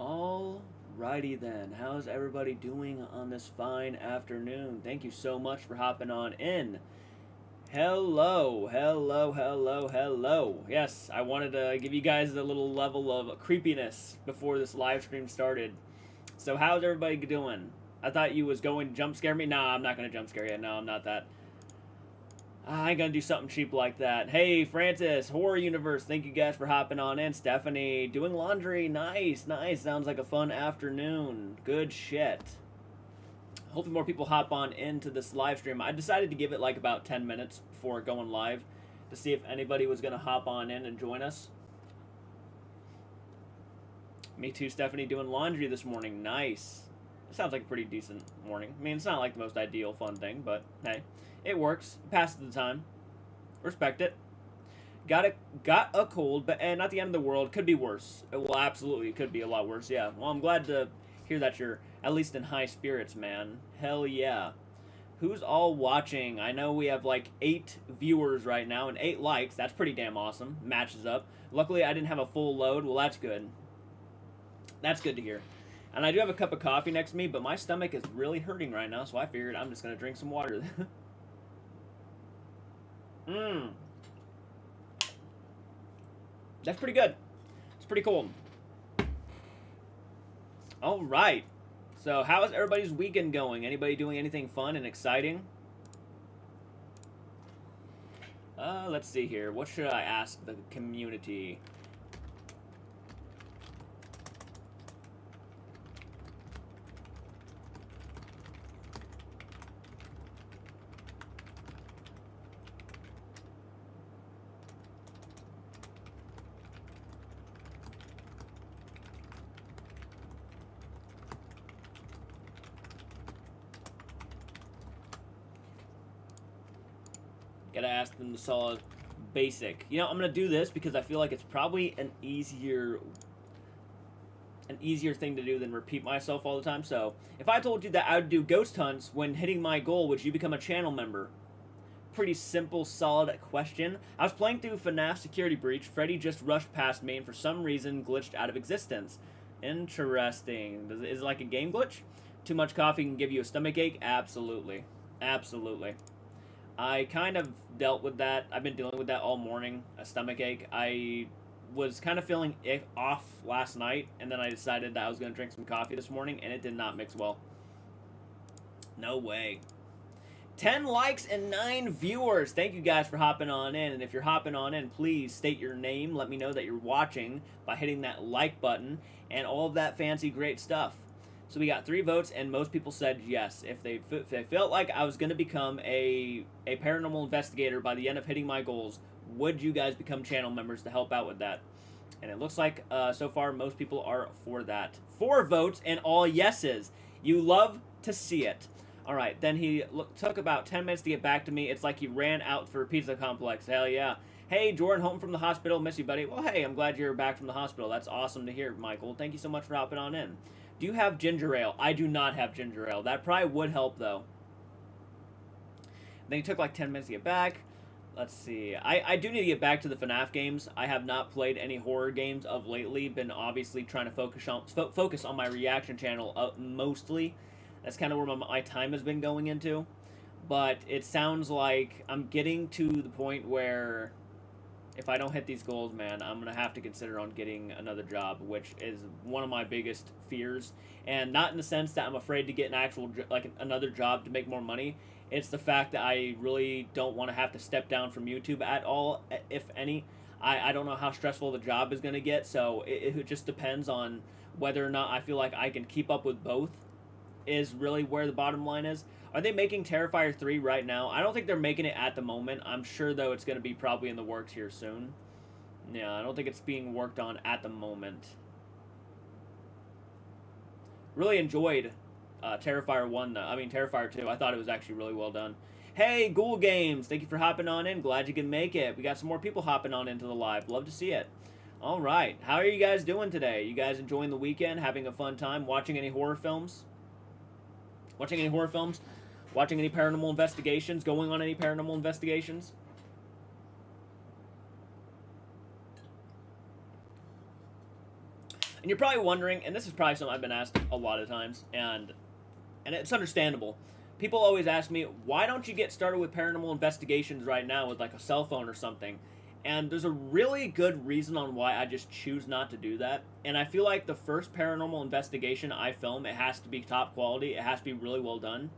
Alrighty then, how's everybody doing on this fine afternoon? Thank you so much for hopping on in. Hello, hello, hello, hello. Yes, I wanted to give you guys a little level of creepiness before this live stream started. So how's everybody doing? I thought you was going to jump scare me. Nah, I'm not going to jump scare you. No, I'm not that. I ain't gonna do something cheap like that. Hey, Francis, Horror Universe, thank you guys for hopping on in. Stephanie, doing laundry, nice, nice. Sounds like a fun afternoon. Good shit. Hopefully more people hop on into this live stream. I decided to give it like about 10 minutes before going live to see if anybody was gonna hop on in and join us. Me too, Stephanie, doing laundry this morning, nice. It sounds like a pretty decent morning. I mean, it's not like the most ideal fun thing, but hey. It works. Passes the time. Respect it. Got a cold, but not the end of the world. Could be worse. Well, absolutely, it could be a lot worse. Yeah. Well, I'm glad to hear that you're at least in high spirits, man. Hell yeah. Who's all watching? I know we have like 8 viewers right now and 8 likes. That's pretty damn awesome. Matches up. Luckily, I didn't have a full load. Well, that's good. That's good to hear. And I do have a cup of coffee next to me, but my stomach is really hurting right now, so I figured I'm just gonna drink some water. That's pretty good. It's pretty cool. All right. So how is everybody's weekend going? Anybody doing anything fun and exciting? Let's see here. What should I ask the community? Gotta ask them the solid basic. You know, I'm gonna do this because I feel like it's probably an easier thing to do than repeat myself all the time. So, if I told you that I would do ghost hunts when hitting my goal, would you become a channel member? Pretty simple, solid question. I was playing through FNAF Security Breach. Freddy just rushed past me and for some reason glitched out of existence. Interesting. Is it like a game glitch? Too much coffee can give you a stomachache? Absolutely. Absolutely. I kind of dealt with that. I've been dealing with that all morning, a stomachache. I was kind of feeling off last night, and then I decided that I was going to drink some coffee this morning, and it did not mix well. No way. 10 likes and 9 viewers. Thank you guys for hopping on in, and if you're hopping on in, please state your name. Let me know that you're watching by hitting that like button and all of that fancy great stuff. So we got 3 votes, and most people said yes. If they felt like I was going to become a paranormal investigator by the end of hitting my goals, would you guys become channel members to help out with that? And it looks like so far most people are for that. 4 votes and all yeses. You love to see it. All right, then he took about 10 minutes to get back to me. It's like he ran out for a pizza complex. Hell yeah. Hey, Jordan, home from the hospital. Miss you, buddy. Well, hey, I'm glad you're back from the hospital. That's awesome to hear, Michael. Thank you so much for hopping on in. Do you have ginger ale? I do not have ginger ale. That probably would help, though. Then he took like 10 minutes to get back. Let's see. I do need to get back to the FNAF games. I have not played any horror games of lately. Been obviously trying to focus on my reaction channel mostly. That's kind of where my time has been going into. But it sounds like I'm getting to the point where if I don't hit these goals, man, I'm going to have to consider on getting another job, which is one of my biggest fears. And not in the sense that I'm afraid to get an actual, like, another job to make more money. It's the fact that I really don't want to have to step down from YouTube at all, if any. I don't know how stressful the job is going to get, so it just depends on whether or not I feel like I can keep up with both is really where the bottom line is. Are they making Terrifier 3 right now? I don't think they're making it at the moment. I'm sure, though, it's going to be probably in the works here soon. Yeah, I don't think it's being worked on at the moment. Really enjoyed Terrifier 1, though. I mean, Terrifier 2. I thought it was actually really well done. Hey, Ghoul Games! Thank you for hopping on in. Glad you can make it. We got some more people hopping on into the live. Love to see it. All right. How are you guys doing today? You guys enjoying the weekend? Having a fun time? Watching any horror films? Watching any horror films? Watching any paranormal investigations? Going on any paranormal investigations? And you're probably wondering, and this is probably something I've been asked a lot of times, and it's understandable. People always ask me, why don't you get started with paranormal investigations right now with like a cell phone or something? And there's a really good reason on why I just choose not to do that. And I feel like the first paranormal investigation I film, it has to be top quality. It has to be really well done.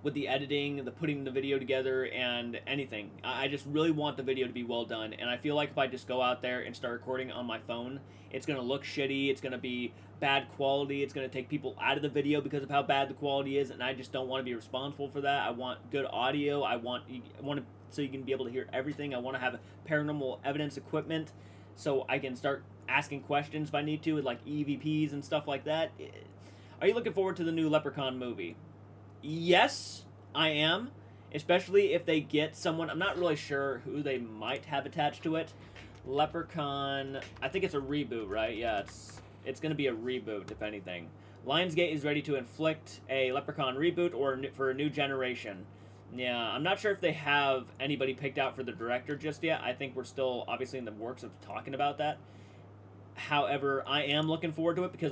With the editing, the putting the video together, and anything. I just really want the video to be well done. And I feel like if I just go out there and start recording on my phone, it's going to look shitty. It's going to be bad quality. It's going to take people out of the video because of how bad the quality is. And I just don't want to be responsible for that. I want good audio. I want to, so you can be able to hear everything. I want to have paranormal evidence equipment so I can start asking questions if I need to with like EVPs and stuff like that. Are you looking forward to the new Leprechaun movie? Yes, I am. Especially if they get someone, I'm not really sure who they might have attached to it. Leprechaun, I think it's a reboot, right? Yeah, it's going to be a reboot, if anything. Lionsgate is ready to inflict a Leprechaun reboot or for a new generation. Yeah, I'm not sure if they have anybody picked out for the director just yet. I think we're still obviously in the works of talking about that. However, I am looking forward to it because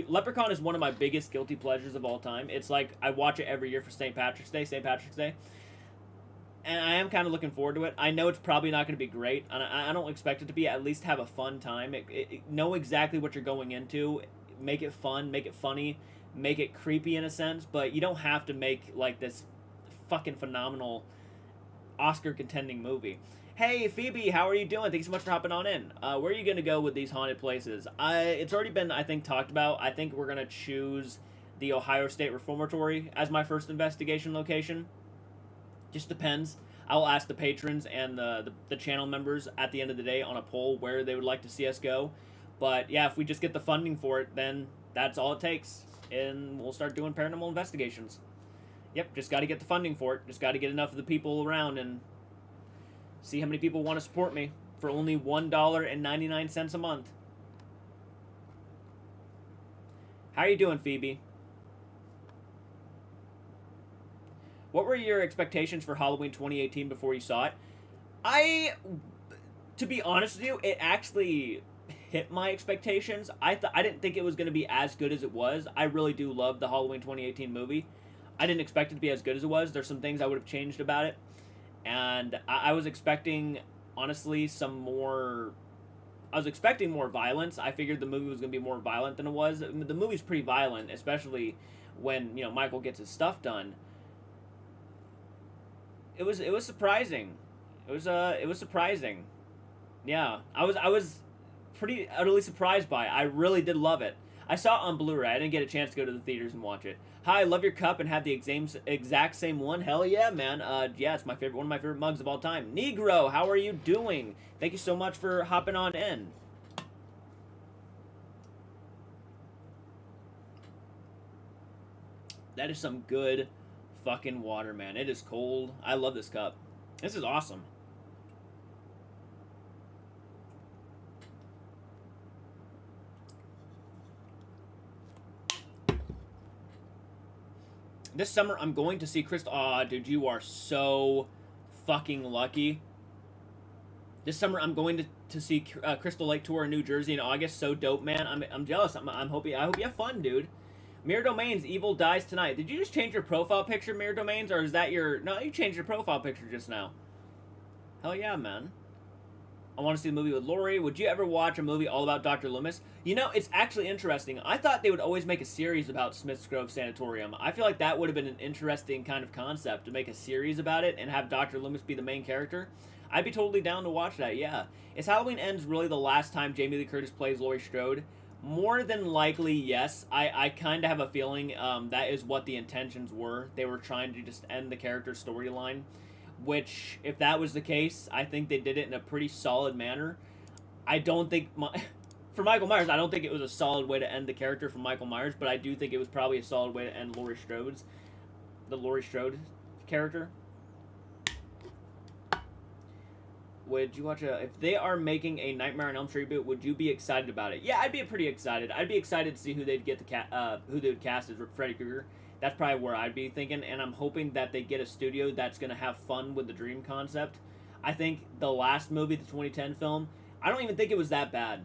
Leprechaun is one of my biggest guilty pleasures of all time. It's like I watch it every year for St. Patrick's Day. And I am kind of looking forward to it. I know it's probably not going to be great, and I don't expect it to be. At least have a fun time. Know exactly what you're going into. Make it fun, make it funny, make it creepy in a sense, but you don't have to make like this fucking phenomenal Oscar-contending movie. Hey, Phoebe, how are you doing? Thanks so much for hopping on in. Where are you going to go with these haunted places? It's already been, I think, talked about. I think we're going to choose the Ohio State Reformatory as my first investigation location. Just depends. I'll ask the patrons and the channel members at the end of the day on a poll where they would like to see us go. But yeah, if we just get the funding for it, then that's all it takes. And we'll start doing paranormal investigations. Yep, just got to get the funding for it. Just got to get enough of the people around and see how many people want to support me for only $1.99 a month. How are you doing, Phoebe? What were your expectations for Halloween 2018 before you saw it? To be honest with you, it actually hit my expectations. I didn't think it was going to be as good as it was. I really do love the Halloween 2018 movie. I didn't expect it to be as good as it was. There's some things I would have changed about it. And I was expecting, honestly, more violence. I figured the movie was going to be more violent than it was. The movie's pretty violent, especially when, Michael gets his stuff done. It was surprising. It was surprising. Yeah, I was pretty utterly surprised by it. I really did love it. I saw it on Blu-ray. I didn't get a chance to go to the theaters and watch it. Hi, love your cup and have the exact same one. Hell yeah, man. Yeah, it's one of my favorite mugs of all time. Negro, how are you doing? Thank you so much for hopping on in. That is some good fucking water, man. It is cold. I love this cup. This is awesome. This summer, I'm going to see Crystal... Aw, dude, you are so fucking lucky. This summer, I'm going to see Crystal Lake Tour in New Jersey in August. So dope, man. I'm jealous. I hope you have fun, dude. Mirror Domains, Evil dies tonight. Did you just change your profile picture, Mirror Domains? Or is that your... No, you changed your profile picture just now. Hell yeah, man. I want to see the movie with Lori. Would you ever watch a movie all about Dr. Loomis? It's actually interesting. I thought they would always make a series about Smith's Grove Sanatorium. I feel like that would have been an interesting kind of concept, to make a series about it and have Dr. Loomis be the main character. I'd be totally down to watch that, yeah. Is Halloween Ends really the last time Jamie Lee Curtis plays Laurie Strode? More than likely, yes. I kind of have a feeling that is what the intentions were. They were trying to just end the character's storyline. Which, if that was the case, I think they did it in a pretty solid manner. I don't think... For Michael Myers, I don't think it was a solid way to end the character for Michael Myers, but I do think it was probably a solid way to end the Laurie Strode character. Would you watch if they are making a Nightmare on Elm Street reboot, would you be excited about it? Yeah, I'd be pretty excited. I'd be excited to see who they'd get who they would cast as Freddy Krueger. That's probably where I'd be thinking, and I'm hoping that they get a studio that's going to have fun with the dream concept. I think the last movie, the 2010 film, I don't even think it was that bad.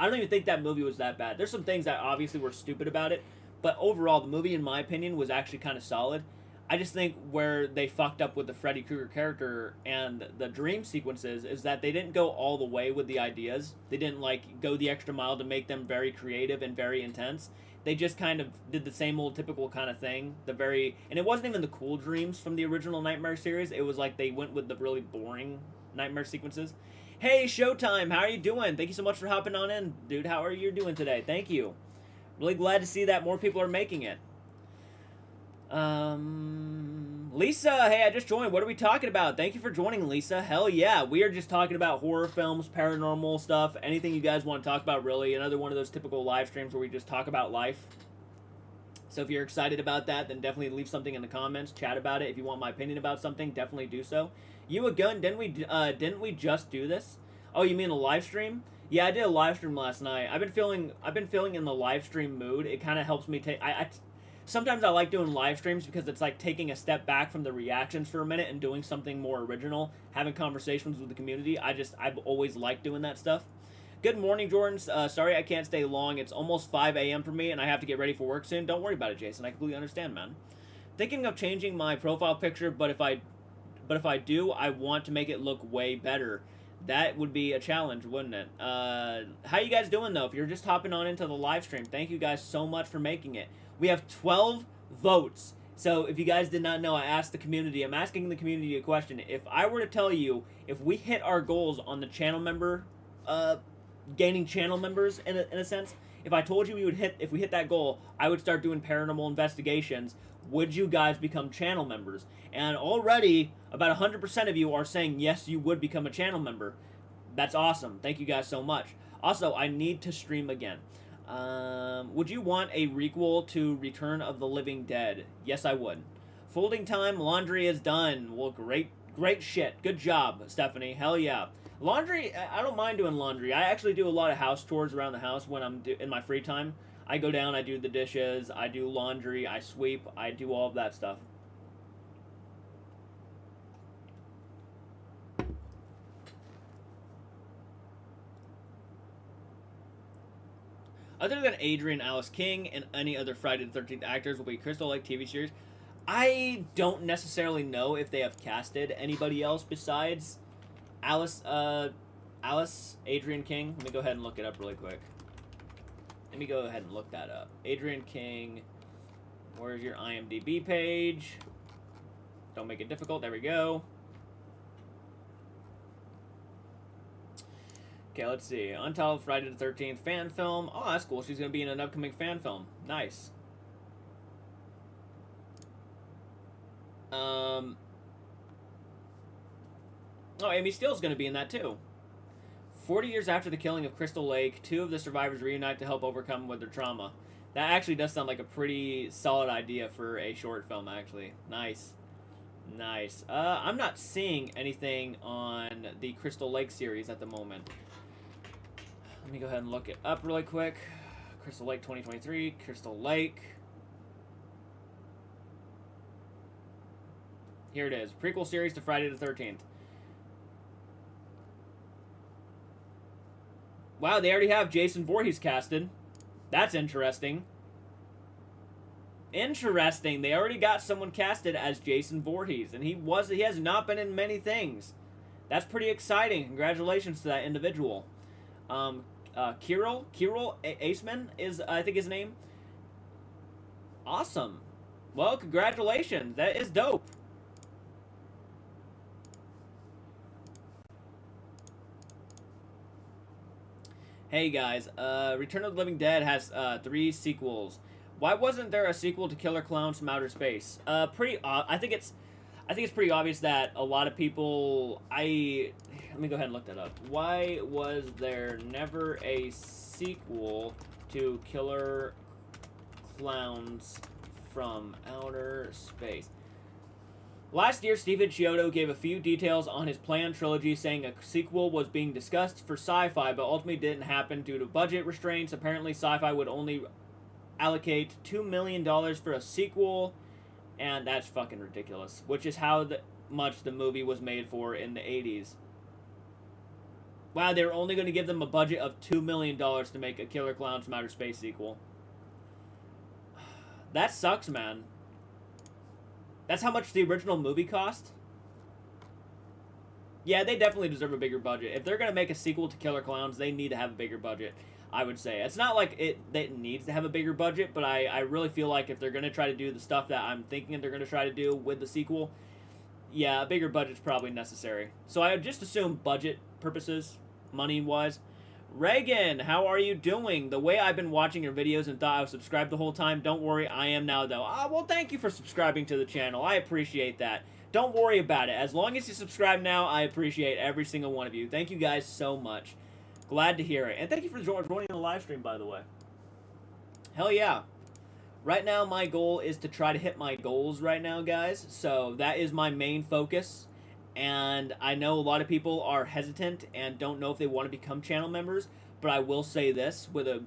I don't even think that movie was that bad. There's some things that obviously were stupid about it, but overall, the movie, in my opinion, was actually kind of solid. I just think where they fucked up with the Freddy Krueger character and the dream sequences is that they didn't go all the way with the ideas. They didn't, like, go the extra mile to make them very creative and very intense. They just kind of did the same old typical kind of thing. And it wasn't even the cool dreams from the original Nightmare series. It was like they went with the really boring Nightmare sequences. Hey, Showtime, how are you doing? Thank you so much for hopping on in, dude. How are you doing today? Thank you. Really glad to see that more people are making it. Lisa, hey, I just joined. What are we talking about? Thank you for joining, Lisa. Hell yeah. We are just talking about horror films, paranormal stuff, anything you guys want to talk about, really. Another one of those typical live streams where we just talk about life. So if you're excited about that, then definitely leave something in the comments. Chat about it. If you want my opinion about something, definitely do so. You a gun? Didn't we just do this? Oh, you mean a live stream? Yeah, I did a live stream last night. I've been feeling in the live stream mood. It kind of helps me take. Sometimes I like doing live streams because it's like taking a step back from the reactions for a minute and doing something more original, having conversations with the community. I've always liked doing that stuff. Good morning, Jordans. Sorry I can't stay long. It's almost 5 a.m. for me and I have to get ready for work soon. Don't worry about it, Jason. I completely understand, man. Thinking of changing my profile picture, but if I do, I want to make it look way better. That would be a challenge, wouldn't it? How you guys doing, though? If you're just hopping on into the live stream, thank you guys so much for making it. We have 12 votes. So if you guys did not know, I asked the community. I'm asking the community a question. If I were to tell you, if we hit our goals on the channel member, gaining channel members in a sense, if I told you if we hit that goal, I would start doing paranormal investigations. Would you guys become channel members? And already, about 100% of you are saying, yes, you would become a channel member. That's awesome. Thank you guys so much. Also, I need to stream again. Would you want a requel to Return of the Living Dead? Yes, I would. Folding time, laundry is done. Well, great shit. Good job, Stephanie. Hell yeah. Laundry, I don't mind doing laundry. I actually do a lot of house chores around the house when I'm in my free time. I go down, I do the dishes, I do laundry, I sweep, I do all of that stuff. Other than Adrian Alice King and any other Friday the 13th actors will be Crystal Lake TV series, I don't necessarily know if they have casted anybody else besides Alice, Adrian King. Let me go ahead and look it up really quick. Let me go ahead and look that up. Adrian King, where's your IMDb page? Don't make it difficult. There we go. Okay, let's see. Untitled Friday the 13th fan film. Oh, that's cool. She's going to be in an upcoming fan film. Nice. Oh, Amy Steele's going to be in that too. 40 years after the killing of Crystal Lake, 2 of the survivors reunite to help overcome with their trauma. That actually does sound like a pretty solid idea for a short film, actually. Nice. Nice. I'm not seeing anything on the Crystal Lake series at the moment. Let me go ahead and look it up really quick. Crystal Lake 2023, Crystal Lake. Here it is. Prequel series to Friday the 13th. Wow, they already have Jason Voorhees casted. That's interesting. Interesting. They already got someone casted as Jason Voorhees, and he has not been in many things. That's pretty exciting. Congratulations to that individual. Kirill Aceman is, I think, his name. Awesome. Well, congratulations. That is dope. Hey guys, Return of the Living Dead has 3 sequels. Why wasn't there a sequel to Killer Clowns from Outer Space? I think it's pretty obvious that a lot of people. Let me go ahead and look that up. Why was there never a sequel to Killer Clowns from Outer Space? Last year, Stephen Chiodo gave a few details on his planned trilogy, saying a sequel was being discussed for Sci-Fi, but ultimately didn't happen due to budget restraints. Apparently, Sci-Fi would only allocate $2 million for a sequel, and that's fucking ridiculous, which is how much the movie was made for in the 80s. Wow, they were only going to give them a budget of $2 million to make a Killer Clowns from Outer Space sequel. That sucks, man. That's how much the original movie cost? Yeah, they definitely deserve a bigger budget. If they're going to make a sequel to Killer Clowns, they need to have a bigger budget, I would say. It's not like it needs to have a bigger budget, but I really feel like if they're going to try to do the stuff that I'm thinking they're going to try to do with the sequel, yeah, a bigger budget's probably necessary. So I would just assume budget purposes, money-wise. Reagan, how are you doing? The way I've been watching your videos and thought I was subscribed the whole time, don't worry, I am now, though. Ah, well, thank you for subscribing to the channel. I appreciate that. Don't worry about it. As long as you subscribe now, I appreciate every single one of you. Thank you guys so much. Glad to hear it. And thank you for joining the live stream, by the way. Hell yeah. Right now, my goal is to try to hit my goals right now, guys. So that is my main focus. And I know a lot of people are hesitant and don't know if they want to become channel members. But I will say this with a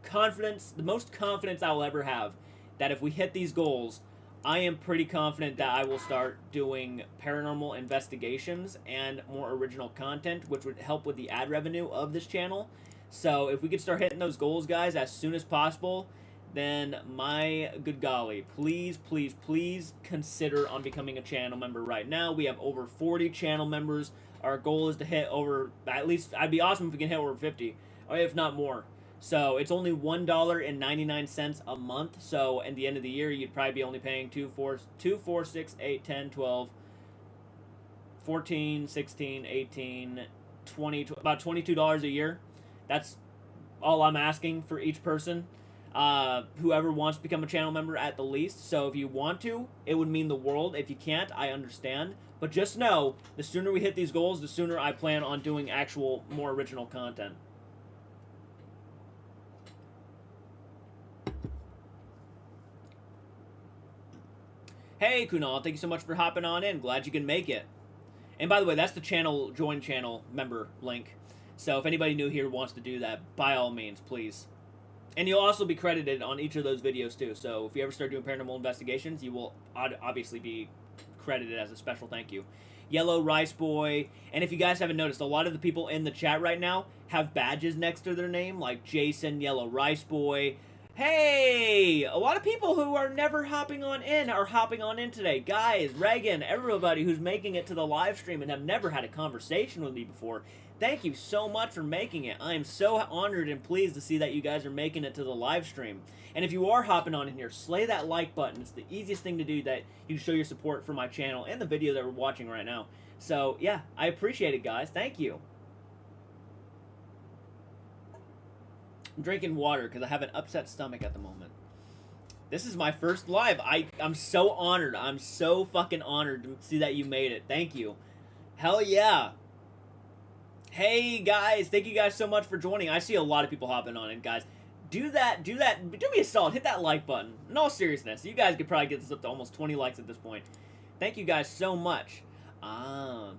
confidence, the most confidence I'll ever have, that if we hit these goals, I am pretty confident that I will start doing paranormal investigations and more original content, which would help with the ad revenue of this channel. So if we could start hitting those goals, guys, as soon as possible, then my good golly, please, please, please consider on becoming a channel member right now. We have over 40 channel members. Our goal is to hit over, at least, I'd be awesome if we can hit over 50, or if not more. So it's only $1.99 a month. So at the end of the year, you'd probably be only paying 2, 4, 6, 8, 10, 12, 14, 16, 18, 20, about $22 a year. That's all I'm asking for each person. Whoever wants to become a channel member at the least. So if you want to, it would mean the world. If you can't, I understand. But just know, the sooner we hit these goals, the sooner I plan on doing actual, more original content. Hey, Kunal, thank you so much for hopping on in. Glad you can make it. And by the way, that's the channel, join channel member link. So if anybody new here wants to do that, by all means, please. And you'll also be credited on each of those videos, too. So if you ever start doing paranormal investigations, you will obviously be credited as a special thank you. Yellow Rice Boy. And if you guys haven't noticed, a lot of the people in the chat right now have badges next to their name, like Jason, Yellow Rice Boy. Hey! A lot of people who are never hopping on in are hopping on in today. Guys, Reagan, everybody who's making it to the live stream and have never had a conversation with me before, thank you so much for making it. I am so honored and pleased to see that you guys are making it to the live stream. And if you are hopping on in here, slay that like button. It's the easiest thing to do that you can show your support for my channel and the video that we're watching right now. So, yeah, I appreciate it, guys. Thank you. I'm drinking water because I have an upset stomach at the moment. This is my first live. I'm so honored. I'm so fucking honored to see that you made it. Thank you. Hell yeah. Hey, guys. Thank you guys so much for joining. I see a lot of people hopping on in, guys. Do me a solid. Hit that like button. In all seriousness, you guys could probably get this up to almost 20 likes at this point. Thank you guys so much.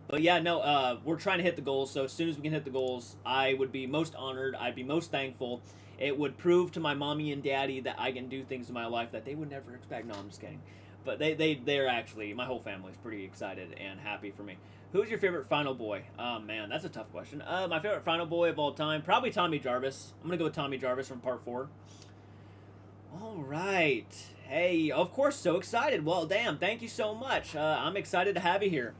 But yeah, no, we're trying to hit the goals, so as soon as we can hit the goals, I would be most honored, I'd be most thankful. It would prove to my mommy and daddy that I can do things in my life that they would never expect. No, I'm just kidding. But they're actually, my whole family's pretty excited and happy for me. Who's your favorite Final Boy? Oh, man, that's a tough question. My favorite Final Boy of all time, probably Tommy Jarvis. I'm gonna go with Tommy Jarvis from Part 4. All right. Hey, of course, so excited. Well, damn, thank you so much. I'm excited to have you here.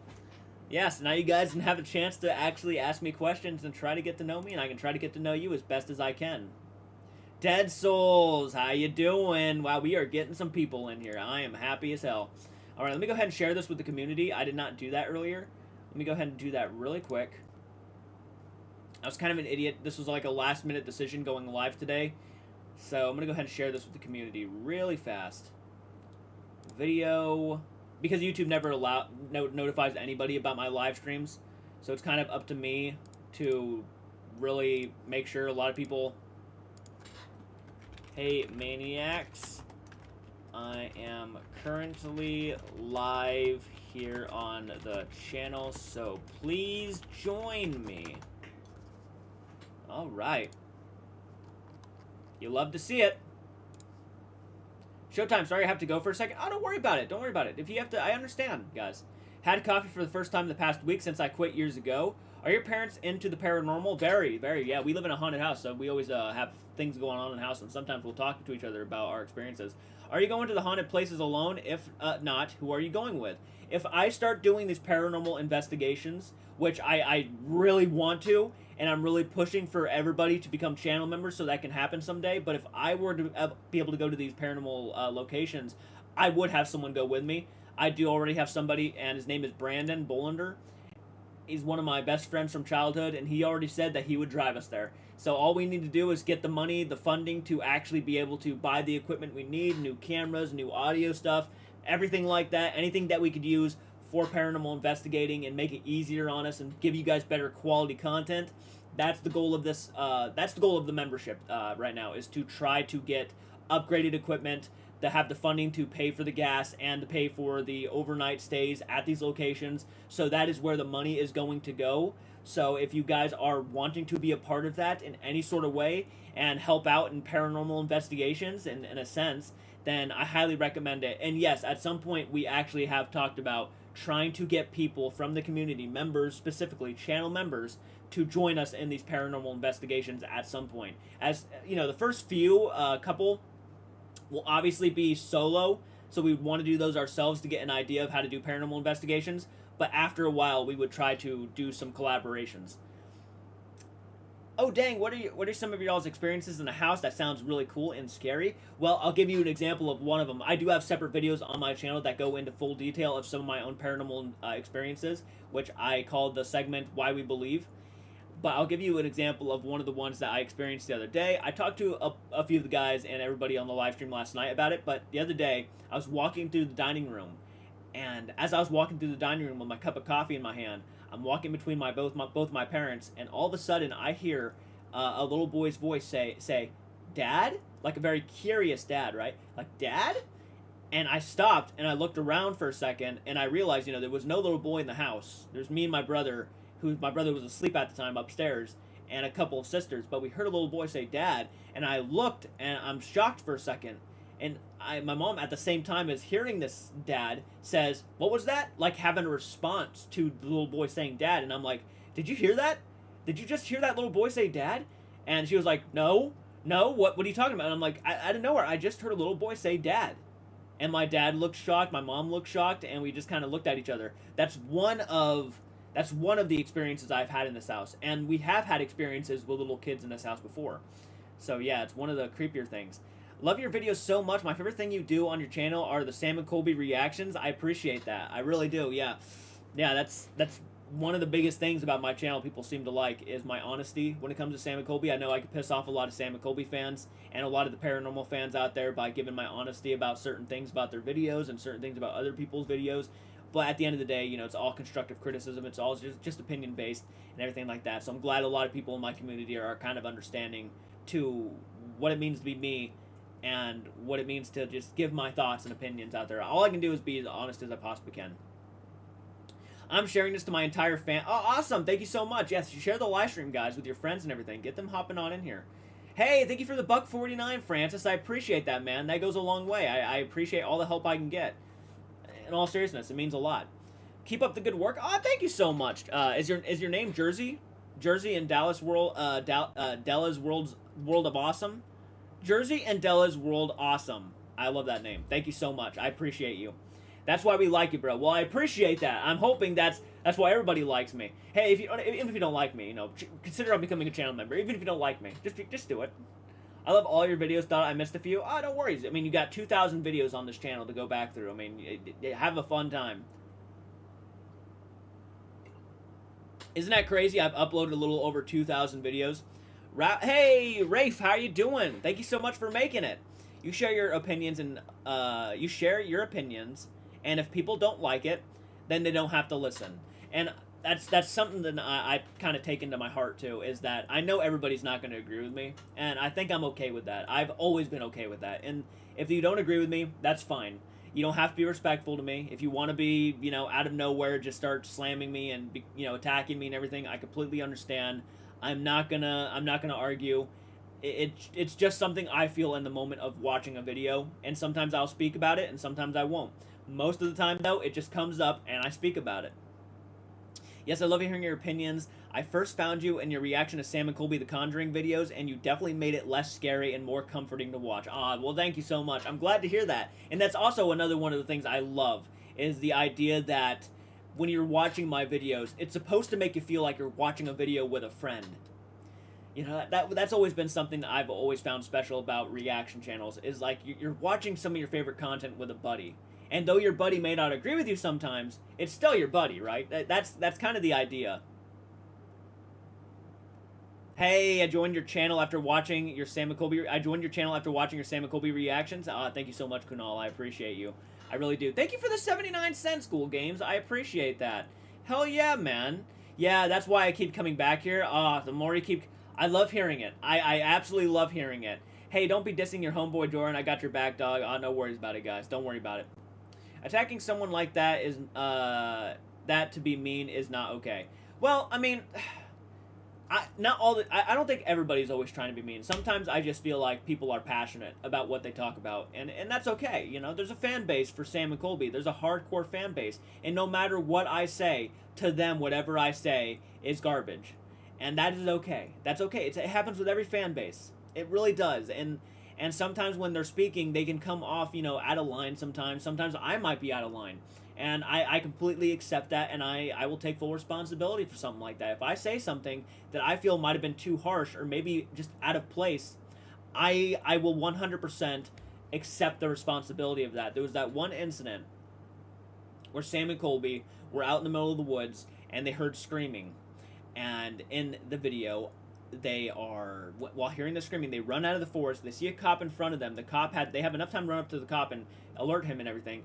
Yes, now you guys can have a chance to actually ask me questions and try to get to know me, and I can try to get to know you as best as I can. Dead Souls, how you doing? Wow, we are getting some people in here. I am happy as hell. All right, let me go ahead and share this with the community. I did not do that earlier. Let me go ahead and do that really quick. I was kind of an idiot. This was like a last-minute decision going live today. So I'm going to go ahead and share this with the community really fast. Video... Because YouTube never notifies anybody about my live streams, so it's kind of up to me to really make sure a lot of people... Hey, Maniacs. I am currently live here on the channel, so please join me. Alright. You love to see it. Showtime, sorry I have to go for a second. Oh, don't worry about it. Don't worry about it. If you have to, I understand, guys. Had coffee for the first time in the past week since I quit years ago. Are your parents into the paranormal? Very, very. Yeah, we live in a haunted house, so we always have things going on in the house, and sometimes we'll talk to each other about our experiences. Are you going to the haunted places alone? If not, who are you going with? If I start doing these paranormal investigations, which I really want to, and I'm really pushing for everybody to become channel members so that can happen someday, but if I were to be able to go to these paranormal locations, I would have someone go with me. I do already have somebody, and his name is Brandon Bolander. He's one of my best friends from childhood, and he already said that he would drive us there. So all we need to do is get the money, the funding to actually be able to buy the equipment we need, new cameras, new audio stuff, everything like that, anything that we could use for paranormal investigating and make it easier on us and give you guys better quality content. That's the goal of this, that's the goal of the membership right now, is to try to get upgraded equipment, to have the funding to pay for the gas and to pay for the overnight stays at these locations. So that is where the money is going to go. So if you guys are wanting to be a part of that in any sort of way and help out in paranormal investigations in a sense, then I highly recommend it. And yes, at some point we actually have talked about trying to get people from the community, members specifically, channel members, to join us in these paranormal investigations at some point. As you know, the first few couple will obviously be solo, so we want to do those ourselves to get an idea of how to do paranormal investigations, but after a while we would try to do some collaborations. Oh dang, what are some of y'all's experiences in the house? That sounds really cool and scary. Well, I'll give you an example of one of them. I do have separate videos on my channel that go into full detail of some of my own paranormal experiences, which I called the segment Why We Believe. But I'll give you an example of one of the ones that I experienced the other day. I talked to a few of the guys and everybody on the live stream last night about it, but the other day I was walking through the dining room, and as I was walking through the dining room with my cup of coffee in my hand, I'm walking between both my parents, and all of a sudden I hear a little boy's voice say, "Dad?" Like a very curious dad, right? Like, "Dad?" And I stopped and I looked around for a second, and I realized, there was no little boy in the house. There's me and my brother, my brother was asleep at the time upstairs, and a couple of sisters, but we heard a little boy say "Dad," and I looked and I'm shocked for a second, and my mom at the same time as hearing this "Dad" says, "What was that?" Like having a response to the little boy saying "Dad," and I'm like, "Did you hear that? Did you just hear that little boy say "Dad?" And she was like, no, what are you talking about?" And I'm like, I don't know, I just heard a little boy say "Dad." And my dad looked shocked, my mom looked shocked, and we just kind of looked at each other. That's one of the experiences I've had in this house. And we have had experiences with little kids in this house before. So yeah, it's one of the creepier things. Love your videos so much. My favorite thing you do on your channel are the Sam and Colby reactions. I appreciate that. I really do, yeah. Yeah, that's one of the biggest things about my channel people seem to like, is my honesty when it comes to Sam and Colby. I know I can piss off a lot of Sam and Colby fans and a lot of the paranormal fans out there by giving my honesty about certain things about their videos and certain things about other people's videos. But at the end of the day, it's all constructive criticism. It's all just opinion-based and everything like that. So I'm glad a lot of people in my community are kind of understanding to what it means to be me and what it means to just give my thoughts and opinions out there. All I can do is be as honest as I possibly can. I'm sharing this to my entire fan. Oh, awesome. Thank you so much. Yes, you share the live stream, guys, with your friends and everything. Get them hopping on in here. Hey, thank you for the $1.49, Francis. I appreciate that, man. That goes a long way. I appreciate all the help I can get. In all seriousness, it means a lot. Keep up the good work. Oh, thank you so much. Is your name Jersey? Jersey and Dallas Della's World of Awesome? Jersey and Della's World Awesome. I love that name. Thank you so much. I appreciate you. That's why we like you, bro. Well, I appreciate that. I'm hoping that's why everybody likes me. Hey, even if you don't like me, consider becoming a channel member. Even if you don't like me, just do it. I love all your videos. Thought I missed a few. Oh, don't worry. I mean, you got 2,000 videos on this channel to go back through. I mean, have a fun time. Isn't that crazy? I've uploaded a little over 2,000 videos. Hey, Rafe, how you doing? Thank you so much for making it. You share your opinions and and if people don't like it, then they don't have to listen. And that's something that I kind of take into my heart too, is that I know everybody's not going to agree with me, and I think I'm okay with that. I've always been okay with that. And if you don't agree with me, that's fine. You don't have to be respectful to me. If you want to be, out of nowhere, just start slamming me and attacking me and everything, I completely understand. I'm not gonna argue. It's just something I feel in the moment of watching a video, and sometimes I'll speak about it and sometimes I won't. Most of the time though, it just comes up and I speak about it. Yes, I love hearing your opinions. I first found you in your reaction to Sam and Colby the Conjuring videos, and you definitely made it less scary and more comforting to watch. Ah, well, thank you so much. I'm glad to hear that. And that's also another one of the things I love, is the idea that when you're watching my videos, it's supposed to make you feel like you're watching a video with a friend. You know, that's always been something that I've always found special about reaction channels, is like you're watching some of your favorite content with a buddy. And though your buddy may not agree with you sometimes, it's still your buddy, right? That's kind of the idea. Hey, I joined your channel after watching your Sam and Colby. I joined your channel after watching your Sam and Colby reactions. Thank you so much, Kunal. I appreciate you. I really do. Thank you for the 79 cents, School Games. I appreciate that. Hell yeah, man. Yeah, that's why I keep coming back here. The more you keep... I love hearing it. I absolutely love hearing it. Hey, don't be dissing your homeboy, Jordan. I got your back, dog. No worries about it, guys. Don't worry about it. Attacking someone like that is... that to be mean is not okay. Well, I mean... I don't think everybody's always trying to be mean. Sometimes I just feel like people are passionate about what they talk about, and that's okay. You know, there's a fan base for Sam and Colby. There's a hardcore fan base, and no matter what I say, to them, whatever I say is garbage, and that is okay. That's okay. It happens with every fan base. It really does, and sometimes when they're speaking, they can come off, you know, out of line sometimes. Sometimes I might be out of line. And I completely accept that, and I will take full responsibility for something like that. If I say something that I feel might have been too harsh or maybe just out of place, I will 100% accept the responsibility of that. There was that one incident where Sam and Colby were out in the middle of the woods, and they heard screaming. And in the video, they are, while hearing the screaming, they run out of the forest. They see a cop in front of them. They have enough time to run up to the cop and alert him and everything.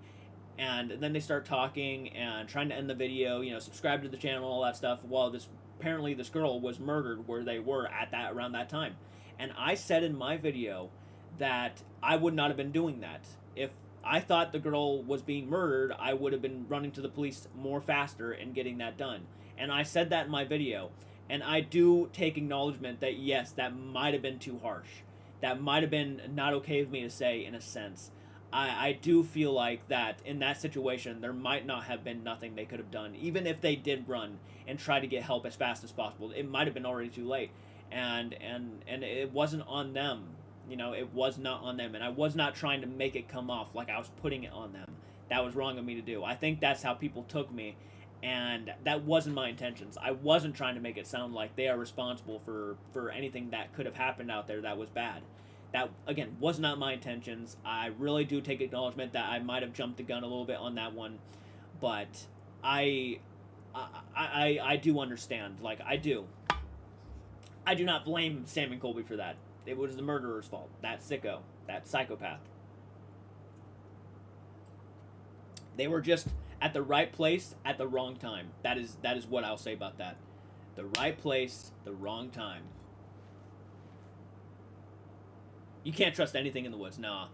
And then they start talking and trying to end the video, you know, subscribe to the channel, all that stuff, while apparently this girl was murdered where they were around that time. And I said in my video that I would not have been doing that. If I thought the girl was being murdered, I would have been running to the police more faster and getting that done. And I said that in my video. And I do take acknowledgement that, yes, that might have been too harsh. That might have been not okay of me to say, in a sense. I do feel like that in that situation, there might not have been nothing they could have done. Even if they did run and try to get help as fast as possible, it might have been already too late. And it wasn't on them. You know, it was not on them. And I was not trying to make it come off like I was putting it on them. That was wrong of me to do. I think that's how people took me. And that wasn't my intentions. I wasn't trying to make it sound like they are responsible for anything that could have happened out there that was bad. That, again, was not my intentions. I really do take acknowledgement that I might have jumped the gun a little bit on that one. But I do understand. Like, I do. I do not blame Sam and Colby for that. It was the murderer's fault. That sicko. That psychopath. They were just at the right place at the wrong time. That is what I'll say about that. The right place, the wrong time. You can't trust anything in the woods, nah.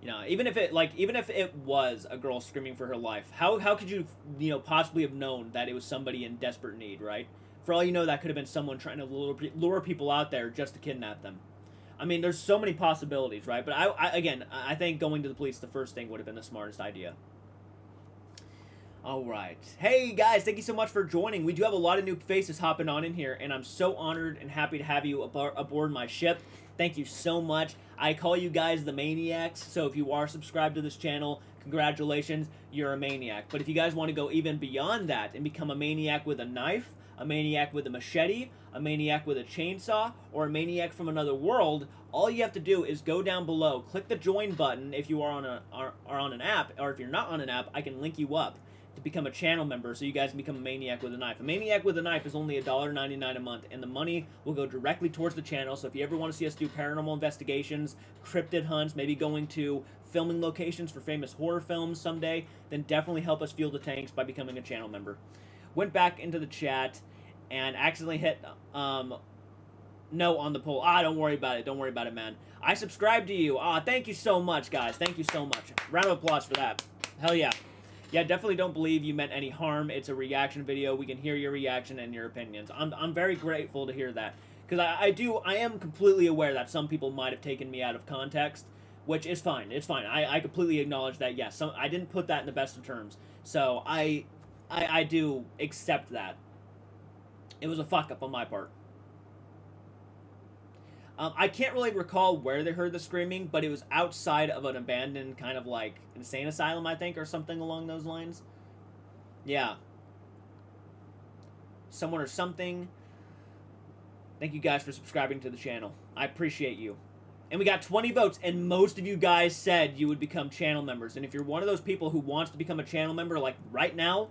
You know, even if it was a girl screaming for her life, how could you possibly have known that it was somebody in desperate need, right? For all you know, that could have been someone trying to lure people out there just to kidnap them. I mean, there's so many possibilities, right? But I think going to the police, the first thing would have been the smartest idea. All right. Hey, guys, thank you so much for joining. We do have a lot of new faces hopping on in here, and I'm so honored and happy to have you aboard my ship. Thank you so much. I call you guys the Maniacs, so if you are subscribed to this channel, congratulations, you're a Maniac. But if you guys want to go even beyond that and become a Maniac with a knife, a Maniac with a machete, a Maniac with a chainsaw, or a Maniac from another world, all you have to do is go down below, click the join button if you are on an app, or if you're not on an app, I can link you up to become a channel member so you guys can become a Maniac with a knife. A Maniac with a knife is only $1.99 a month, and the money will go directly towards the channel. So if you ever want to see us do paranormal investigations, cryptid hunts, maybe going to filming locations for famous horror films someday, then definitely help us fuel the tanks by becoming a channel member. Went back into the chat and accidentally hit no on the poll. Don't worry about it. Don't worry about it, man. I subscribed to you. Thank you so much, guys. Thank you so much. Round of applause for that. Hell yeah. Yeah, definitely don't believe you meant any harm. It's a reaction video. We can hear your reaction and your opinions. I'm very grateful to hear that. Because I am completely aware that some people might have taken me out of context, which is fine. It's fine. I completely acknowledge that, yes. I didn't put that in the best of terms. So I do accept that. It was a fuck up on my part. I can't really recall where they heard the screaming, but it was outside of an abandoned kind of like insane asylum, I think, or something along those lines. Yeah. Someone or something. Thank you guys for subscribing to the channel. I appreciate you. And we got 20 votes, and most of you guys said you would become channel members. And if you're one of those people who wants to become a channel member, like right now,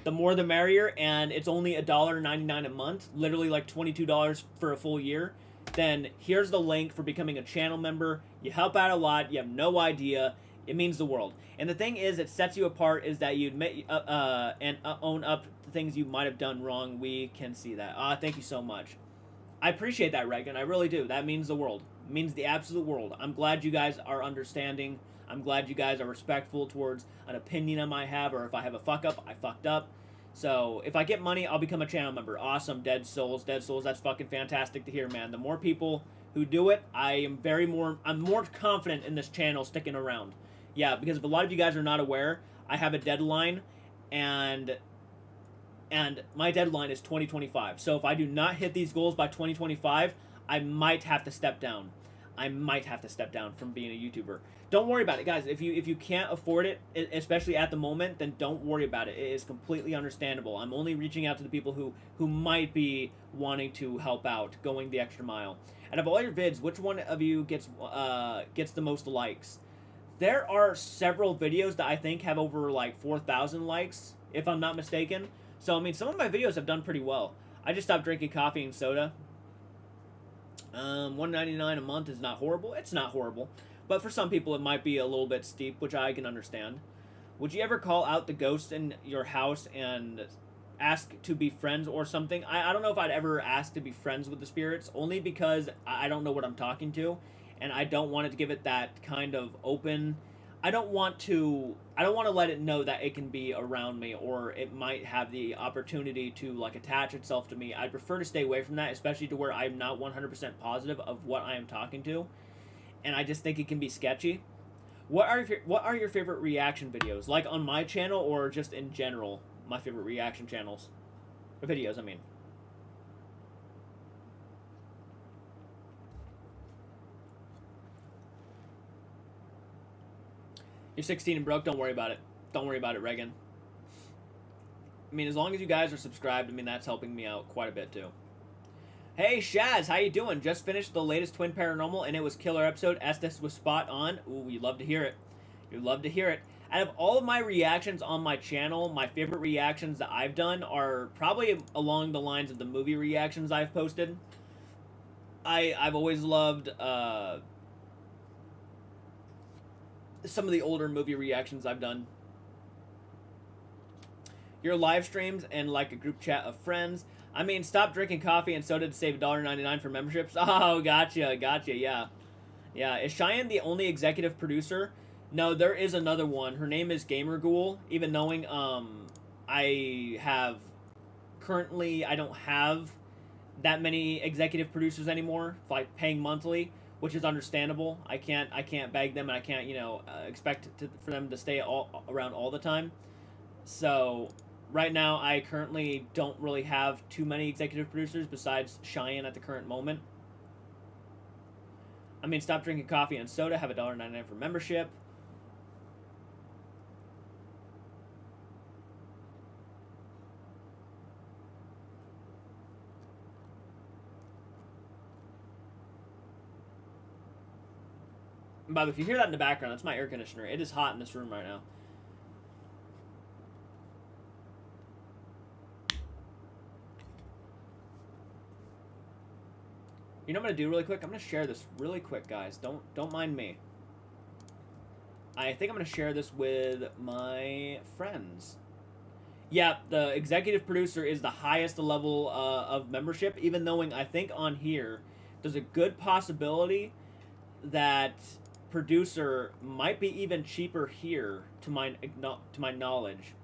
the more the merrier, and it's only $1.99 a month, literally like $22 for a full year, then here's the link for becoming a channel member. You help out a lot. You have no idea. It means the world. And the thing is, it sets you apart is that you admit and own up to things you might have done wrong. We can see that. Thank you so much. I appreciate that, Reagan. I really do. That means the world. It means the absolute world. I'm glad you guys are understanding. I'm glad you guys are respectful towards an opinion I might have, or if I have a fuck up, I fucked up. So if I get money, I'll become a channel member. Awesome, Dead Souls, that's fucking fantastic to hear, man. The more people who do it, I'm more confident in this channel sticking around. Yeah, because if a lot of you guys are not aware, I have a deadline, and my deadline is 2025. So if I do not hit these goals by 2025, I might have to step down. I might have to step down from being a YouTuber. Don't worry about it, guys. If you can't afford it, especially at the moment, then don't worry about it. It is completely understandable. I'm only reaching out to the people who might be wanting to help out, going the extra mile. Out of all your vids, which one of you gets the most likes? There are several videos that I think have over like 4,000 likes, if I'm not mistaken. So I mean, some of my videos have done pretty well. I just stopped drinking coffee and soda. $1.99 a month is not horrible. It's not horrible. But for some people, it might be a little bit steep, which I can understand. Would you ever call out the ghosts in your house and ask to be friends or something? I don't know if I'd ever ask to be friends with the spirits, only because I don't know what I'm talking to, and I don't want it to give it that kind of open. I don't want to let it know that it can be around me, or it might have the opportunity to like attach itself to me. I'd prefer to stay away from that, especially to where I'm not 100% positive of what I am talking to, and I just think it can be sketchy. What are your favorite reaction videos? Like on my channel, or just in general, my favorite reaction channels, or videos, I mean. You're 16 and broke, don't worry about it. Don't worry about it, Reagan. I mean, as long as you guys are subscribed, I mean, that's helping me out quite a bit, too. Hey, Shaz, how you doing? Just finished the latest Twin Paranormal, and it was killer episode. Estes was spot on. Ooh, you love to hear it. You love to hear it. Out of all of my reactions on my channel, my favorite reactions that I've done are probably along the lines of the movie reactions I've posted. I've always loved, some of the older movie reactions I've done. Your live streams and like a group chat of friends. I mean, stop drinking coffee and soda to save $1.99 for memberships. Oh, gotcha, yeah. Yeah, is Cheyenne the only executive producer? No, there is another one. Her name is Gamer Ghoul. Even knowing, I don't have that many executive producers anymore, like paying monthly, which is understandable. I can't beg them, and I can't, expect for them to stay around all the time. So right now, I currently don't really have too many executive producers besides Cheyenne at the current moment. I mean, stop drinking coffee and soda, have $1.99 for membership. By the way, if you hear that in the background, that's my air conditioner. It is hot in this room right now. You know what I'm going to do really quick? I'm going to share this really quick, guys. Don't mind me. I think I'm going to share this with my friends. Yeah, the executive producer is the highest level of membership, even knowing I think on here there's a good possibility that producer might be even cheaper here to my knowledge.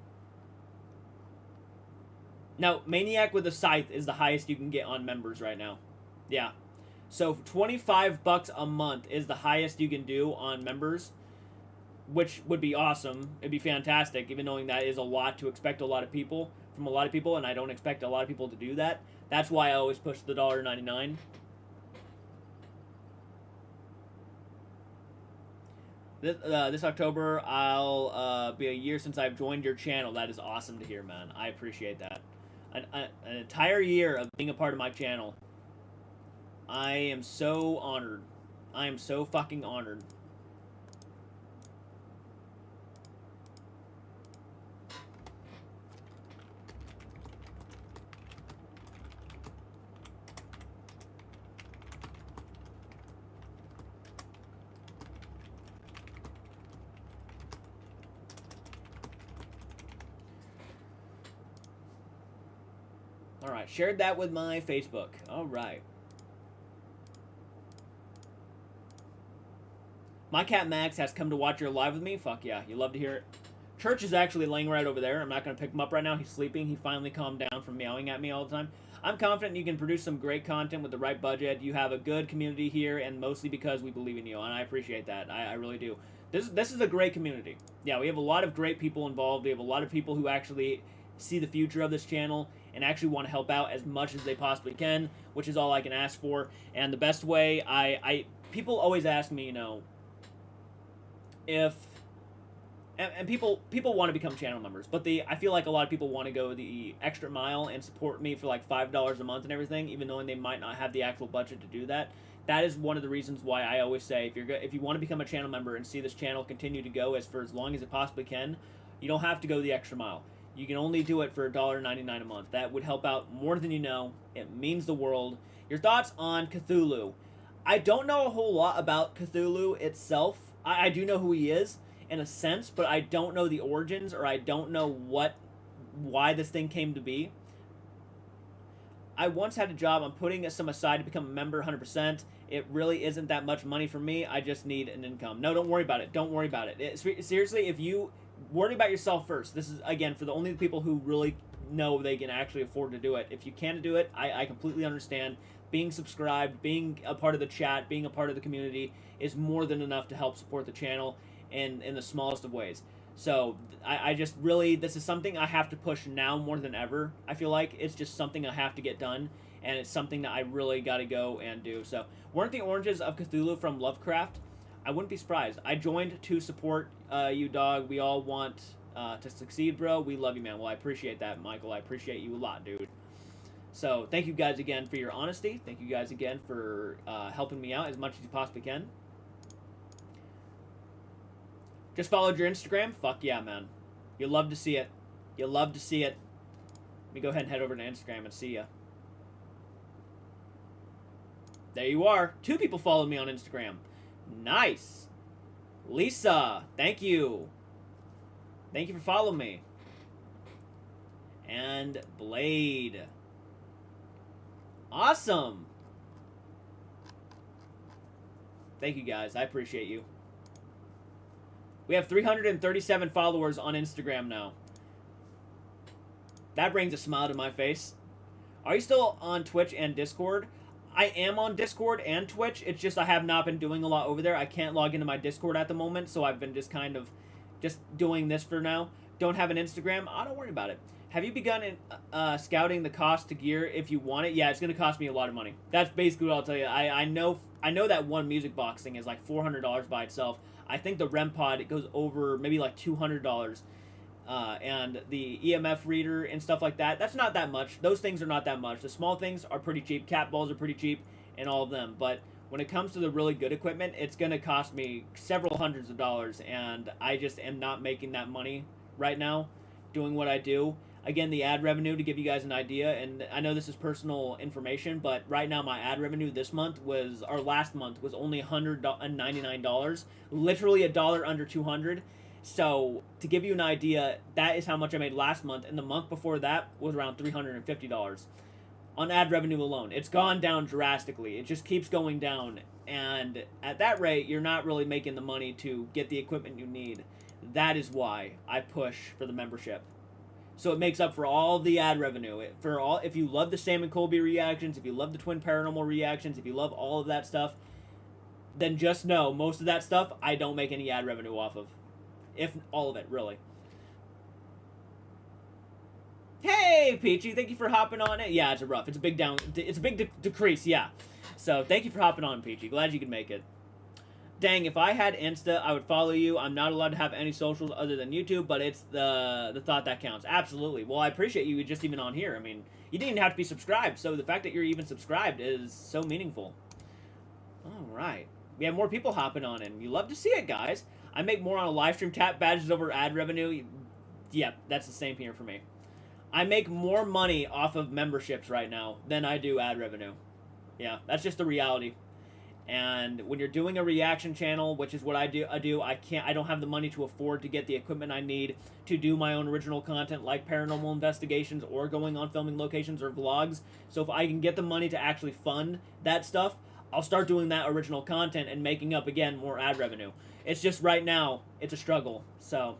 Now, Maniac with a Scythe is the highest you can get on members right now. Yeah. So $25 a month is the highest you can do on members, which would be awesome. It'd be fantastic, even knowing that is a lot to expect a lot of people. from a lot of people, and I don't expect a lot of people to do that. That's why I always push the $1.99. This October, I'll be a year since I've joined your channel. That is awesome to hear, man. I appreciate that. An entire year of being a part of my channel. I am so honored. I am so fucking honored. Alright, shared that with my Facebook. Alright. My cat Max has come to watch your live with me. Fuck yeah, you love to hear it. Church is actually laying right over there. I'm not going to pick him up right now. He's sleeping. He finally calmed down from meowing at me all the time. I'm confident you can produce some great content with the right budget. You have a good community here, and mostly because we believe in you, and I appreciate that. I really do. This is a great community. Yeah, we have a lot of great people involved. We have a lot of people who actually see the future of this channel and actually want to help out as much as they possibly can, which is all I can ask for. And the best way, people always ask me, you know, if, and people want to become channel members, but I feel like a lot of people want to go the extra mile and support me for like $5 a month and everything, even though they might not have the actual budget to do that. That is one of the reasons why I always say, if you want to become a channel member and see this channel continue to go for as long as it possibly can, you don't have to go the extra mile. You can only do it for $1.99 a month. That would help out more than you know. It means the world. Your thoughts on Cthulhu? I don't know a whole lot about Cthulhu itself. I do know who he is, in a sense, but I don't know the origins, or I don't know why this thing came to be. I once had a job. I'm putting some aside to become a member 100%. It really isn't that much money for me. I just need an income. No, don't worry about it. Don't worry about it. Seriously, if you worry about yourself first. This is, again, for the only people who really know they can actually afford to do it. If you can't do it, I completely understand. Being subscribed, being a part of the chat, being a part of the community is more than enough to help support the channel in the smallest of ways. So I just really, this is something I have to push now more than ever. I feel like it's just something I have to get done, and it's something that I really got to go and do. So weren't the oranges of Cthulhu from Lovecraft? I wouldn't be surprised. I joined to support you, dog. We all want to succeed, bro. We love you, man. Well, I appreciate that, Michael. I appreciate you a lot, dude. So thank you guys again for your honesty. Thank you guys again for helping me out as much as you possibly can. Just followed your Instagram? Fuck yeah, man. You'll love to see it. You'll love to see it. Let me go ahead and head over to Instagram and see ya. There you are. 2 people followed me on Instagram. Nice. Lisa, thank you. Thank you for following me. And Blade. Awesome. Thank you guys. I appreciate you. We have 337 followers on Instagram now. That brings a smile to my face. Are you still on Twitch and Discord? I am on Discord and Twitch. It's just I have not been doing a lot over there. I can't log into my Discord at the moment, so I've been just kind of just doing this for now. Don't have an Instagram? Oh, don't worry about it. Have you begun scouting the cost to gear if you want it? Yeah, it's going to cost me a lot of money. That's basically what I'll tell you. I know that one music box thing is like $400 by itself. I think the REM pod, it goes over maybe like $200. And the EMF reader and stuff like that, that's not that much. Those things are not that much. The small things are pretty cheap. Cat balls are pretty cheap and all of them. But when it comes to the really good equipment, it's going to cost me several hundreds of dollars. And I just am not making that money right now doing what I do. Again, the ad revenue, to give you guys an idea, and I know this is personal information, but right now my ad revenue this month was, or last month, was only $199. Literally a dollar under 200. So, to give you an idea, that is how much I made last month, and the month before that was around $350 on ad revenue alone. It's gone down drastically. It just keeps going down, and at that rate, you're not really making the money to get the equipment you need. That is why I push for the membership. So it makes up for all the ad revenue. If you love the Sam and Colby reactions, if you love the Twin Paranormal reactions, if you love all of that stuff, then just know most of that stuff I don't make any ad revenue off of. If all of it, really. Hey, Peachy, thank you for hopping on it. Yeah, it's a rough. It's a big down. It's a big decrease. Yeah. So thank you for hopping on, Peachy. Glad you could make it. Dang, if I had Insta, I would follow you. I'm not allowed to have any socials other than YouTube, but it's the thought that counts. Absolutely. Well, I appreciate you just even on here. I mean, you didn't even have to be subscribed, so the fact that you're even subscribed is so meaningful. All right. We have more people hopping on in. You love to see it, guys. I make more on a live stream. Tap badges over ad revenue. Yep, that's the same here for me. I make more money off of memberships right now than I do ad revenue. Yeah, that's just the reality. And when you're doing a reaction channel, which is what I do, I don't have the money to afford to get the equipment I need to do my own original content like paranormal investigations or going on filming locations or vlogs. So if I can get the money to actually fund that stuff, I'll start doing that original content and making up, again, more ad revenue. It's just right now, it's a struggle. So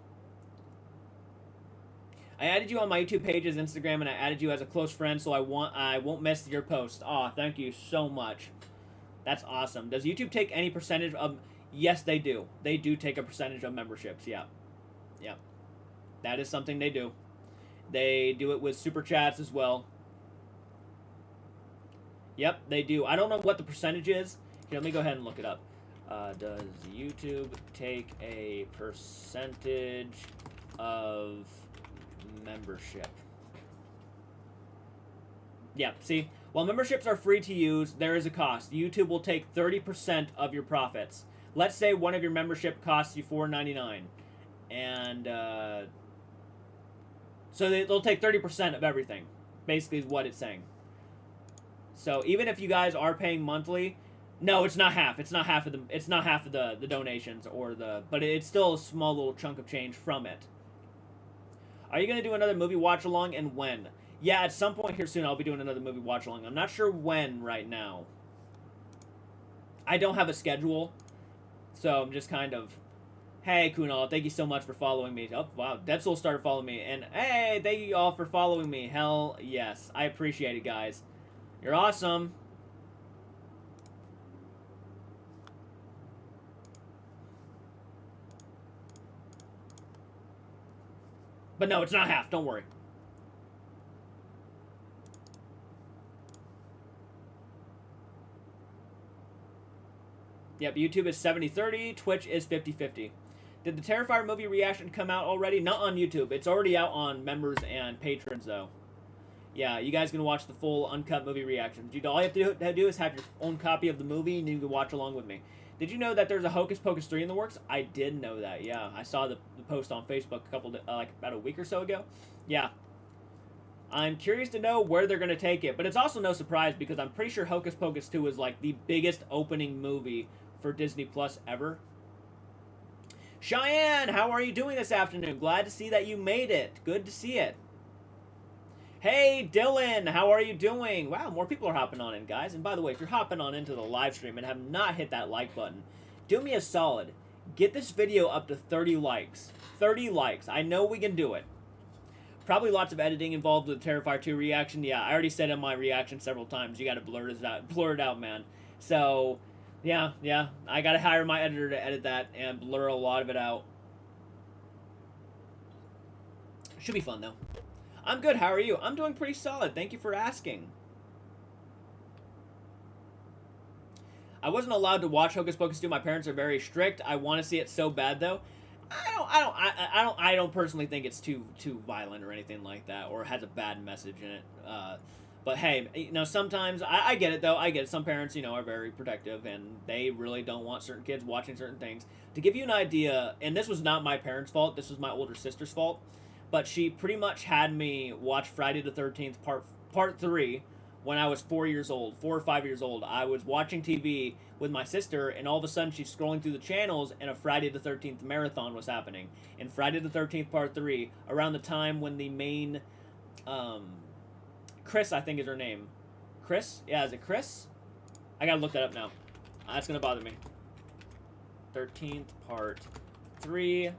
I added you on my YouTube pages, Instagram, and I added you as a close friend, so I won't miss your post. Aw, thank you so much. That's awesome. Does YouTube take any percentage of... Yes, they do. They do take a percentage of memberships, yeah. Yeah. That is something they do. They do it with Super Chats as well. Yep, they do. I don't know what the percentage is. Here, let me go ahead and look it up. Does YouTube take a percentage of membership? Yeah, see? While memberships are free to use, there is a cost. YouTube will take 30% of your profits. Let's say one of your membership costs you $4.99. And, so they'll take 30% of everything, basically is what it's saying. So even if you guys are paying monthly, no, it's not half. It's not half of the donations or the, but it's still a small little chunk of change from it. Are you going to do another movie watch along, and when? Yeah, at some point here soon I'll be doing another movie watch along. I'm not sure when right now. I don't have a schedule, so I'm just kind of, hey, Kunal, thank you so much for following me. Oh, wow, Dead Soul started following me. And, hey, thank you all for following me. Hell yes. I appreciate it, guys. You're awesome. But no, it's not half. Don't worry. Yep, YouTube is 70-30. Twitch is 50-50. Did the Terrifier movie reaction come out already? Not on YouTube. It's already out on members and patrons, though. Yeah, you guys can watch the full uncut movie reaction. All you have to do is have your own copy of the movie, and you can watch along with me. Did you know that there's a Hocus Pocus 3 in the works? I did know that, yeah. I saw the post on Facebook like about a week or so ago. Yeah. I'm curious to know where they're going to take it, but it's also no surprise because I'm pretty sure Hocus Pocus 2 is like the biggest opening movie for Disney Plus ever. Cheyenne, how are you doing this afternoon? Glad to see that you made it. Good to see it. Hey, Dylan, how are you doing? Wow, more people are hopping on in, guys. And by the way, if you're hopping on into the live stream and have not hit that like button, do me a solid. Get this video up to 30 likes. 30 likes. I know we can do it. Probably lots of editing involved with the Terrifier 2 reaction. Yeah, I already said in my reaction several times, you got to blur it out, man. So, yeah, I got to hire my editor to edit that and blur a lot of it out. Should be fun, though. I'm good. How are you? I'm doing pretty solid. Thank you for asking. I wasn't allowed to watch Hocus Pocus 2. My parents are very strict. I want to see it so bad, though. I don't personally think it's too violent or anything like that, or has a bad message in it. But hey, you know, sometimes I get it though. I get it. Some parents, you know, are very protective and they really don't want certain kids watching certain things. To give you an idea, and this was not my parents' fault. This was my older sister's fault. But she pretty much had me watch Friday the 13th part 3 when I was 4 or 5 years old. I was watching TV with my sister, and all of a sudden she's scrolling through the channels, and a Friday the 13th marathon was happening. And Friday the 13th part 3, around the time when the main, Chris, I think is her name. Chris? Yeah, is it Chris? I gotta look that up now. That's gonna bother me. 13th part 3.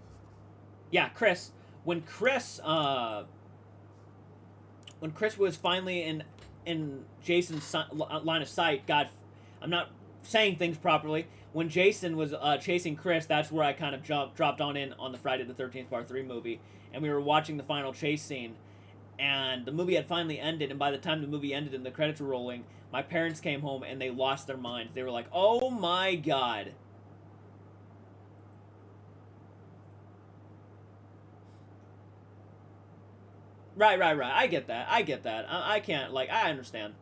Yeah, Chris. When Chris was finally in Jason's line of sight, God, I'm not saying things properly. When Jason was chasing Chris, that's where I kind of dropped on the Friday the 13th Part 3 movie, and we were watching the final chase scene. And the movie had finally ended, and by the time the movie ended and the credits were rolling, my parents came home and they lost their minds. They were like, oh my god. Right. I get that. I can't, like, I understand.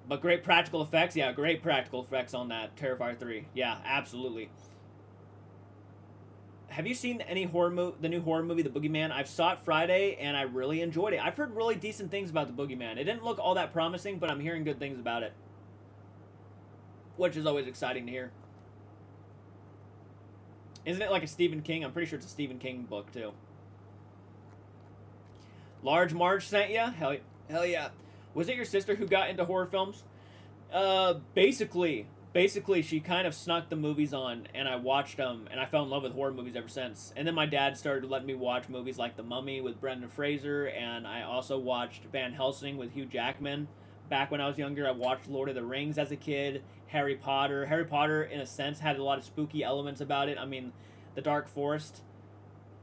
But great practical effects. Yeah, great practical effects on that Terrifier 3. Yeah, absolutely. Have you seen any the new horror movie, The Boogeyman? I saw it Friday, and I really enjoyed it. I've heard really decent things about The Boogeyman. It didn't look all that promising, but I'm hearing good things about it. Which is always exciting to hear. Isn't it like a Stephen King? I'm pretty sure it's a Stephen King book, too. Large Marge sent ya? Hell yeah. Was it your sister who got into horror films? Basically, she kind of snuck the movies on, and I watched them, and I fell in love with horror movies ever since. And then my dad started letting me watch movies like The Mummy with Brendan Fraser, and I also watched Van Helsing with Hugh Jackman. Back when I was younger, I watched Lord of the Rings as a kid, Harry Potter. Harry Potter, in a sense, had a lot of spooky elements about it. I mean, the Dark Forest,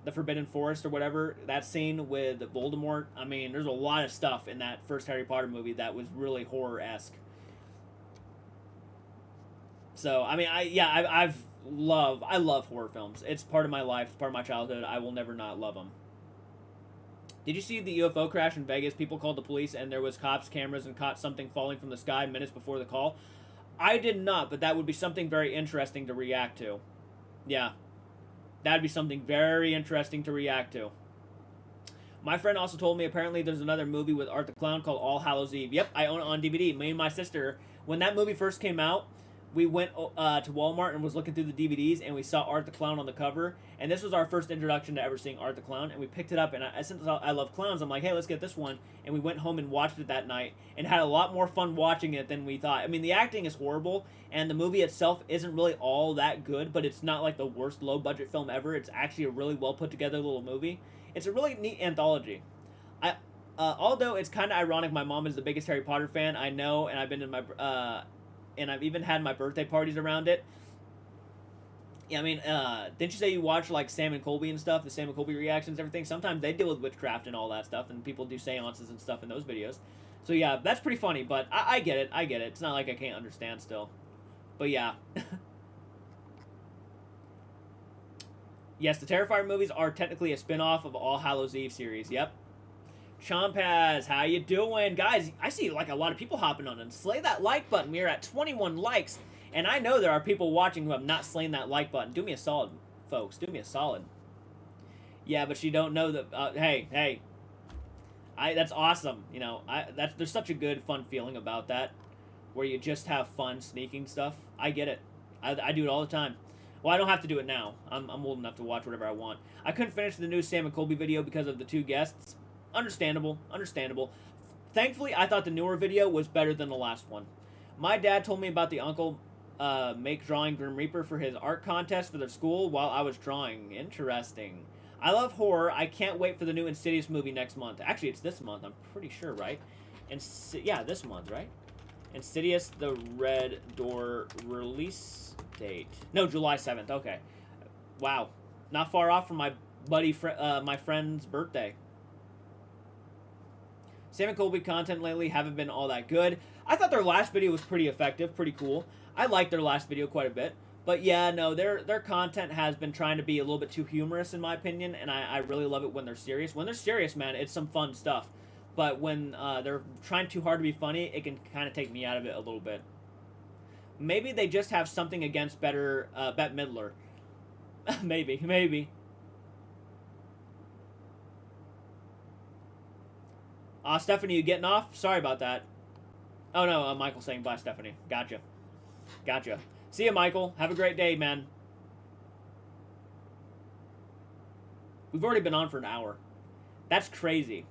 the Forbidden Forest or whatever, that scene with Voldemort. I mean, there's a lot of stuff in that first Harry Potter movie that was really horror-esque. So, I mean, I love horror films. It's part of my life. It's part of my childhood. I will never not love them. Did you see the UFO crash in Vegas? People called the police and there was cops, cameras, and caught something falling from the sky minutes before the call. I did not, but that would be something very interesting to react to. Yeah. That'd be something very interesting to react to. My friend also told me apparently there's another movie with Art the Clown called All Hallows Eve. Yep, I own it on DVD. Me and my sister, when that movie first came out, we went to Walmart and was looking through the DVDs, and we saw Art the Clown on the cover. And this was our first introduction to ever seeing Art the Clown. And we picked it up, and since I love clowns, I'm like, hey, let's get this one. And we went home and watched it that night, and had a lot more fun watching it than we thought. I mean, the acting is horrible, and the movie itself isn't really all that good, but it's not like the worst low-budget film ever. It's actually a really well-put-together little movie. It's a really neat anthology. Although it's kind of ironic, my mom is the biggest Harry Potter fan, I know, and I've been in my... and I've even had my birthday parties around it. Yeah, I mean, didn't you say you watch, like, Sam and Colby and stuff? The Sam and Colby reactions, everything? Sometimes they deal with witchcraft and all that stuff, and people do seances and stuff in those videos. So, yeah, that's pretty funny, but I get it. I get it. It's not like I can't understand still. But, yeah. Yes, the Terrifier movies are technically a spin-off of All Hallows Eve series. Yep. Chompaz, how you doing? Guys, I see like a lot of people hopping on and slay that like button. We are at 21 likes, and I know there are people watching who have not slain that like button. Do me a solid, folks. Do me a solid. Yeah, but you don't know that. Hey. That's awesome. You know, there's such a good, fun feeling about that, where you just have fun sneaking stuff. I get it. I do it all the time. Well, I don't have to do it now. I'm old enough to watch whatever I want. I couldn't finish the new Sam and Colby video because of the 2 guests. Understandable. Thankfully, I thought the newer video was better than the last one. My dad told me about the uncle make drawing Grim Reaper for his art contest for their school while I was drawing. Interesting. I love horror. I can't wait for the new Insidious movie next month. Actually, it's this month. I'm pretty sure, right? Yeah, this month, right? Insidious, the Red Door release date. No, July 7th. Okay. Wow. Not far off from my my friend's birthday. Sam and Colby content lately haven't been all that good. I thought their last video was pretty effective, pretty cool. I liked their last video quite a bit. But yeah, no, their content has been trying to be a little bit too humorous in my opinion, and I really love it when they're serious. When they're serious, man, it's some fun stuff. But when they're trying too hard to be funny, it can kind of take me out of it a little bit. Maybe they just have something against Bette Midler. Maybe. Stephanie, you getting off? Sorry about that. Oh, no, Michael saying bye, Stephanie. Gotcha. See ya, Michael. Have a great day, man. We've already been on for an hour. That's crazy.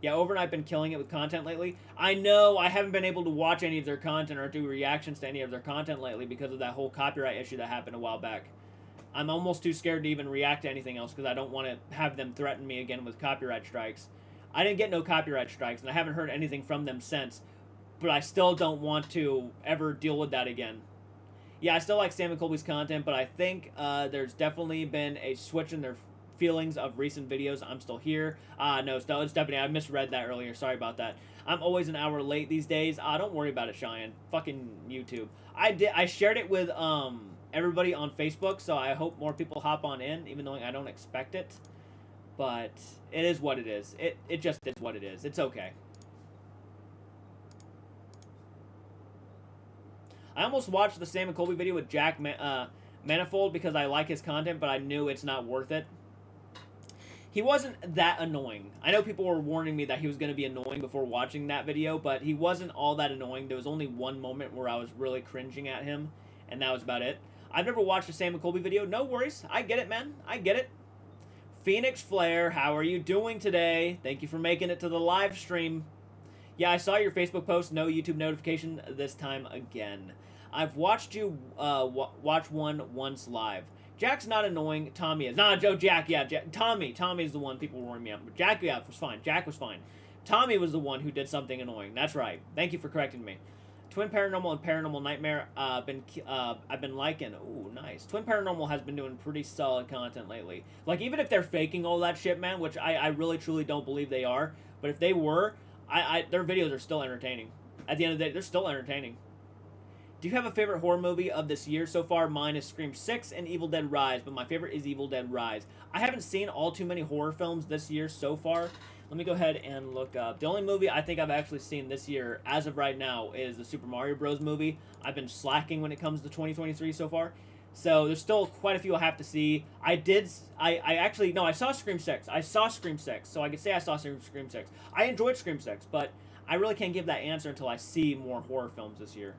Yeah, Overnight been killing it with content lately. I know I haven't been able to watch any of their content or do reactions to any of their content lately because of that whole copyright issue that happened a while back. I'm almost too scared to even react to anything else because I don't want to have them threaten me again with copyright strikes. I didn't get no copyright strikes, and I haven't heard anything from them since. But I still don't want to ever deal with that again. Yeah, I still like Sam and Colby's content, but I think there's definitely been a switch in their feelings of recent videos. I'm still here. No, it's Stephanie. I misread that earlier. Sorry about that. I'm always an hour late these days. Don't worry about it, Cheyenne. Fucking YouTube. I shared it with everybody on Facebook, so I hope more people hop on in, even though I don't expect it. But it is what it is. It just is what it is. It's okay. I almost watched the Sam and Colby video with Jack Manifold because I like his content, but I knew it's not worth it. He wasn't that annoying. I know people were warning me that he was going to be annoying before watching that video, but he wasn't all that annoying. There was only one moment where I was really cringing at him, and that was about it. I've never watched a Sam and Colby video. No worries. I get it, man. I get it. Phoenix Flare, how are you doing today? Thank you for making it to the live stream. Yeah, I saw your Facebook post. No YouTube notification this time again. I've watched you watch one once live. Jack's not annoying. Tommy is. Nah, Joe, Jack, yeah. Tommy's the one people were warning me out. But Jack, yeah, was fine. Jack was fine. Tommy was the one who did something annoying. That's right. Thank you for correcting me. Twin Paranormal and Paranormal Nightmare, I've been liking. Ooh, nice. Twin Paranormal has been doing pretty solid content lately. Like, even if they're faking all that shit, man, which I really, truly don't believe they are, but if they were, their videos are still entertaining. At the end of the day, they're still entertaining. Do you have a favorite horror movie of this year? So far, mine is Scream 6 and Evil Dead Rise, but my favorite is Evil Dead Rise. I haven't seen all too many horror films this year so far. Let me go ahead and look up. The only movie I think I've actually seen this year, as of right now, is the Super Mario Bros. Movie. I've been slacking when it comes to 2023 so far. So there's still quite a few I have to see. I saw Scream 6. I saw Scream 6, so I could say I saw Scream 6. I enjoyed Scream 6, but I really can't give that answer until I see more horror films this year.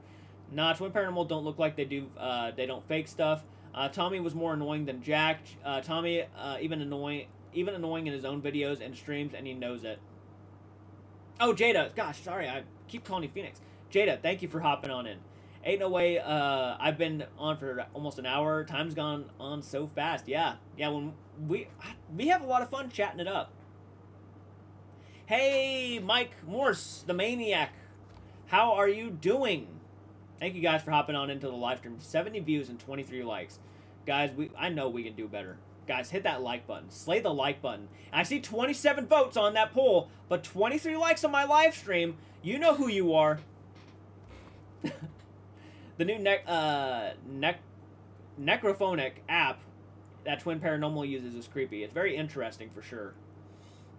Nah, Twin Paranormal don't look like they do. They don't fake stuff. Tommy was more annoying than Jack. Tommy even annoying in his own videos and streams, and he knows it. Oh, Jada. Gosh, sorry, I keep calling you Phoenix. Jada, thank you for hopping on in. Ain't no way. I've been on for almost an hour. Time's gone on so fast. Yeah, when we have a lot of fun chatting it up. Hey, Mike Morse, the Maniac. How are you doing? Thank you guys for hopping on into the live stream. 70 views and 23 likes. Guys, I know we can do better. Guys, hit that like button. Slay the like button. And I see 27 votes on that poll, but 23 likes on my live stream. You know who you are. The new necrophonic app that Twin Paranormal uses is creepy. It's very interesting for sure.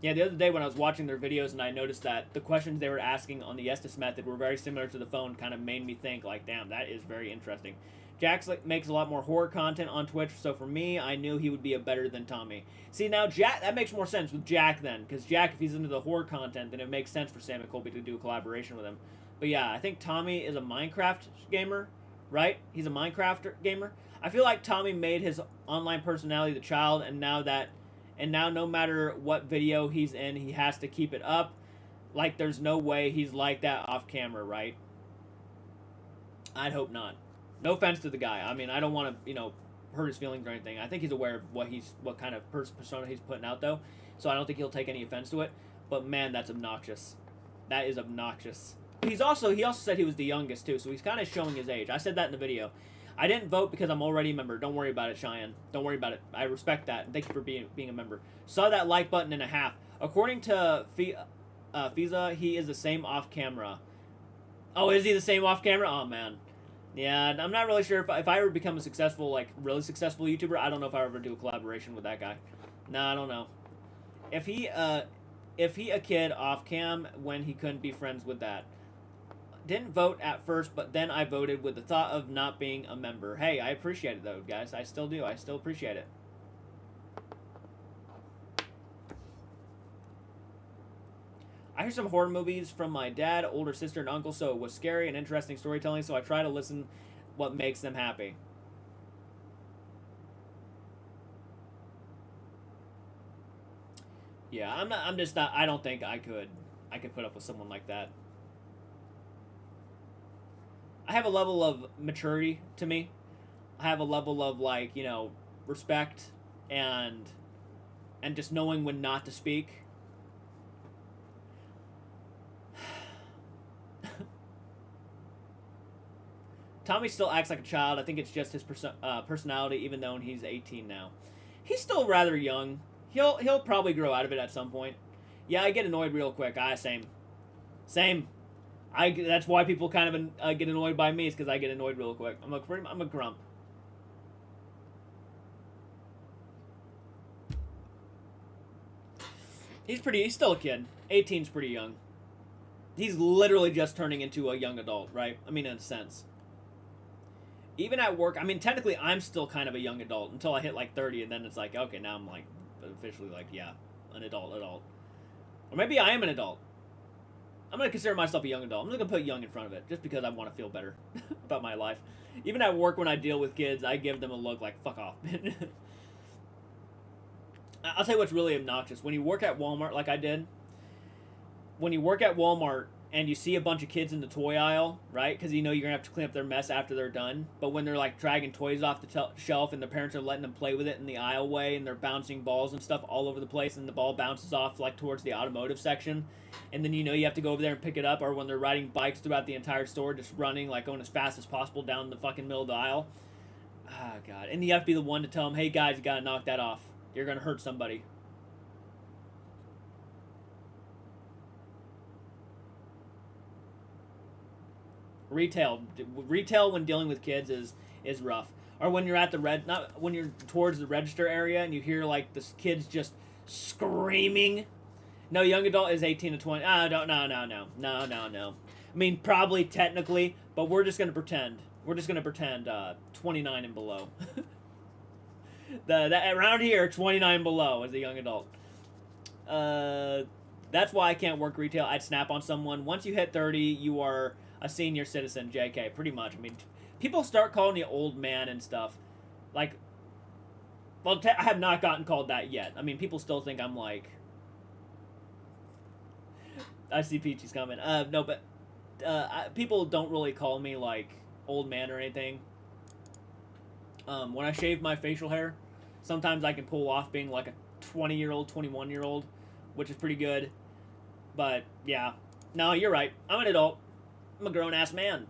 Yeah, the other day when I was watching their videos and I noticed that the questions they were asking on the Estes method were very similar to the phone, kind of made me think, like, damn, that is very interesting. Jack makes a lot more horror content on Twitch, so for me, I knew he would be a better than Tommy. See, now, Jack, that makes more sense with Jack then, because Jack, if he's into the horror content, then it makes sense for Sam and Colby to do a collaboration with him. But yeah, I think Tommy is a Minecraft gamer, right? He's a Minecraft gamer. I feel like Tommy made his online personality the child, and now no matter what video he's in, he has to keep it up. Like, there's no way he's like that off camera, right? I'd hope not. No offense to the guy. I mean, I don't want to, hurt his feelings or anything. I think he's aware of what kind of persona he's putting out, though. So I don't think he'll take any offense to it. But man, that's obnoxious. That is obnoxious. He also said he was the youngest, too, so he's kind of showing his age. I said that in the video. I didn't vote because I'm already a member. Don't worry about it, Cheyenne. Don't worry about it. I respect that. Thank you for being a member. Saw that like button and a half. According to Fiza, he is the same off camera. Oh, is he the same off camera? Oh, man. Yeah, I'm not really sure if I ever become a successful, like, really successful YouTuber, I don't know if I ever do a collaboration with that guy. No, I don't know. If he a kid off cam when he couldn't be friends with that. Didn't vote at first, but then I voted with the thought of not being a member. Hey, I appreciate it, though, guys. I still do. I still appreciate it. I heard some horror movies from my dad, older sister, and uncle, so it was scary and interesting storytelling, so I try to listen what makes them happy. Yeah, I don't think I could put up with someone like that. I have a level of maturity to me. I have a level of, like, respect and just knowing when not to speak. Tommy still acts like a child. I think it's just his personality, even though he's 18 now. He's still rather young. He'll probably grow out of it at some point. Yeah, I get annoyed real quick. Same. That's why people kind of get annoyed by me, is because I get annoyed real quick. I'm a grump. He's still a kid. 18's pretty young. He's literally just turning into a young adult, right? I mean, in a sense. Even at work, I mean, technically, I'm still kind of a young adult until I hit, like, 30, and then it's like, okay, now I'm, like, officially, like, yeah, an adult. Or maybe I am an adult. I'm going to consider myself a young adult. I'm just going to put young in front of it, just because I want to feel better about my life. Even at work, when I deal with kids, I give them a look like, fuck off. I'll tell you what's really obnoxious. When you work at Walmart, like I did, when you work at Walmart and you see a bunch of kids in the toy aisle, right? Because you know you're going to have to clean up their mess after they're done. But when they're, like, dragging toys off the shelf and the parents are letting them play with it in the aisleway and they're bouncing balls and stuff all over the place and the ball bounces off, like, towards the automotive section. And then you know you have to go over there and pick it up. Or when they're riding bikes throughout the entire store, just running, like, going as fast as possible down the fucking middle of the aisle. Ah, God. And you have to be the one to tell them, hey, guys, you got to knock that off. You're going to hurt somebody. Retail when dealing with kids is rough. Or when you're at the when you're towards the register area and you hear, like, this kids just screaming. No, young adult is 18 to 20. No. I mean, probably technically, but we're just gonna pretend. 29 and below. Around here, 29 and below is a young adult. That's why I can't work retail. I'd snap on someone. Once you hit 30, you are a senior citizen, JK, pretty much. I mean, people start calling you old man and stuff. Like, well, I have not gotten called that yet. I mean, people still think I'm like... I see Peachy's coming. No, but people don't really call me, like, old man or anything. When I shave my facial hair, sometimes I can pull off being like a 20-year-old, 21-year-old, which is pretty good. But, yeah. No, you're right. I'm an adult. I'm a grown-ass man.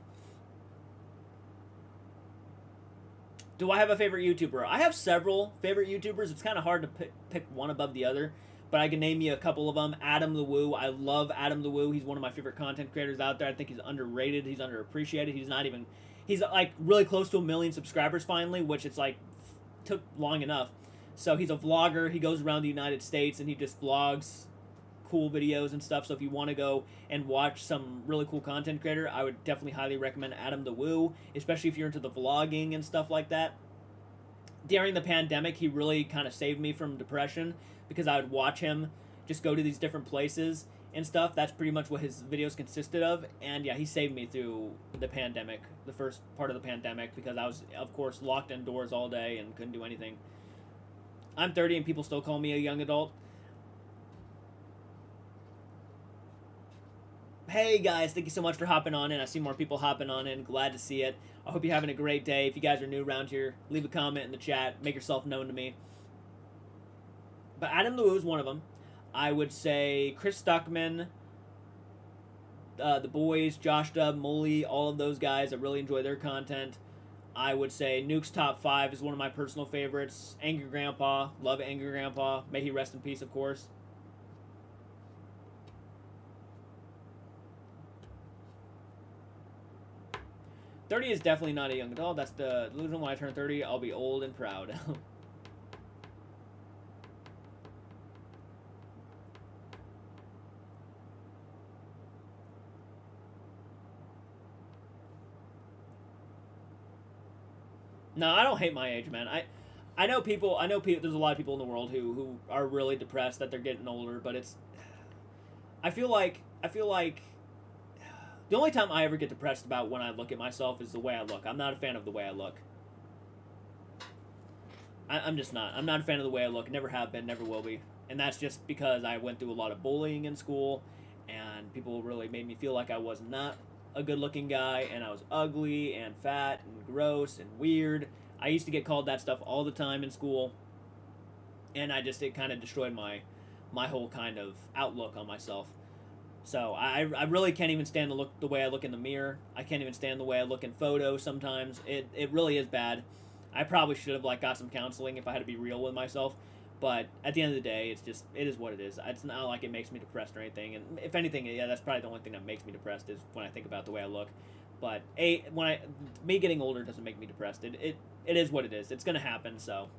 Do I have a favorite YouTuber? I have several favorite YouTubers. It's kind of hard to pick one above the other, but I can name you a couple of them. Adam the Woo. I love Adam the Woo. He's one of my favorite content creators out there. I think he's underrated. He's underappreciated. He's like really close to 1 million subscribers finally, which it's like took long enough. So he's a vlogger. He goes around the United States and he just vlogs cool videos and stuff. So if you want to go and watch some really cool content creator, I would definitely highly recommend Adam the Woo, especially if you're into the vlogging and stuff like that. During the pandemic, he really kind of saved me from depression because I would watch him just go to these different places and stuff. That's pretty much what his videos consisted of. And yeah, he saved me through the pandemic, the first part of the pandemic, because I was, of course, locked indoors all day and couldn't do anything. I'm 30 and people still call me a young adult. Hey guys, thank you so much for hopping on in. I see more people hopping on in. Glad to see it. I hope you're having a great day. If you guys are new around here, leave a comment in the chat. Make yourself known to me. But Adam the Woo is one of them. I would say Chris Stuckman, the boys, Josh Dub, Mully, all of those guys. I really enjoy their content. I would say Nuke's Top 5 is one of my personal favorites. Angry Grandpa. Love Angry Grandpa. May he rest in peace, of course. "30 is definitely not a young adult. That's the delusion. When I turn 30, I'll be old and proud." No, I don't hate my age, man. I know people. There's a lot of people in the world who are really depressed that they're getting older, but it's. I feel like the only time I ever get depressed about when I look at myself is the way I look. I'm not a fan of the way I look. I'm just not. I'm not a fan of the way I look. Never have been, never will be. And that's just because I went through a lot of bullying in school, and people really made me feel like I was not a good-looking guy, and I was ugly and fat and gross and weird. I used to get called that stuff all the time in school, and it kind of destroyed my whole kind of outlook on myself. So I really can't even stand the way I look in the mirror. I can't even stand the way I look in photos sometimes. It really is bad. I probably should have got some counseling if I had to be real with myself. But at the end of the day, it is what it is. It's not like it makes me depressed or anything. And if anything, yeah, that's probably the only thing that makes me depressed is when I think about the way I look. But me getting older doesn't make me depressed. It is what it is. It's gonna happen. So,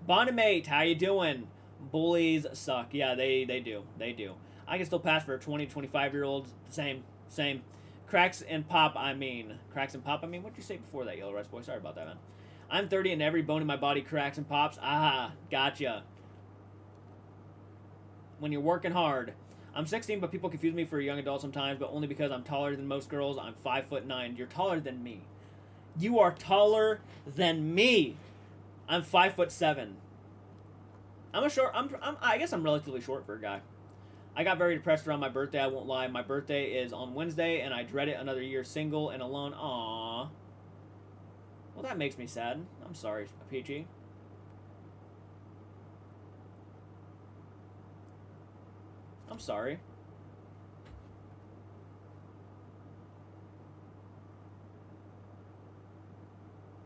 Bonamate, how you doing? Bullies suck. Yeah, they do. They do. I can still pass for a 20, 25-year-old. Same. Cracks and pop. Cracks and pop. What'd you say before that, Yellow Rice Boy? Sorry about that, man. I'm 30 and every bone in my body cracks and pops. Ah, gotcha. When you're working hard. I'm 16, but people confuse me for a young adult sometimes, but only because I'm taller than most girls. I'm 5'9". You're taller than me. You are taller than me. I'm 5'7". I guess I'm relatively short for a guy. I got very depressed around my birthday, I won't lie. My birthday is on Wednesday, and I dread it. Another year single and alone. Aww. Well, that makes me sad. I'm sorry, Peachy. I'm sorry.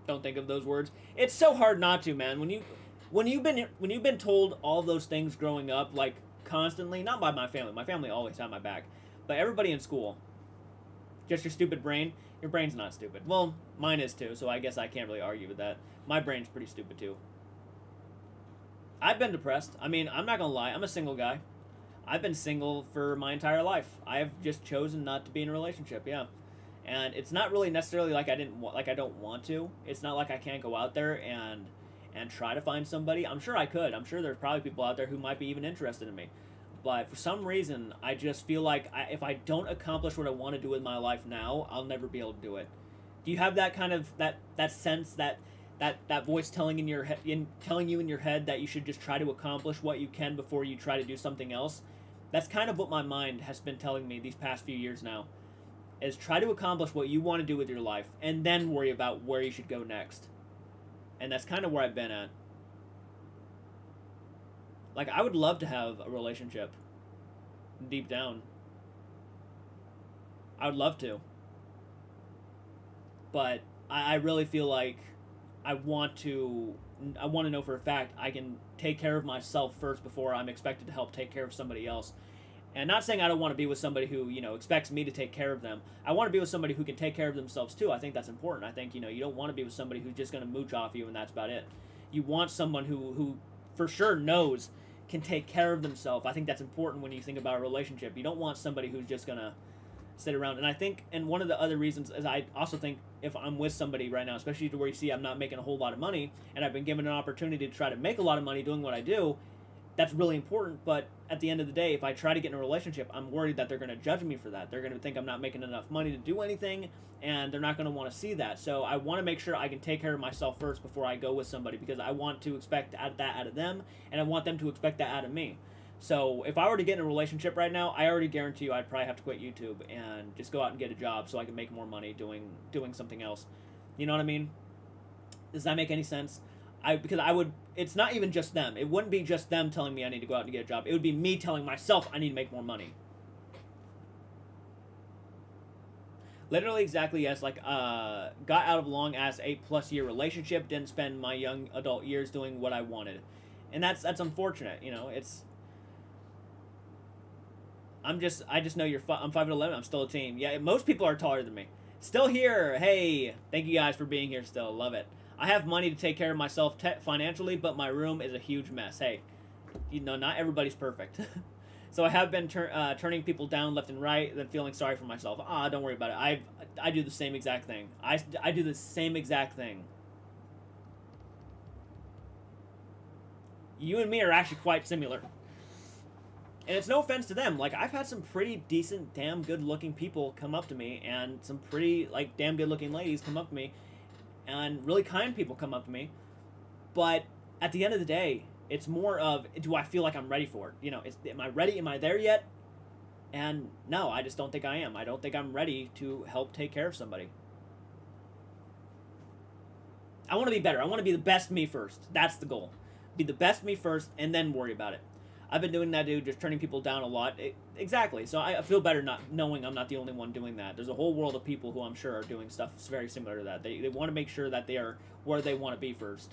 Don't think of those words. It's so hard not to, man. When you've been told all those things growing up, like constantly, not by my family. My family always had my back, but everybody in school. Just your stupid brain. Your brain's not stupid. Well, mine is too, so I guess I can't really argue with that. My brain's pretty stupid too. I've been depressed. I'm not gonna lie. I'm a single guy. I've been single for my entire life. I've just chosen not to be in a relationship. Yeah, and it's not really necessarily like I don't want to. It's not like I can't go out there and try to find somebody. I'm sure I could. I'm sure there's probably people out there who might be even interested in me. But for some reason, I just feel like if I don't accomplish what I want to do with my life now, I'll never be able to do it. Do you have that kind of that sense, that voice telling you in your head that you should just try to accomplish what you can before you try to do something else? That's kind of what my mind has been telling me these past few years now. Is try to accomplish what you want to do with your life, and then worry about where you should go next. And that's kind of where I've been at. Like, I would love to have a relationship. Deep down. I would love to. But I really feel like I want to know for a fact I can take care of myself first before I'm expected to help take care of somebody else. And not saying I don't want to be with somebody who, expects me to take care of them. I want to be with somebody who can take care of themselves too. I think that's important. I think, you don't want to be with somebody who's just going to mooch off you and that's about it. You want someone who for sure knows can take care of themselves. I think that's important when you think about a relationship. You don't want somebody who's just going to sit around. And I think, and one of the other reasons is I also think if I'm with somebody right now, especially to where you see I'm not making a whole lot of money, and I've been given an opportunity to try to make a lot of money doing what I do, that's really important. But at the end of the day, if I try to get in a relationship, I'm worried that they're going to judge me for that. They're going to think I'm not making enough money to do anything, and they're not going to want to see that. So I want to make sure I can take care of myself first before I go with somebody, because I want to expect that out of them, and I want them to expect that out of me. So if I were to get in a relationship right now, I already guarantee you I'd probably have to quit YouTube and just go out and get a job so I can make more money doing something else. You know what I mean? Does that make any sense? Because I would, it's not even just them. It wouldn't be just them telling me I need to go out and get a job. It would be me telling myself I need to make more money. Literally exactly, yes. Like, got out of a long-ass 8+ year relationship, didn't spend my young adult years doing what I wanted. And that's unfortunate, it's... I just know I'm 5'11", I'm still a teen. Yeah, most people are taller than me. Still here, hey, thank you guys for being here still, love it. I have money to take care of myself financially, but my room is a huge mess. Hey, not everybody's perfect. So I have been turning people down left and right, then feeling sorry for myself. Don't worry about it. I do the same exact thing. I do the same exact thing. You and me are actually quite similar. And it's no offense to them. Like, I've had some pretty decent, damn good-looking people come up to me, and some pretty, like, damn good-looking ladies come up to me, and really kind people come up to me. But at the end of the day, it's more of, do I feel like I'm ready for it? Am I ready? Am I there yet? And no, I just don't think I am. I don't think I'm ready to help take care of somebody. I want to be better. I want to be the best me first. That's the goal. Be the best me first, and then worry about it. I've been doing that, dude, just turning people down a lot. Exactly. So I feel better not knowing I'm not the only one doing that. There's a whole world of people who I'm sure are doing stuff very similar to that. They want to make sure that they are where they want to be first.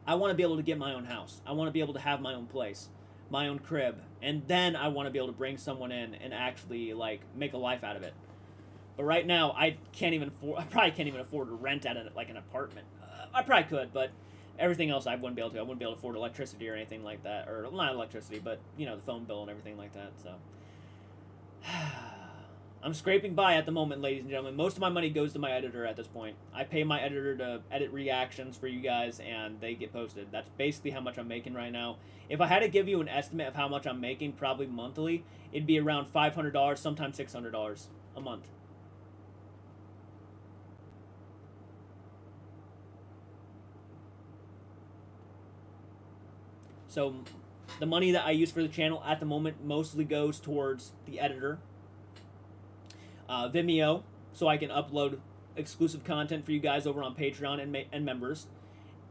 I want to be able to get my own house. I want to be able to have my own place, my own crib, and then I want to be able to bring someone in and actually like make a life out of it. But right now, I probably can't even afford to rent out like an apartment. I probably could, but everything else I wouldn't be able to. I wouldn't be able to afford electricity or anything like that, or not electricity, but you know, the phone bill and everything like that. So I'm scraping by at the moment, ladies and gentlemen. Most of my money goes to my editor at this point. I pay my editor to edit reactions for you guys, and they get posted. That's basically how much I'm making right now. If I had to give you an estimate of how much I'm making, probably monthly, it'd be around $500, sometimes $600 a month. So the money that I use for the channel at the moment mostly goes towards the editor, Vimeo, so I can upload exclusive content for you guys over on Patreon and members,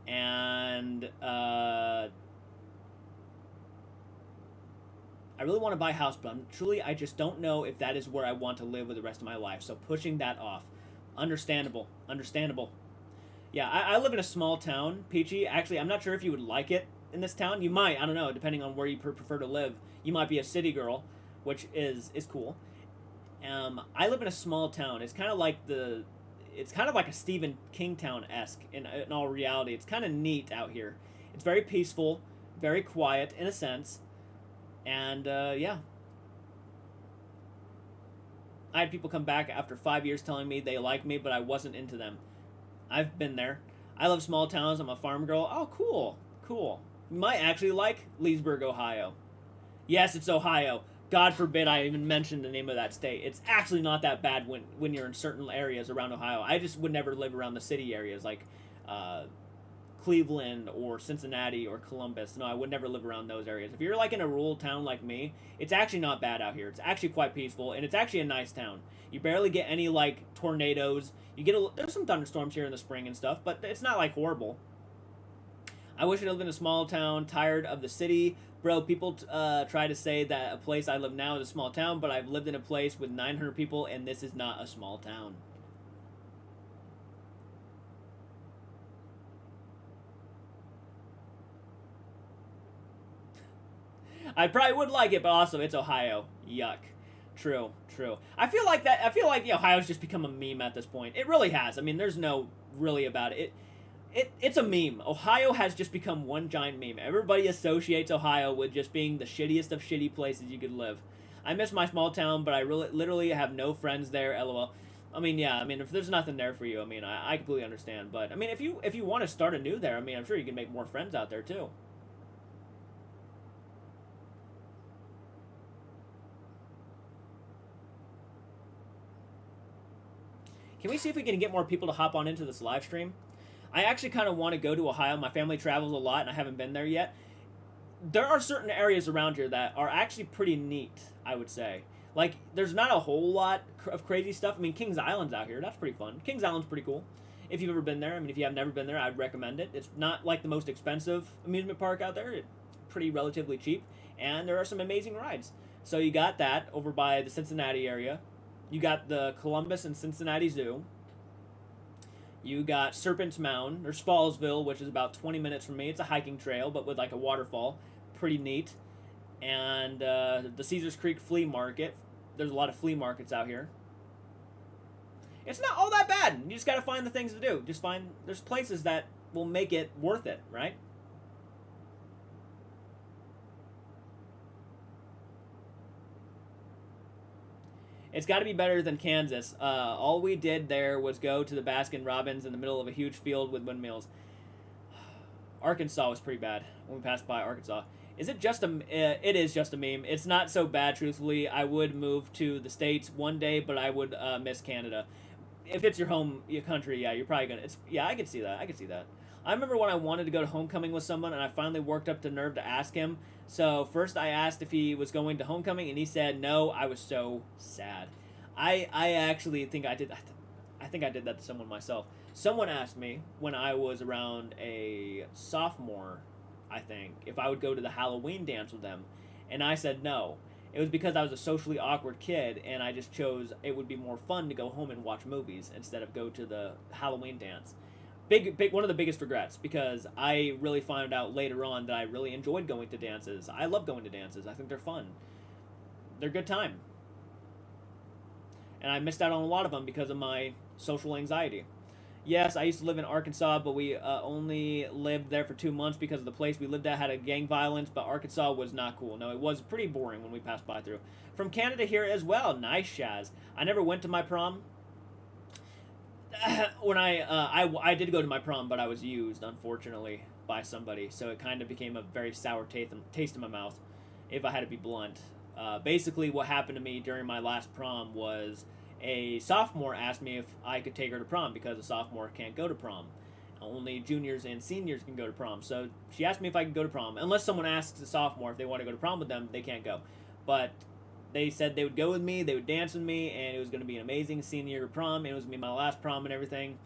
and I really want to buy a house, but I just don't know if that is where I want to live with the rest of my life. So pushing that off, understandable. Yeah, I live in a small town, Peachy. Actually, I'm not sure if you would like it in this town. You might, I don't know, depending on where you prefer to live. You might be a city girl, which is cool. I live in a small town. It's kind of like a Stephen King town-esque in all reality. It's kind of neat out here. It's very peaceful, very quiet in a sense, and yeah. I had people come back after 5 years telling me they like me, but I wasn't into them. I've been there. I love small towns. I'm a farm girl. Oh, cool. You might actually like Leesburg, Ohio. Yes, it's Ohio. God forbid I even mentioned the name of that state. It's actually not that bad when you're in certain areas around Ohio. I just would never live around the city areas like Cleveland or Cincinnati or Columbus. No, I would never live around those areas. If you're like in a rural town like me, it's actually not bad out here. It's actually quite peaceful, and it's actually a nice town. You barely get any like tornadoes. You get there's some thunderstorms here in the spring and stuff, but it's not like horrible. I wish I lived in a small town, tired of the city. Bro, people try to say that a place I live now is a small town, but I've lived in a place with 900 people, and this is not a small town. I probably would like it, but also it's Ohio. Yuck. True. I feel like Ohio's just become a meme at this point. It really has. I mean, there's no really about it. It's a meme. Ohio has just become one giant meme. Everybody associates Ohio with just being the shittiest of shitty places you could live. I miss my small town, but I literally have no friends there, lol. I mean, yeah, I mean, if there's nothing there for you, I mean, I completely understand. But, I mean, if you want to start anew there, I mean, I'm sure you can make more friends out there, too. Can we see if we can get more people to hop on into this live stream? I actually kind of want to go to Ohio. My family travels a lot, and I haven't been there yet. There are certain areas around here that are actually pretty neat, I would say. Like, there's not a whole lot of crazy stuff. I mean, Kings Island's out here. That's pretty fun. Kings Island's pretty cool. If you've ever been there, I mean, if you have never been there, I'd recommend it. It's not like the most expensive amusement park out there. It's pretty relatively cheap, and there are some amazing rides. So you got that over by the Cincinnati area. You got the Columbus and Cincinnati Zoo. You got Serpent's Mound. There's Fallsville, which is about 20 minutes from me. It's a hiking trail, but with like a waterfall. Pretty neat. And the Caesars Creek Flea Market. There's a lot of flea markets out here. It's not all that bad. You just got to find the things to do. There's places that will make it worth it, right? It's got to be better than Kansas. All we did there was go to the Baskin Robbins in the middle of a huge field with windmills. Arkansas was pretty bad when we passed by Arkansas. Is it just a... it is just a meme. It's not so bad, truthfully. I would move to the States one day, but I would miss Canada. If it's your country, yeah, you're probably gonna... yeah, I could see that. I remember when I wanted to go to homecoming with someone, and I finally worked up the nerve to ask him. So first I asked if he was going to homecoming, and he said no. I was so sad. I actually think I did. I think I did that to someone myself. Someone asked me when I was around a sophomore, I think, if I would go to the Halloween dance with them, and I said no. It was because I was a socially awkward kid, and I just chose it would be more fun to go home and watch movies instead of go to the Halloween dance. one of the biggest regrets, because I really found out later on that I really enjoyed going to dances. I love going to dances. I think they're fun. They're a good time. And I missed out on a lot of them because of my social anxiety. Yes, I used to live in Arkansas, but we only lived there for 2 months because of the place we lived at had a gang violence, but Arkansas was not cool. No, it was pretty boring when we passed by through. From Canada here as well. Nice, Shaz. I never went to my prom. When I did go to my prom, but I was used, unfortunately, by somebody, so it kind of became a very sour taste in my mouth, if I had to be blunt. Basically, what happened to me during my last prom was a sophomore asked me if I could take her to prom, because a sophomore can't go to prom. Only juniors and seniors can go to prom. So she asked me if I could go to prom. Unless someone asks a sophomore if they want to go to prom with them, they can't go. But they said they would go with me, they would dance with me, and it was going to be an amazing senior prom. It was going to be my last prom and everything.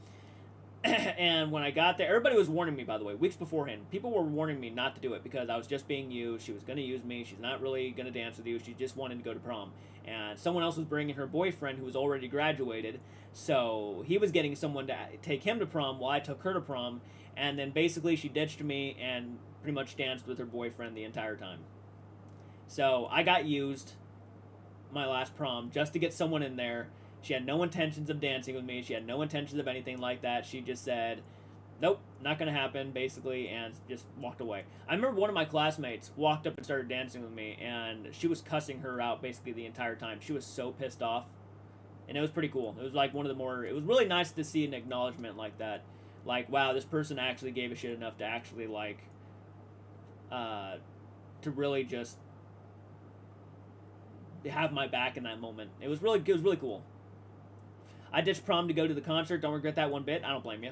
And when I got there, everybody was warning me, by the way, weeks beforehand. People were warning me not to do it because I was just being used. She was going to use me. She's not really going to dance with you. She just wanted to go to prom. And someone else was bringing her boyfriend who was already graduated. So he was getting someone to take him to prom while I took her to prom. And then basically she ditched me and pretty much danced with her boyfriend the entire time. So I got used my last prom just to get someone in there. She had no intentions of dancing with me. She had no intentions of anything like that. She just said, nope, not going to happen, basically, and just walked away. I remember one of my classmates walked up and started dancing with me, and she was cussing her out basically the entire time. She was so pissed off, and it was pretty cool. It was like one of the more, it was really nice to see an acknowledgement like that. Like, wow, this person actually gave a shit enough to actually, like, to really just have my back in that moment. It was really cool. I ditched prom to go to the concert. Don't regret that one bit. I don't blame you.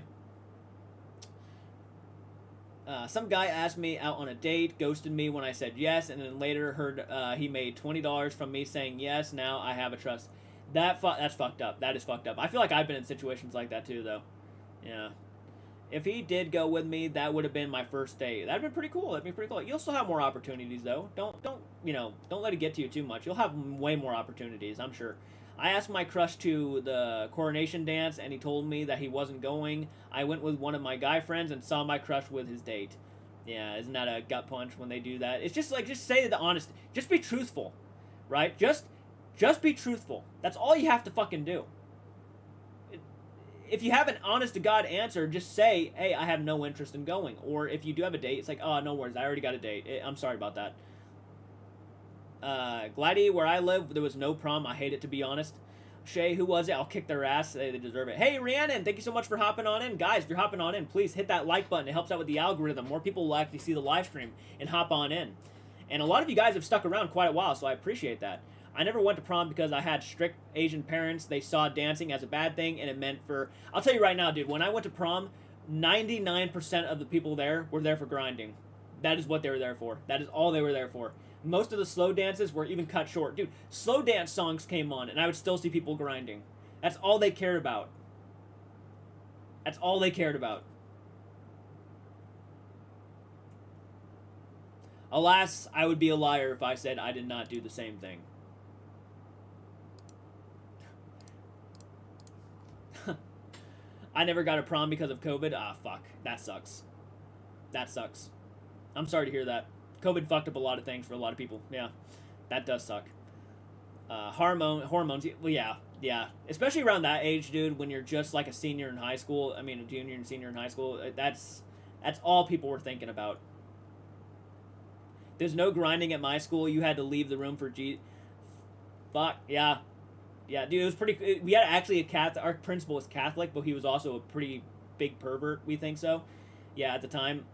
Some guy asked me out on a date, ghosted me when I said yes, and then later heard he made $20 from me saying yes. Now I have a trust. That's fucked up. That is fucked up. I feel like I've been in situations like that too, though. Yeah. If he did go with me, that would have been my first date. That'd been pretty cool. That'd be pretty cool. You'll still have more opportunities, though. Don't let it get to you too much. You'll have way more opportunities, I'm sure. I asked my crush to the coronation dance, and he told me that he wasn't going. I went with one of my guy friends and saw my crush with his date. Yeah, isn't that a gut punch when they do that? It's just like, just say the honest. Just be truthful, right? Just be truthful. That's all you have to fucking do. If you have an honest-to-God answer, just say, hey, I have no interest in going. Or if you do have a date, it's like, oh, no worries, I already got a date. I'm sorry about that. Glady, where I live, there was no prom. I hate it, to be honest. Shay, who was it? I'll kick their ass. They deserve it. Hey, Rhiannon, thank you so much for hopping on in. Guys, if you're hopping on in, please hit that like button. It helps out with the algorithm. More people will actually see the live stream and hop on in. And a lot of you guys have stuck around quite a while, so I appreciate that. I never went to prom because I had strict Asian parents. They saw dancing as a bad thing, and it meant for... I'll tell you right now, dude, when I went to prom, 99% of the people there were there for grinding. That is what they were there for. That is all they were there for. Most of the slow dances were even cut short. Dude, slow dance songs came on, and I would still see people grinding. That's all they cared about. That's all they cared about. Alas, I would be a liar if I said I did not do the same thing. I never got a prom because of COVID. Ah, fuck. That sucks. That sucks. I'm sorry to hear that. COVID fucked up a lot of things for a lot of people. Yeah, that does suck. Hormones. Well, yeah. Especially around that age, dude, when you're just like a senior in high school. I mean, a junior and senior in high school. That's all people were thinking about. There's no grinding at my school. You had to leave the room for Fuck, yeah. Yeah, dude, it was pretty... We had actually a Catholic... Our principal was Catholic, but he was also a pretty big pervert, we think so. Yeah, at the time.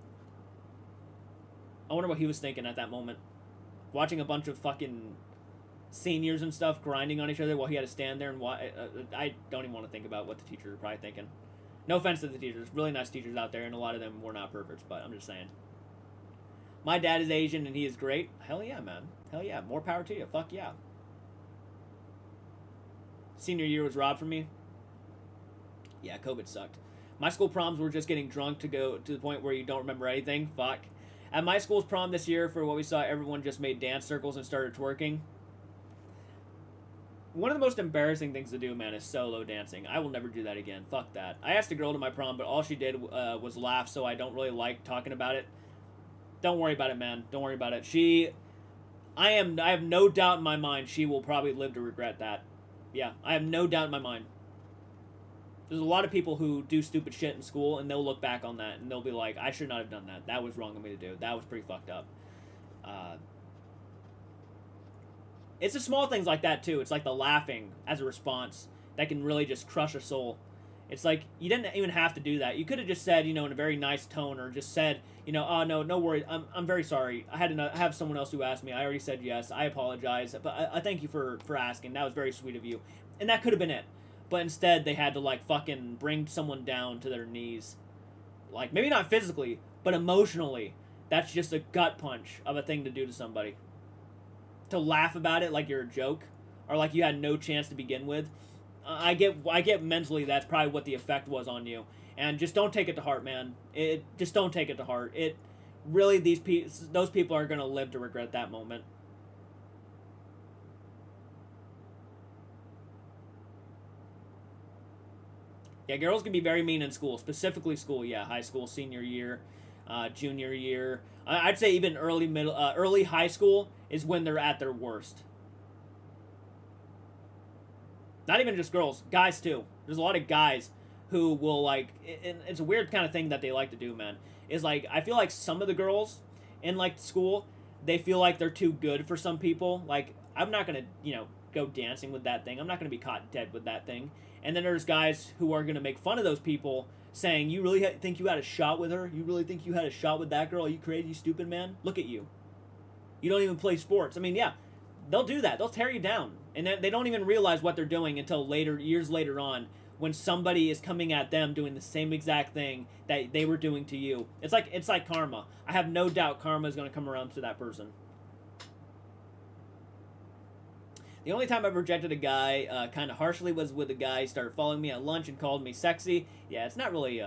I wonder what he was thinking at that moment. Watching a bunch of fucking seniors and stuff grinding on each other while he had to stand there and watch... I don't even want to think about what the teachers were probably thinking. No offense to the teachers. Really nice teachers out there, and a lot of them were not perverts, but I'm just saying. My dad is Asian, and he is great. Hell yeah, man. Hell yeah. More power to you. Fuck yeah. Senior year was robbed from me. Yeah, COVID sucked. My school proms were just getting drunk to go to the point where you don't remember anything. Fuck. At my school's prom this year, for what we saw, everyone just made dance circles and started twerking. One of the most embarrassing things to do, man, is solo dancing. I will never do that again. Fuck that. I asked a girl to my prom, but all she did was laugh, so I don't really like talking about it. Don't worry about it, man. Don't worry about it. I have no doubt in my mind she will probably live to regret that. Yeah, I have no doubt in my mind. There's a lot of people who do stupid shit in school, and they'll look back on that, and they'll be like, I should not have done that. That was wrong of me to do. That was pretty fucked up. It's the small things like that, too. It's like the laughing as a response that can really just crush a soul. It's like, you didn't even have to do that. You could have just said, you know, in a very nice tone, or just said, you know, oh, no worries. I'm very sorry. I had to have someone else who asked me. I already said yes. I apologize. But I thank you for asking. That was very sweet of you. And that could have been it. But instead, they had to, like, fucking bring someone down to their knees. Like, maybe not physically, but emotionally. That's just a gut punch of a thing to do to somebody. To laugh about it like you're a joke, or like you had no chance to begin with. I get mentally that's probably what the effect was on you. And just don't take it to heart, man. Just don't take it to heart. It really, those people are gonna live to regret that moment. Yeah, girls can be very mean in school, specifically school. Yeah, high school, senior year, junior year. I'd say even early high school is when they're at their worst. Not even just girls, guys too. There's a lot of guys who will, like, it's a weird kind of thing that they like to do, man. Is like, I feel like some of the girls in, like, school, they feel like they're too good for some people. Like, I'm not gonna, you know, go dancing with that thing. I'm not gonna be caught dead with that thing. And then there's guys who are gonna make fun of those people, saying, you really think you had a shot with her? You really think you had a shot with that girl? Are you crazy, you stupid man? Look at you. You don't even play sports. I mean, yeah, they'll do that. They'll tear you down. And then they don't even realize what they're doing until later, years later on, when somebody is coming at them doing the same exact thing that they were doing to you. It's like karma. I have no doubt karma is going to come around to that person. The only time I've rejected a guy kind of harshly was with a guy who started following me at lunch and called me sexy. Yeah, it's not really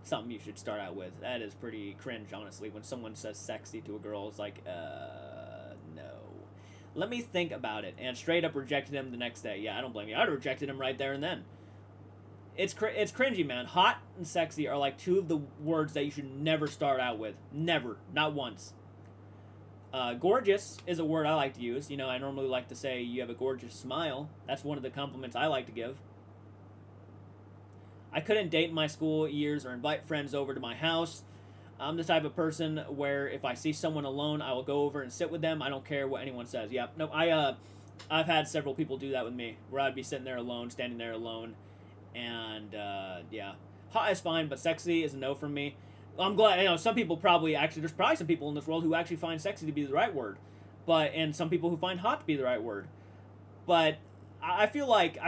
something you should start out with. That is pretty cringe, honestly. When someone says sexy to a girl, it's like, no. Let me think about it. And straight up rejected him the next day. Yeah, I don't blame you. I'd have rejected him right there and then. It's cringy, man. Hot and sexy are like two of the words that you should never start out with. Never. Not once. Gorgeous is a word I like to use. You know, I normally like to say you have a gorgeous smile. That's one of the compliments I like to give. I couldn't date in my school years or invite friends over to my house. I'm the type of person where if I see someone alone, I will go over and sit with them. I don't care what anyone says. Yeah, no, I've had several people do that with me, where I'd be sitting there alone, standing there alone, and yeah, hot is fine, but sexy is a no from me. I'm glad, you know, some people probably actually, there's probably some people in this world who actually find sexy to be the right word, and some people who find hot to be the right word, but I feel like,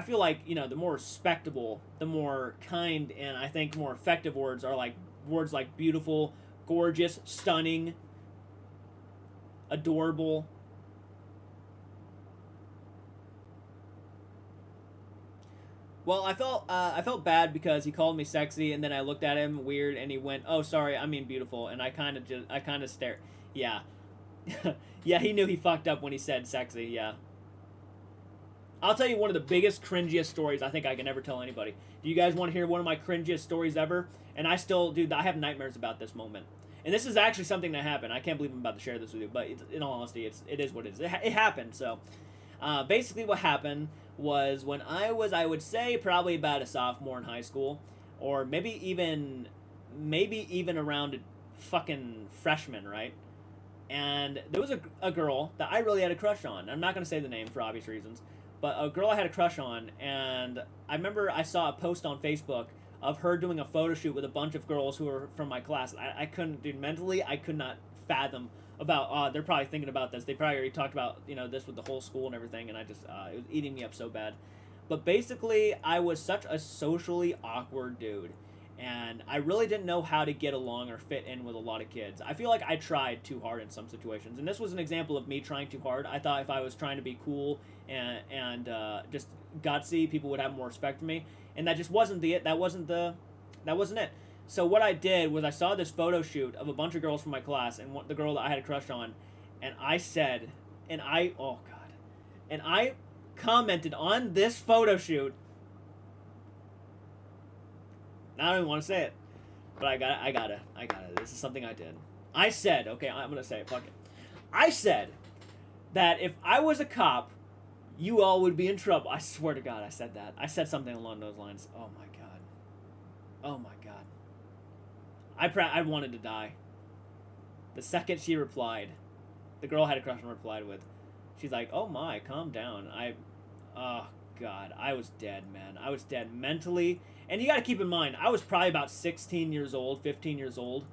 you know, the more respectable, the more kind, and I think more effective words are like words like beautiful, gorgeous, stunning, adorable. Well, I felt bad because he called me sexy, and then I looked at him weird, and he went, "Oh, sorry, I mean beautiful," and I kind of stared. Yeah, yeah, he knew he fucked up when he said sexy. Yeah. I'll tell you one of the biggest, cringiest stories I think I can ever tell anybody. Do you guys want to hear one of my cringiest stories ever? And I still, dude, I have nightmares about this moment. And this is actually something that happened. I can't believe I'm about to share this with you, but in all honesty, it is what it is. It happened, so. Basically what happened was when I would say, probably about a sophomore in high school, or maybe even around a fucking freshman, right? And there was a girl that I really had a crush on. I'm not going to say the name for obvious reasons. But a girl I had a crush on, and I remember I saw a post on Facebook of her doing a photo shoot with a bunch of girls who were from my class. I couldn't, dude, mentally, I could not fathom about, they're probably thinking about this. They probably already talked about, you know, this with the whole school and everything, and I just, it was eating me up so bad. But basically, I was such a socially awkward dude, and I really didn't know how to get along or fit in with a lot of kids. I feel like I tried too hard in some situations, and this was an example of me trying too hard. I thought if I was trying to be cool and just gutsy, people would have more respect for me, and that just wasn't that wasn't it. So what I did was I saw this photo shoot of a bunch of girls from my class and the girl that I had a crush on, and I said, and I commented on this photo shoot. I don't even want to say it, but I gotta. This is something I did. I said, okay, I'm gonna say it. Fuck it. I said that if I was a cop, you all would be in trouble. I swear to God, I said that. I said something along those lines. Oh my God. Oh my God. I wanted to die. The second she replied, the girl I had a crush on replied with, she's like, oh my, calm down. Oh God, I was dead, man. I was dead mentally. And you got to keep in mind, I was probably about 16 years old, 15 years old.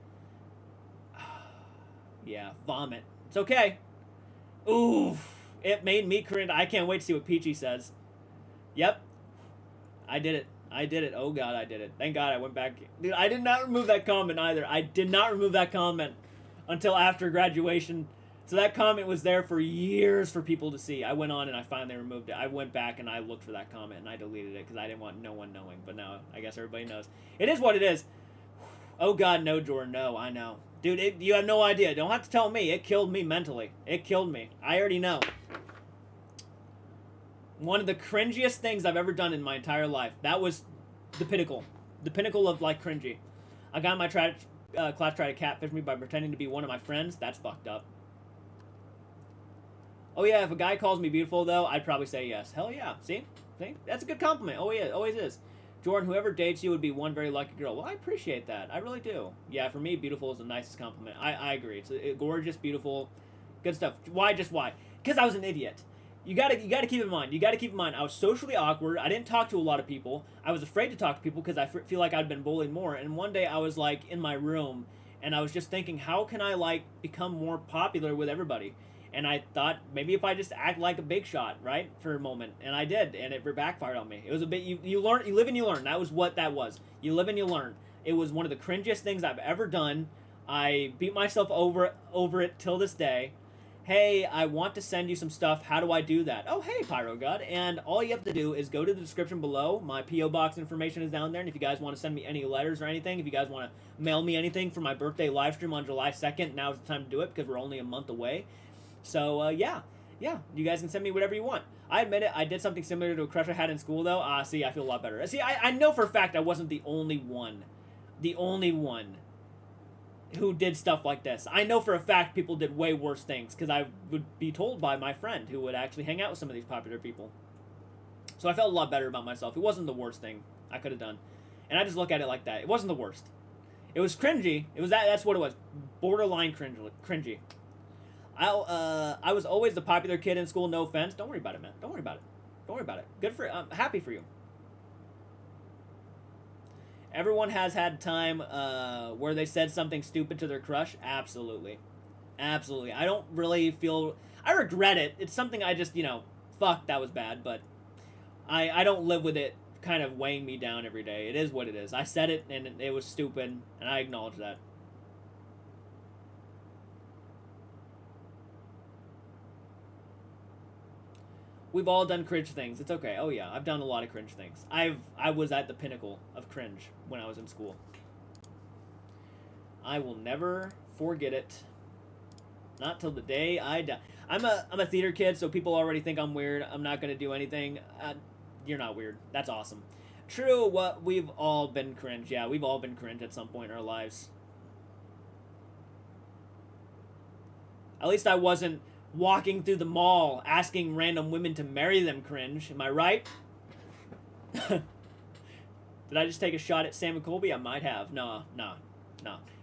Yeah, vomit. It's okay. Oof. It made me cringe. I can't wait to see what Peachy says. Yep. I did it. I did it. Oh God, I did it. Thank God I went back. Dude, I did not remove that comment either. I did not remove that comment until after graduation. So that comment was there for years for people to see. I went on and I finally removed it. I went back and I looked for that comment and I deleted it because I didn't want no one knowing. But now I guess everybody knows. It is what it is. Oh God, no, Jordan. No, I know. Dude, you have no idea. Don't have to tell me. It killed me mentally. It killed me. I already know. One of the cringiest things I've ever done in my entire life. That was the pinnacle. The pinnacle of, like, cringy. A guy in my class tried to catfish me by pretending to be one of my friends. That's fucked up. Oh, yeah, if a guy calls me beautiful, though, I'd probably say yes. Hell yeah. See? That's a good compliment. Oh, yeah, always is. Jordan, whoever dates you would be one very lucky girl. Well, I appreciate that. I really do. Yeah, for me, beautiful is the nicest compliment. I agree. It's gorgeous, beautiful, good stuff. Why? Just why? Because I was an idiot. You gotta keep in mind. I was socially awkward. I didn't talk to a lot of people. I was afraid to talk to people because I feel like I'd been bullied more. And one day I was like in my room, and I was just thinking, how can I like become more popular with everybody? And I thought maybe if I just act like a big shot, right, for a moment, and I did, and it backfired on me. It was a bit you learn, you live and you learn. That was what that was. You live and you learn. It was one of the cringiest things I've ever done. I beat myself over it till this day. Hey, I want to send you some stuff. How do I do that? Oh, hey, Pyro God. And all you have to do is go to the description below. My P.O. Box information is down there. And if you guys want to send me any letters or anything, if you guys want to mail me anything for my birthday live stream on July 2nd, now's the time to do it because we're only a month away. So, yeah, you guys can send me whatever you want. I admit it, I did something similar to a crush I had in school, though. See, I feel a lot better. See, I know for a fact I wasn't the only one who did stuff like this. I know for a fact people did way worse things, because I would be told by my friend who would actually hang out with some of these popular people. So I felt a lot better about myself. It wasn't the worst thing I could have done. And I just look at it like that. It wasn't the worst. It was cringy. It was that's what it was. Borderline cringy. I was always the popular kid in school, no offense. Don't worry about it, man. Don't worry about it. Don't worry about it. Good for I'm happy for you. Everyone has had time where they said something stupid to their crush. Absolutely. Absolutely. I don't really feel... I regret it. It's something I just, fuck, that was bad. But I don't live with it kind of weighing me down every day. It is what it is. I said it, and it was stupid, and I acknowledge that. We've all done cringe things. It's okay. Oh yeah, I've done a lot of cringe things. I was at the pinnacle of cringe when I was in school. I will never forget it. Not till the day I die. I'm a theater kid, so people already think I'm weird. I'm not gonna do anything. You're not weird. That's awesome. True. What we've all been cringe. Yeah, we've all been cringe at some point in our lives. At least I wasn't walking through the mall asking random women to marry them cringe. Am I right? Did I just take a shot at Sam and Colby? I might have. No.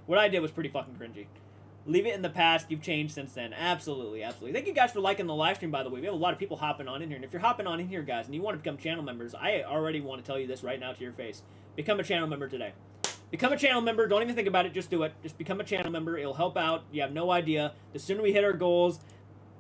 What I did was pretty fucking cringy. Leave it in the past. You've changed since then. Absolutely. Thank you guys for liking the live stream, by the way. We have a lot of people hopping on in here. And if you're hopping on in here, guys, and you want to become channel members, I already want to tell you this right now to your face. Become a channel member today. Become a channel member. Don't even think about it. Just do it. Just become a channel member. It'll help out. You have no idea. The sooner we hit our goals,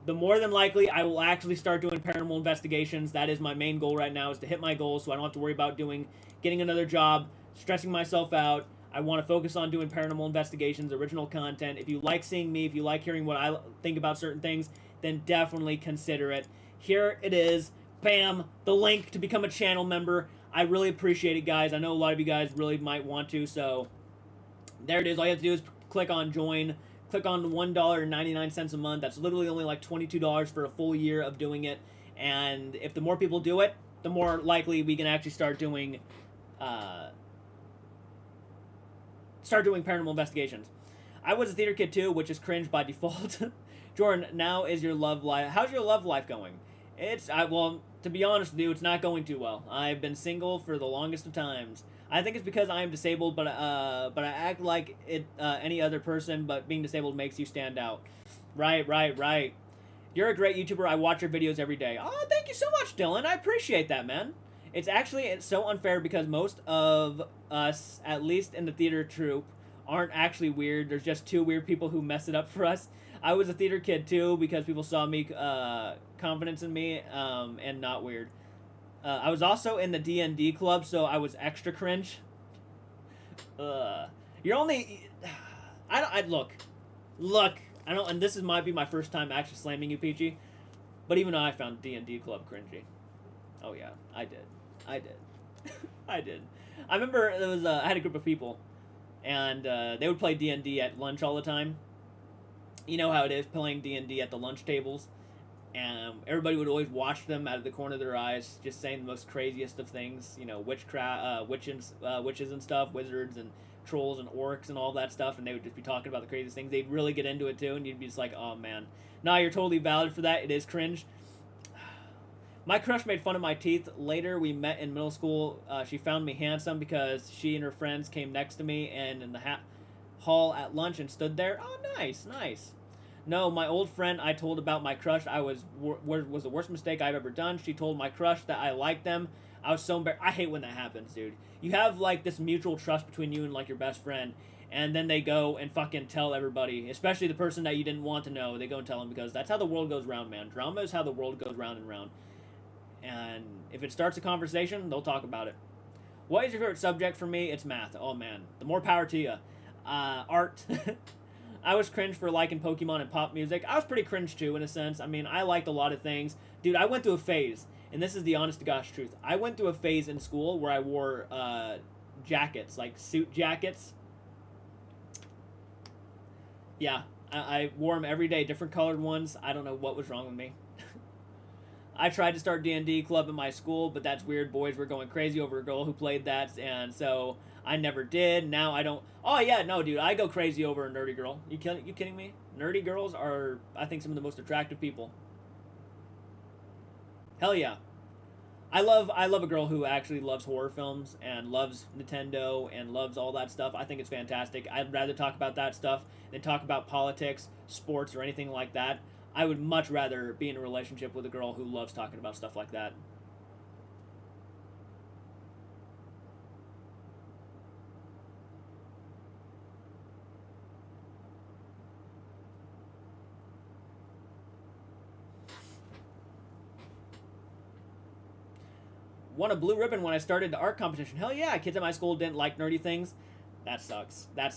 the more than likely I will actually start doing paranormal investigations. That is my main goal right now, is to hit my goals so I don't have to worry about getting another job, stressing myself out. I want to focus on doing paranormal investigations, original content. If you like seeing me, if you like hearing what I think about certain things, then definitely consider it. Here it is. Bam! The link to become a channel member. I really appreciate it, guys. I know a lot of you guys really might want to, so there it is. All you have to do is click on join. Click on $1.99 a month. That's literally only like $22 for a full year of doing it. And if the more people do it, the more likely we can actually start doing paranormal investigations. I was a theater kid too, which is cringe by default. Jordan, now is your love life? How's your love life going? Well, to be honest with you, it's not going too well. I've been single for the longest of times. I think it's because I am disabled, but I act like any other person. But being disabled makes you stand out. Right. You're a great YouTuber. I watch your videos every day. Oh, thank you so much, Dylan. I appreciate that, man. It's so unfair because most of us, at least in the theater troupe, aren't actually weird. There's just two weird people who mess it up for us. I was a theater kid too because people saw me confidence in me and not weird. I was also in the D&D club, so I was extra cringe. You're only look. I don't, and this might be my first time actually slamming you, Peachy. But even I found D&D club cringy. Oh yeah, I did. I did. I remember I had a group of people, and they would play D&D at lunch all the time. You know how it is playing D&D at the lunch tables, and everybody would always watch them out of the corner of their eyes, just saying the most craziest of things. You know, witches and stuff, wizards and trolls and orcs and all that stuff, and they would just be talking about the craziest things. They'd really get into it too, and you'd be just like, oh man. Nah, you're totally valid for that. It is cringe. My crush made fun of my teeth. Later, we met in middle school. She found me handsome because she and her friends came next to me and in the hall at lunch and stood there. Oh, nice. No, my old friend I told about my crush was the worst mistake I've ever done. She told my crush that I liked them. I was so embarrassed. I hate when that happens, dude. You have, like, this mutual trust between you and, like, your best friend, and then they go and fucking tell everybody, especially the person that you didn't want to know. They go and tell them because that's how the world goes round, man. Drama is how the world goes round and round. And if it starts a conversation, they'll talk about it. What is your favorite subject? For me, it's math. Oh, man. The more power to you. Art. I was cringe for liking Pokemon and pop music. I was pretty cringe, too, in a sense. I mean, I liked a lot of things. Dude, I went through a phase, and this is the honest-to-gosh truth. I went through a phase in school where I wore jackets, like suit jackets. Yeah, I wore them every day, different colored ones. I don't know what was wrong with me. I tried to start D&D club in my school, but that's weird. Boys were going crazy over a girl who played that, and so I never did. Now I don't... Oh, yeah, no, dude, I go crazy over a nerdy girl. You kidding me? Nerdy girls are, I think, some of the most attractive people. Hell yeah. I love a girl who actually loves horror films and loves Nintendo and loves all that stuff. I think it's fantastic. I'd rather talk about that stuff than talk about politics, sports, or anything like that. I would much rather be in a relationship with a girl who loves talking about stuff like that. Won a blue ribbon when I started the art competition. Hell yeah, kids at my school didn't like nerdy things. That sucks. That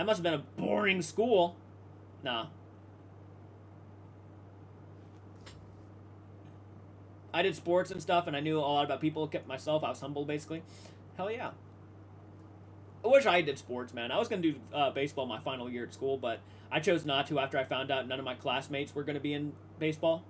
must have been a boring school. Nah. I did sports and stuff, and I knew a lot about people. Kept myself. I was humble, basically. Hell yeah. I wish I did sports, man. I was going to do baseball my final year at school, but I chose not to after I found out none of my classmates were going to be in baseball.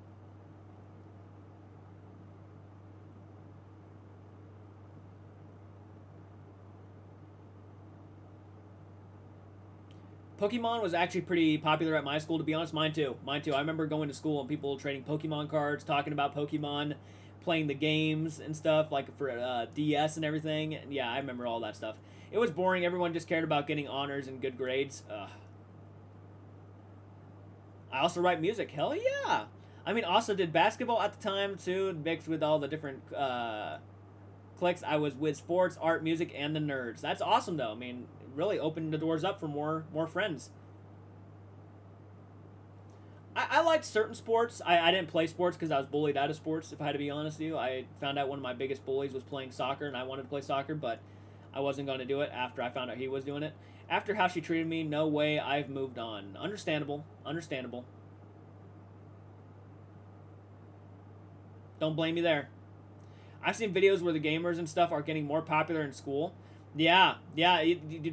Pokemon was actually pretty popular at my school, to be honest. Mine too. I remember going to school and people trading Pokemon cards, talking about Pokemon, playing the games and stuff, like for DS and everything. And yeah, I remember all that stuff. It was boring. Everyone just cared about getting honors and good grades. I also write music. Hell yeah. I mean, also did basketball at the time too, mixed with all the different cliques. I was with sports, art, music, and the nerds. That's awesome, though. I mean, really opened the doors up for more friends. I liked certain sports. I didn't play sports because I was bullied out of sports, if I had to be honest with you. I found out one of my biggest bullies was playing soccer, and I wanted to play soccer, but I wasn't going to do it after I found out he was doing it. After how she treated me, no way, I've moved on. Understandable. Don't blame me there. I've seen videos where the gamers and stuff are getting more popular in school. Yeah.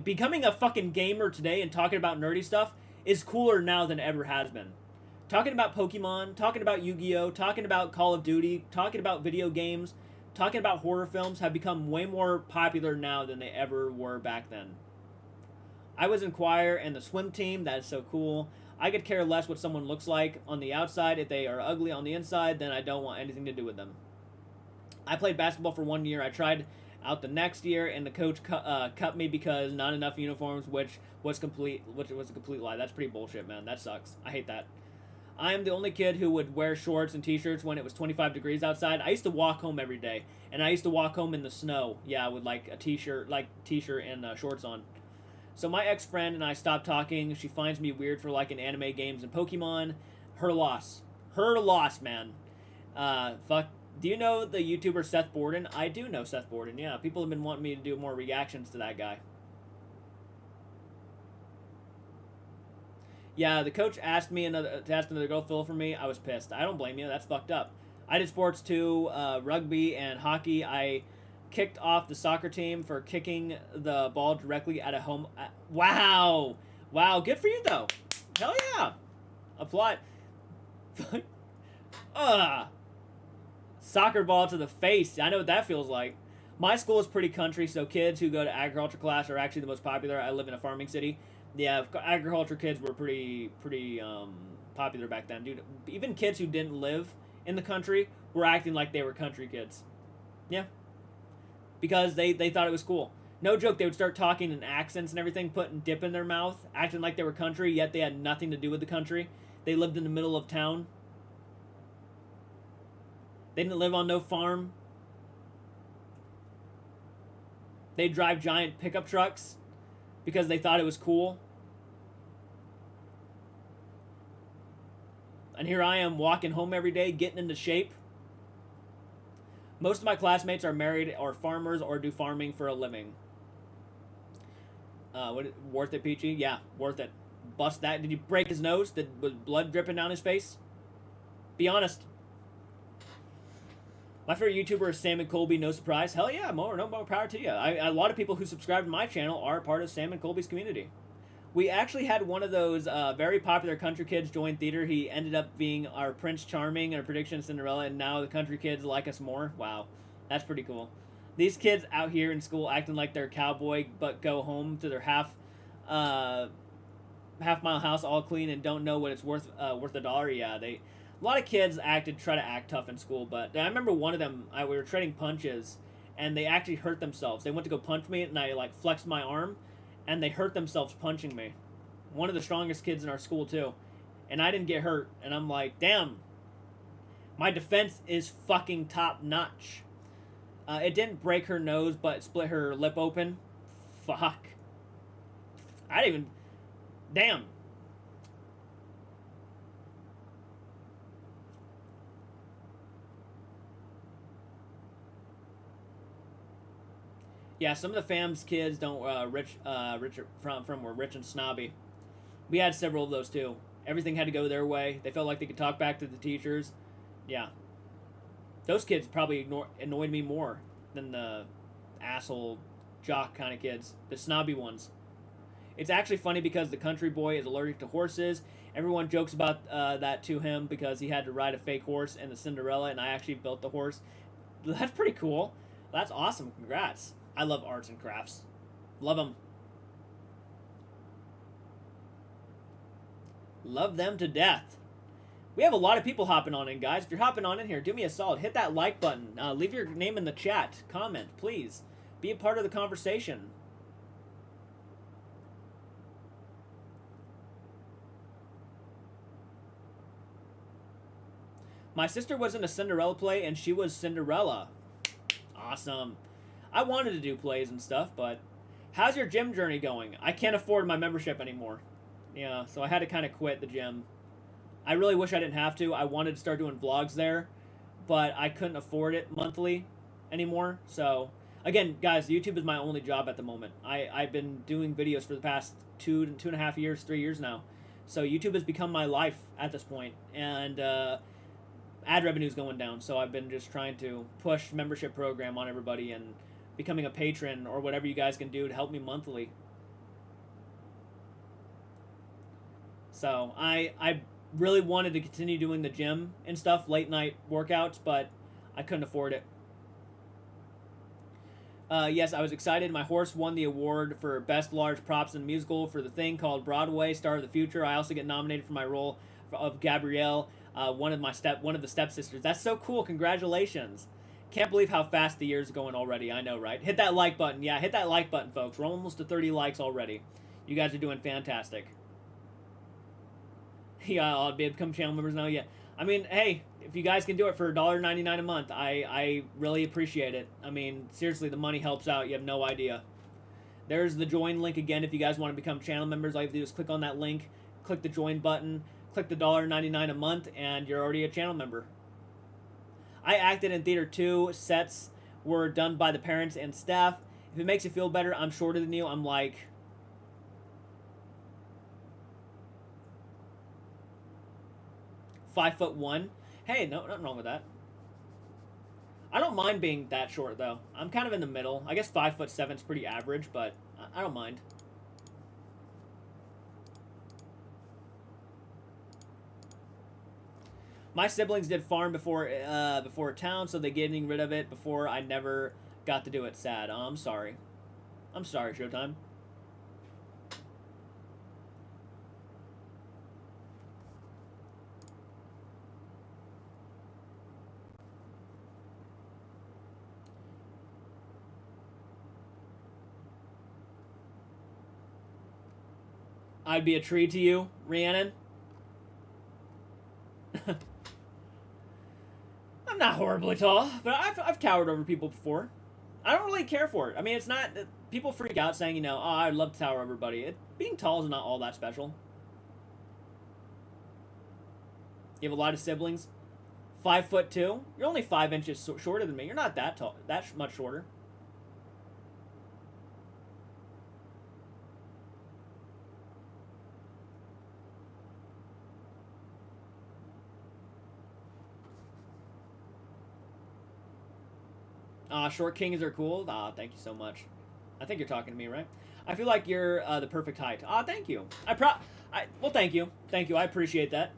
Becoming a fucking gamer today and talking about nerdy stuff is cooler now than it ever has been. Talking about Pokemon, talking about Yu-Gi-Oh, talking about Call of Duty, talking about video games, talking about horror films have become way more popular now than they ever were back then. I was in choir and the swim team. That is so cool. I could care less what someone looks like on the outside. If they are ugly on the inside, then I don't want anything to do with them. I played basketball for 1 year. I tried out the next year, and the coach cut me because not enough uniforms, which was a complete lie. That's pretty bullshit, man. That sucks. I hate that. I am the only kid who would wear shorts and t-shirts when it was 25 degrees outside. I used to walk home every day, and I used to walk home in the snow. Yeah, with like a t-shirt and shorts on. So my ex-friend and I stopped talking. She finds me weird for like in anime games and Pokemon. Her loss. Her loss, man. Fuck. Do you know the YouTuber Seth Borden? I do know Seth Borden, yeah. People have been wanting me to do more reactions to that guy. Yeah, the coach asked me to ask another girl fill for me. I was pissed. I don't blame you. That's fucked up. I did sports too, rugby and hockey. I kicked off the soccer team for kicking the ball directly at a home. Wow. Wow, good for you, though. Hell yeah. Applaud. Soccer ball to the face. I know what that feels like. My school is pretty country, so kids who go to agriculture class are actually the most popular. I live in a farming city. Yeah, agriculture kids were pretty popular back then, dude. Even kids who didn't live in the country were acting like they were country kids. Yeah. Because they thought it was cool. No joke, they would start talking in accents and everything, putting dip in their mouth, acting like they were country, yet they had nothing to do with the country. They lived in the middle of town. They didn't live on no farm. They drive giant pickup trucks because they thought it was cool. And here I am walking home every day, getting into shape. Most of my classmates are married or farmers or do farming for a living. Worth it, Peachy? Yeah, worth it. Bust that. Did you break his nose? Was blood dripping down his face? Be honest. My favorite YouTuber is Sam and Colby, no surprise. Hell yeah, no more power to you. A lot of people who subscribe to my channel are part of Sam and Colby's community. We actually had one of those very popular country kids join theater. He ended up being our Prince Charming and a prediction of Cinderella, and now the country kids like us more. Wow, that's pretty cool. These kids out here in school acting like they're cowboy, but go home to their half-mile house all clean and don't know what it's worth $1. Yeah, a lot of kids try to act tough in school, but I remember one of them, we were trading punches, and they actually hurt themselves. They went to go punch me, and I like flexed my arm, and they hurt themselves punching me. One of the strongest kids in our school, too. And I didn't get hurt, and I'm like, damn, my defense is fucking top-notch. It didn't break her nose, but split her lip open. Fuck. I didn't even... Damn. Yeah, some of the fam's kids don't were rich and snobby. We had several of those too. Everything had to go their way. They felt like they could talk back to the teachers. Yeah, those kids probably annoyed me more than the asshole jock kind of kids, the snobby ones. It's actually funny because the country boy is allergic to horses. Everyone jokes about that to him because he had to ride a fake horse in the Cinderella, and I actually built the horse. That's pretty cool. That's awesome. Congrats. I love arts and crafts. Love them. Love them to death. We have a lot of people hopping on in, guys. If you're hopping on in here, do me a solid. Hit that like button. Leave your name in the chat. Comment, please. Be a part of the conversation. My sister was in a Cinderella play, and she was Cinderella. Awesome. I wanted to do plays and stuff, but how's your gym journey going? I can't afford my membership anymore. Yeah, so I had to kind of quit the gym. I really wish I didn't have to. I wanted to start doing vlogs there, but I couldn't afford it monthly anymore. So, again, guys, YouTube is my only job at the moment. I've been doing videos for the past 2.5 years, 3 years now. So YouTube has become my life at this point, and ad revenue's going down. So I've been just trying to push membership program on everybody and becoming a patron or whatever you guys can do to help me monthly. So I really wanted to continue doing the gym and stuff, late night workouts, but I couldn't afford it. Yes, I was excited. My horse won the award for Best Large Props in Musical for the thing called Broadway Star of the Future. I also get nominated for my role of Gabrielle, one of the stepsisters. That's so cool. Congratulations. Can't believe how fast the year's going already. I know, right? Hit that like button. Yeah, hit that like button, folks. We're almost to 30 likes already. You guys are doing fantastic. Yeah, I'll be able to become channel members now. Yeah. I mean, hey, if you guys can do it for $1.99 a month, I really appreciate it. I mean, seriously, the money helps out. You have no idea. There's the join link again. If you guys want to become channel members, all you have to do is click on that link, click the join button, click the $1.99 a month, and you're already a channel member. I acted in theater too. Sets were done by the parents and staff. If it makes you feel better, I'm shorter than you. I'm like 5'1". Hey, no, nothing wrong with that. I don't mind being that short though. I'm kind of in the middle. I guess 5'7" is pretty average, but I don't mind. My siblings did farm before town, so they're getting rid of it before I never got to do it. Sad. Oh, I'm sorry. I'm sorry, Showtime. I'd be a tree to you, Rhiannon. I'm not horribly tall, but I've towered over people before. I don't really care for it. I mean, it's not... People freak out saying, you know, oh, I'd love to tower over everybody. Being tall is not all that special. You have a lot of siblings. 5'2". You're only 5 inches shorter than me. You're not that tall. That much shorter. Short kings are cool. Thank you so much. I think you're talking to me, right? I feel like you're the perfect height. Thank you. Well, thank you. Thank you. I appreciate that.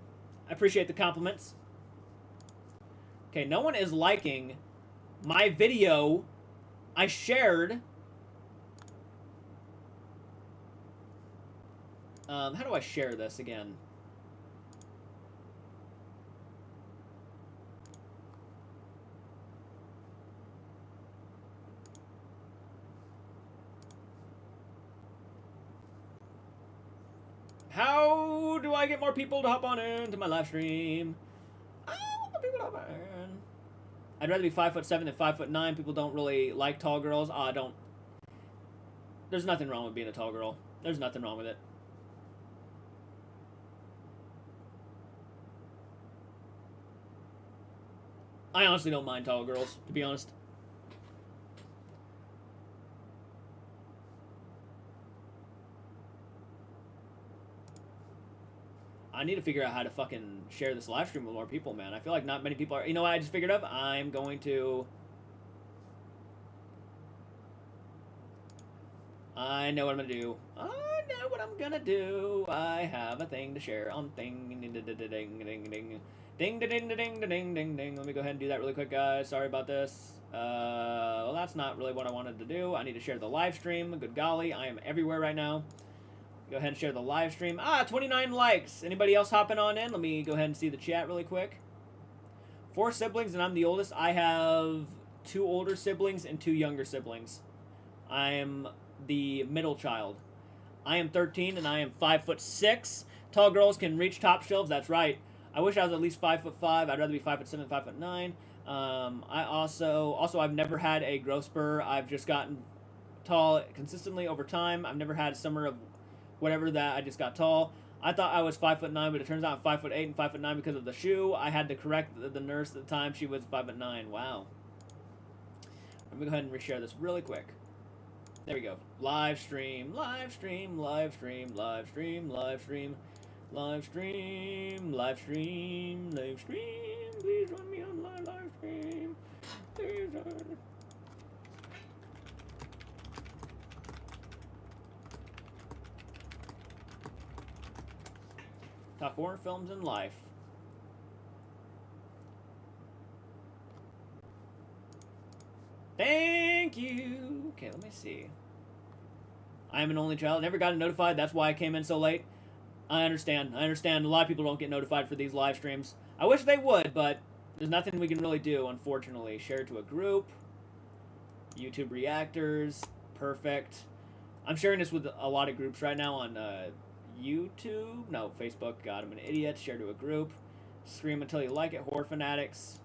I appreciate the compliments. Okay, no one is liking my video I shared. How do I share this again? How do I get more people to hop on into my live stream? I want more people to hop on. I'd rather be 5'7" than 5'9". People don't really like tall girls. Don't. There's nothing wrong with being a tall girl. There's nothing wrong with it. I honestly don't mind tall girls, to be honest. I need to figure out how to fucking share this live stream with more people, man. I feel like not many people are... You know what I just figured out? I'm going to... I know what I'm going to do. I know what I'm going to do. I have a thing to share on thing. Ding, ding, ding, ding, ding, ding. Ding, ding, ding, ding, ding, ding, ding. Let me go ahead and do that really quick, guys. Sorry about this. Well, that's not really what I wanted to do. I need to share the live stream. Good golly, I am everywhere right now. Go ahead and share the live stream. 29 likes. Anybody else hopping on in? Let me go ahead and see the chat really quick. 4 siblings, and I'm the oldest. I have 2 older siblings and 2 younger siblings. I am the middle child. I am 13, and I am 5'6". Tall girls can reach top shelves. That's right. I wish I was at least 5'5". I'd rather be 5'7", 5'9". I also I've never had a growth spur. I've just gotten tall consistently over time. I've never had a summer of whatever that I just got tall. I thought I was 5'9", but it turns out I'm 5'8" and 5'9" because of the shoe. I had to correct the nurse at the time. She was 5'9". Wow. Let me go ahead and reshare this really quick. There we go. Live stream, live stream, live stream, live stream, live stream, live stream, live stream, live stream. Please join me on live stream. Please join. Talk horror films and life. Thank you. Okay, let me see. I am an only child. Never got notified. That's why I came in so late. I understand. I understand. A lot of people don't get notified for these live streams. I wish they would, but there's nothing we can really do, unfortunately. Share it to a group. YouTube reactors. Perfect. I'm sharing this with a lot of groups right now on YouTube. No, Facebook. God, I'm an idiot. Share to a group. Scream until you like it. Horror Fanatics.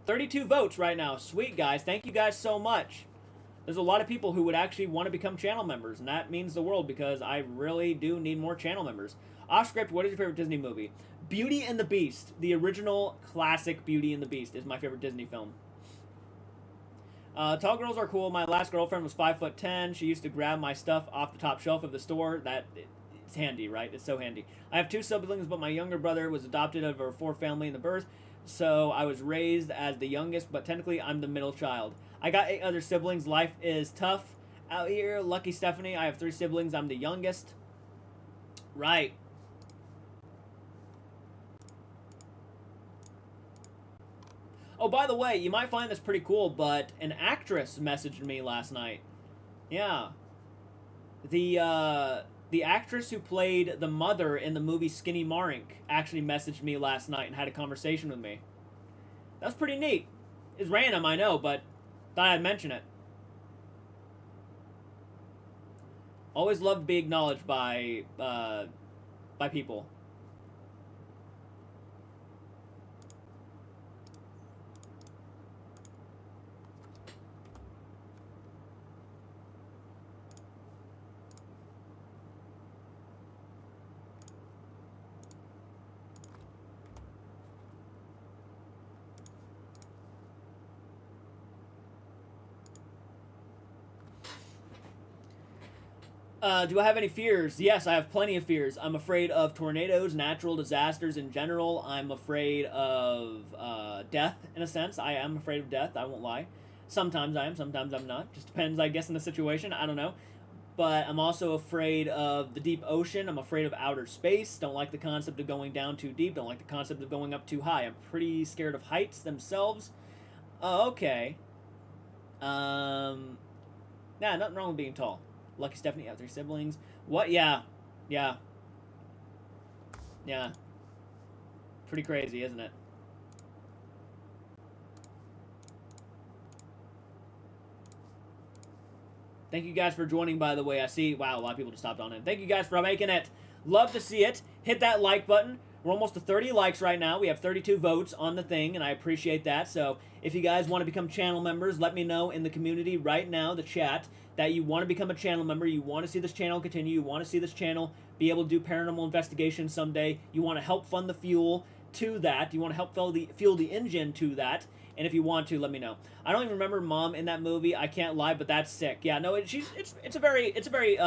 $32 votes right now. Sweet, guys. Thank you guys so much. There's a lot of people who would actually want to become channel members, and that means the world because I really do need more channel members. Off script, what is your favorite Disney movie? Beauty and the Beast. The original classic Beauty and the Beast is my favorite Disney film. Tall girls are cool. My last girlfriend was 5'10". She used to grab my stuff off the top shelf of the store. It's handy, right? It's so handy. I have 2 siblings, but my younger brother was adopted out of our 4 family in the birth. So I was raised as the youngest, but technically I'm the middle child. I got 8 other siblings. Life is tough out here. Lucky Stephanie. I have 3 siblings. I'm the youngest. Right. Oh, by the way, you might find this pretty cool, but an actress messaged me last night. Yeah. The actress who played the mother in the movie Skinny Marink actually messaged me last night and had a conversation with me. That was pretty neat. It's random, I know, but thought I'd mention it. Always love to be acknowledged by people. Do I have any fears? Yes, I have plenty of fears. I'm afraid of tornadoes, natural disasters in general. I'm afraid of death, in a sense. I am afraid of death, I won't lie. Sometimes I am, sometimes I'm not. Just depends, I guess, on the situation. I don't know. But I'm also afraid of the deep ocean. I'm afraid of outer space. Don't like the concept of going down too deep. Don't like the concept of going up too high. I'm pretty scared of heights themselves. Oh, okay. Nah, nothing wrong with being tall. Lucky Stephanie, I have 3 siblings. What? Yeah. Yeah. Yeah. Pretty crazy, isn't it? Thank you guys for joining, by the way. I see, wow, a lot of people just stopped on it. Thank you guys for making it. Love to see it. Hit that like button. We're almost to 30 likes right now. We have 32 votes on the thing, and I appreciate that. So if you guys want to become channel members, let me know in the community right now, the chat, that you want to become a channel member. You want to see this channel continue. You want to see this channel be able to do paranormal investigations someday. You want to help fund the fuel to that. You want to help fuel the engine to that. And if you want to, let me know. I don't even remember Mom in that movie. I can't lie, but that's sick. Yeah, no, it's a very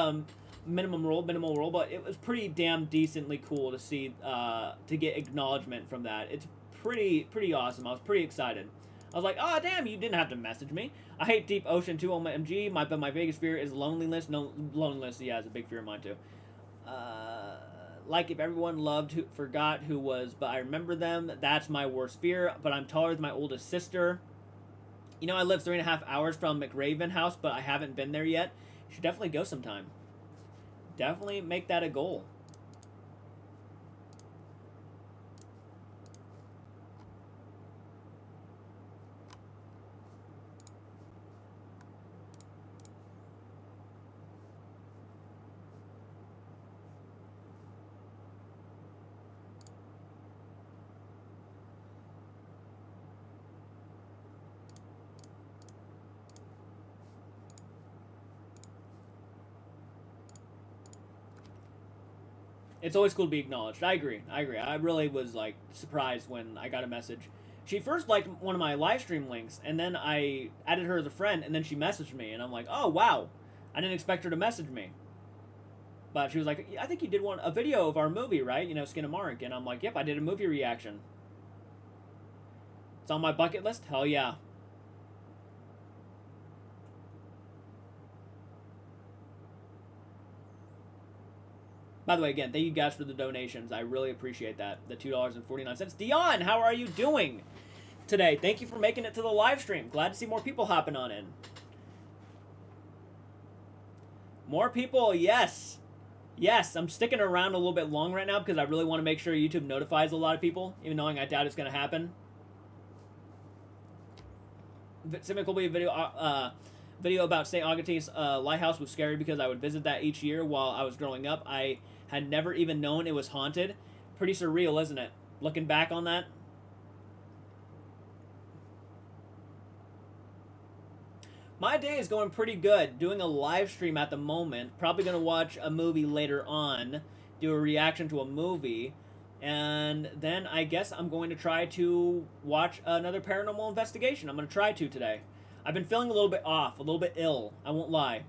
minimal role, but it was pretty damn decently cool to see to get acknowledgement from that. It's pretty awesome. I was pretty excited. I was like, oh damn, you didn't have to message me. I hate deep ocean too. OMG, but my biggest fear is loneliness. No, loneliness, yeah, is a big fear of mine too. Like if everyone forgot who was, but I remember them. That's my worst fear. But I'm taller than my oldest sister. You know, I live 3.5 hours from McRaven House, but I haven't been there yet. You should definitely go sometime. Definitely make that a goal. It's always cool to be acknowledged. I agree. I really was, like, surprised when I got a message. She first liked one of my live stream links, and then I added her as a friend, and then she messaged me, and I'm like, oh, wow. I didn't expect her to message me. But she was like, I think you did a video of our movie, right? You know, Skin of Mark. And I'm like, yep, I did a movie reaction. It's on my bucket list? Hell yeah. By the way, again, thank you guys for the donations. I really appreciate that. The $2.49. Dion, how are you doing today? Thank you for making it to the live stream. Glad to see more people hopping on in. More people, yes. Yes, I'm sticking around a little bit long right now because I really want to make sure YouTube notifies a lot of people, even knowing I doubt it's going to happen. Similarly, video about St. Augustine's lighthouse was scary because I would visit that each year while I was growing up. I had never even known it was haunted. Pretty surreal, isn't it? Looking back on that. My day is going pretty good. Doing a live stream at the moment. Probably going to watch a movie later on. Do a reaction to a movie. And then I guess I'm going to try to watch another paranormal investigation. I'm going to try to today. I've been feeling a little bit off, a little bit ill. I won't lie.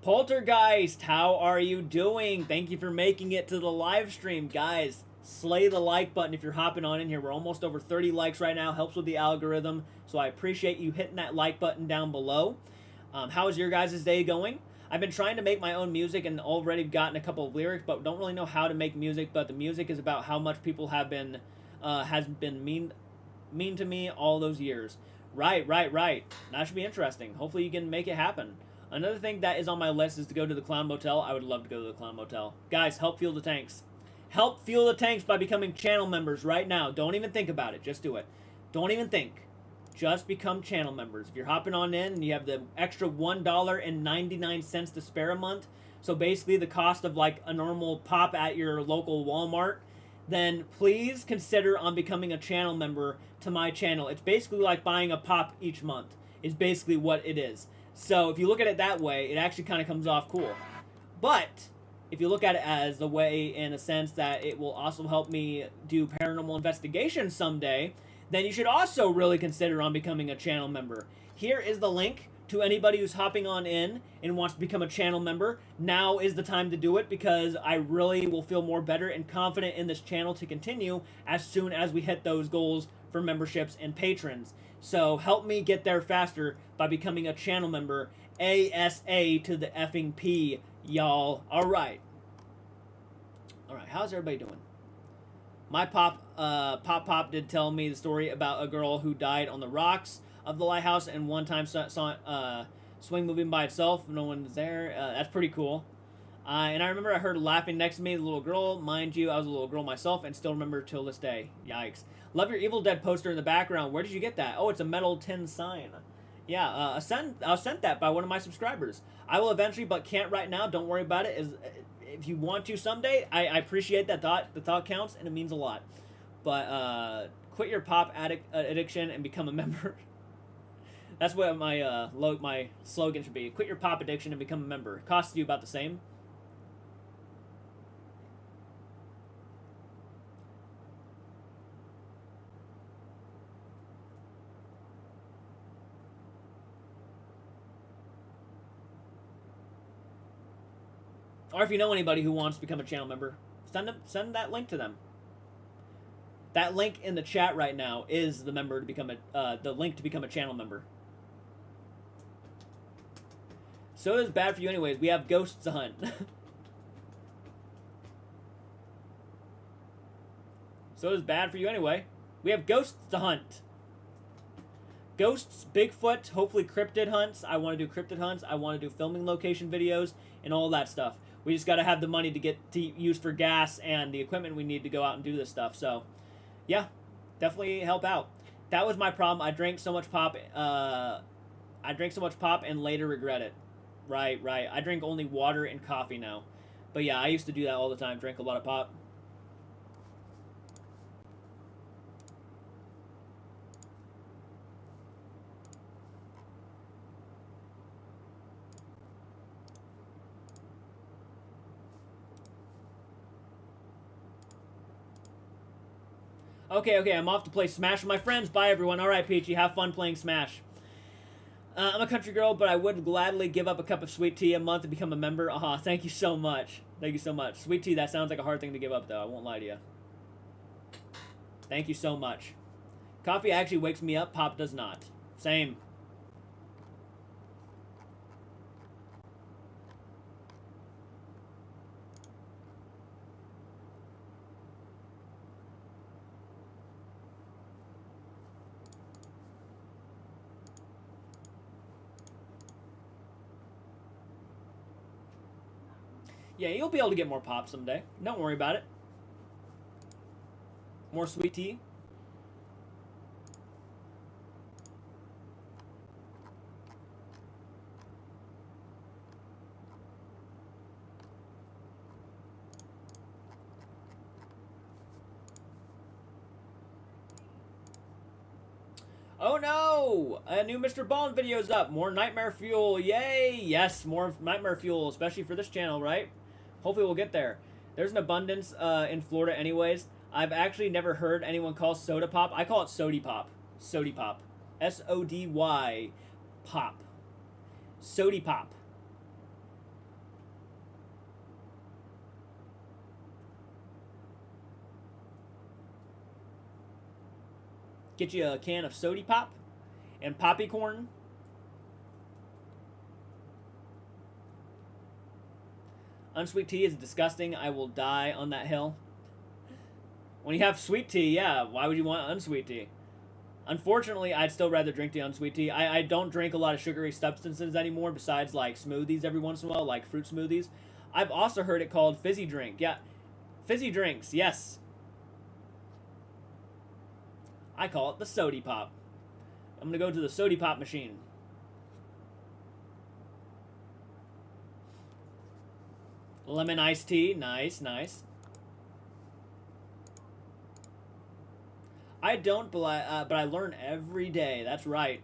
Poltergeist, how are you doing? Thank you for making it to the live stream. Guys, slay the like button if you're hopping on in here. We're almost over 30 likes right now. Helps with the algorithm. So I appreciate you hitting that like button down below. How is your guys' day going? I've been trying to make my own music and already gotten a couple of lyrics, but don't really know how to make music. But the music is about how much people have been, has been mean to me all those years. Right. That should be interesting. Hopefully you can make it happen. Another thing that is on my list is to go to the Clown Motel. I would love to go to the Clown Motel. Guys, help fuel the tanks. Help fuel the tanks by becoming channel members right now. Don't even think about it. Just do it. Don't even think. Just become channel members. If you're hopping on in and you have the extra $1.99 to spare a month, so basically the cost of like a normal pop at your local Walmart, then please consider on becoming a channel member to my channel. It's basically like buying a pop each month is basically what it is. So if you look at it that way, it actually kind of comes off cool. But if you look at it as the way in a sense that it will also help me do paranormal investigation someday, then you should also really consider on becoming a channel member. Here is the link to anybody who's hopping on in and wants to become a channel member. Now is the time to do it because I really will feel more better and confident in this channel to continue as soon as we hit those goals for memberships and patrons. So help me get there faster by becoming a channel member ASA to the effing P, y'all. Alright, how's everybody doing? My Pop did tell me the story about a girl who died on the rocks of the lighthouse and one time saw swing moving by itself. No one was there. That's pretty cool. And I remember I heard laughing next to me, the little girl. Mind you, I was a little girl myself and still remember till this day. Yikes. Love your Evil Dead poster in the background. Where did you get that? Oh, it's a metal tin sign. Yeah, I was sent that by one of my subscribers. I will eventually, but can't right now. Don't worry about it. If you want to someday, I appreciate that thought. The thought counts, and it means a lot. But quit your pop addiction and become a member. That's what my slogan should be. Quit your pop addiction and become a member. It costs you about the same. Or if you know anybody who wants to become a channel member, send that link to them. That link in the chat right now is the member to become the link to become a channel member. So it's bad for you anyways. We have ghosts to hunt. So it's bad for you anyway. We have ghosts to hunt. Ghosts, Bigfoot, hopefully cryptid hunts. I want to do cryptid hunts. I want to do filming location videos and all that stuff. We just got to have the money to get to use for gas and the equipment we need to go out and do this stuff. So, yeah, definitely help out. That was my problem. I drank so much pop. And later regret it. Right. I drink only water and coffee now. But yeah, I used to do that all the time. Drink a lot of pop. Okay, I'm off to play Smash with my friends. Bye, everyone. All right, Peachy, have fun playing Smash. I'm a country girl, but I would gladly give up a cup of sweet tea a month to become a member. Thank you so much. Thank you so much. Sweet tea, that sounds like a hard thing to give up, though. I won't lie to you. Thank you so much. Coffee actually wakes me up. Pop does not. Same. Yeah, you'll be able to get more pop someday. Don't worry about it. More sweet tea. Oh no! A new Mr. Bond video's up. More Nightmare Fuel. Yay! Yes, more Nightmare Fuel, especially for this channel, right? Hopefully we'll get there. There's an abundance in Florida anyways. I've actually never heard anyone call soda pop. I call it sody pop. Sody pop. S-O-D-Y pop. Sody pop. Get you a can of sody pop and poppy corn. Unsweet tea is disgusting. I will die on that hill. When you have sweet tea, yeah, why would you want unsweet tea? Unfortunately, I'd still rather drink the unsweet tea. I don't drink a lot of sugary substances anymore besides like smoothies every once in a while, like fruit smoothies. I've also heard it called fizzy drink. Yeah, fizzy drinks, yes. I call it the sody pop. I'm gonna go to the sody pop machine. Lemon iced tea, nice, nice. I don't, but I learn every day. That's right.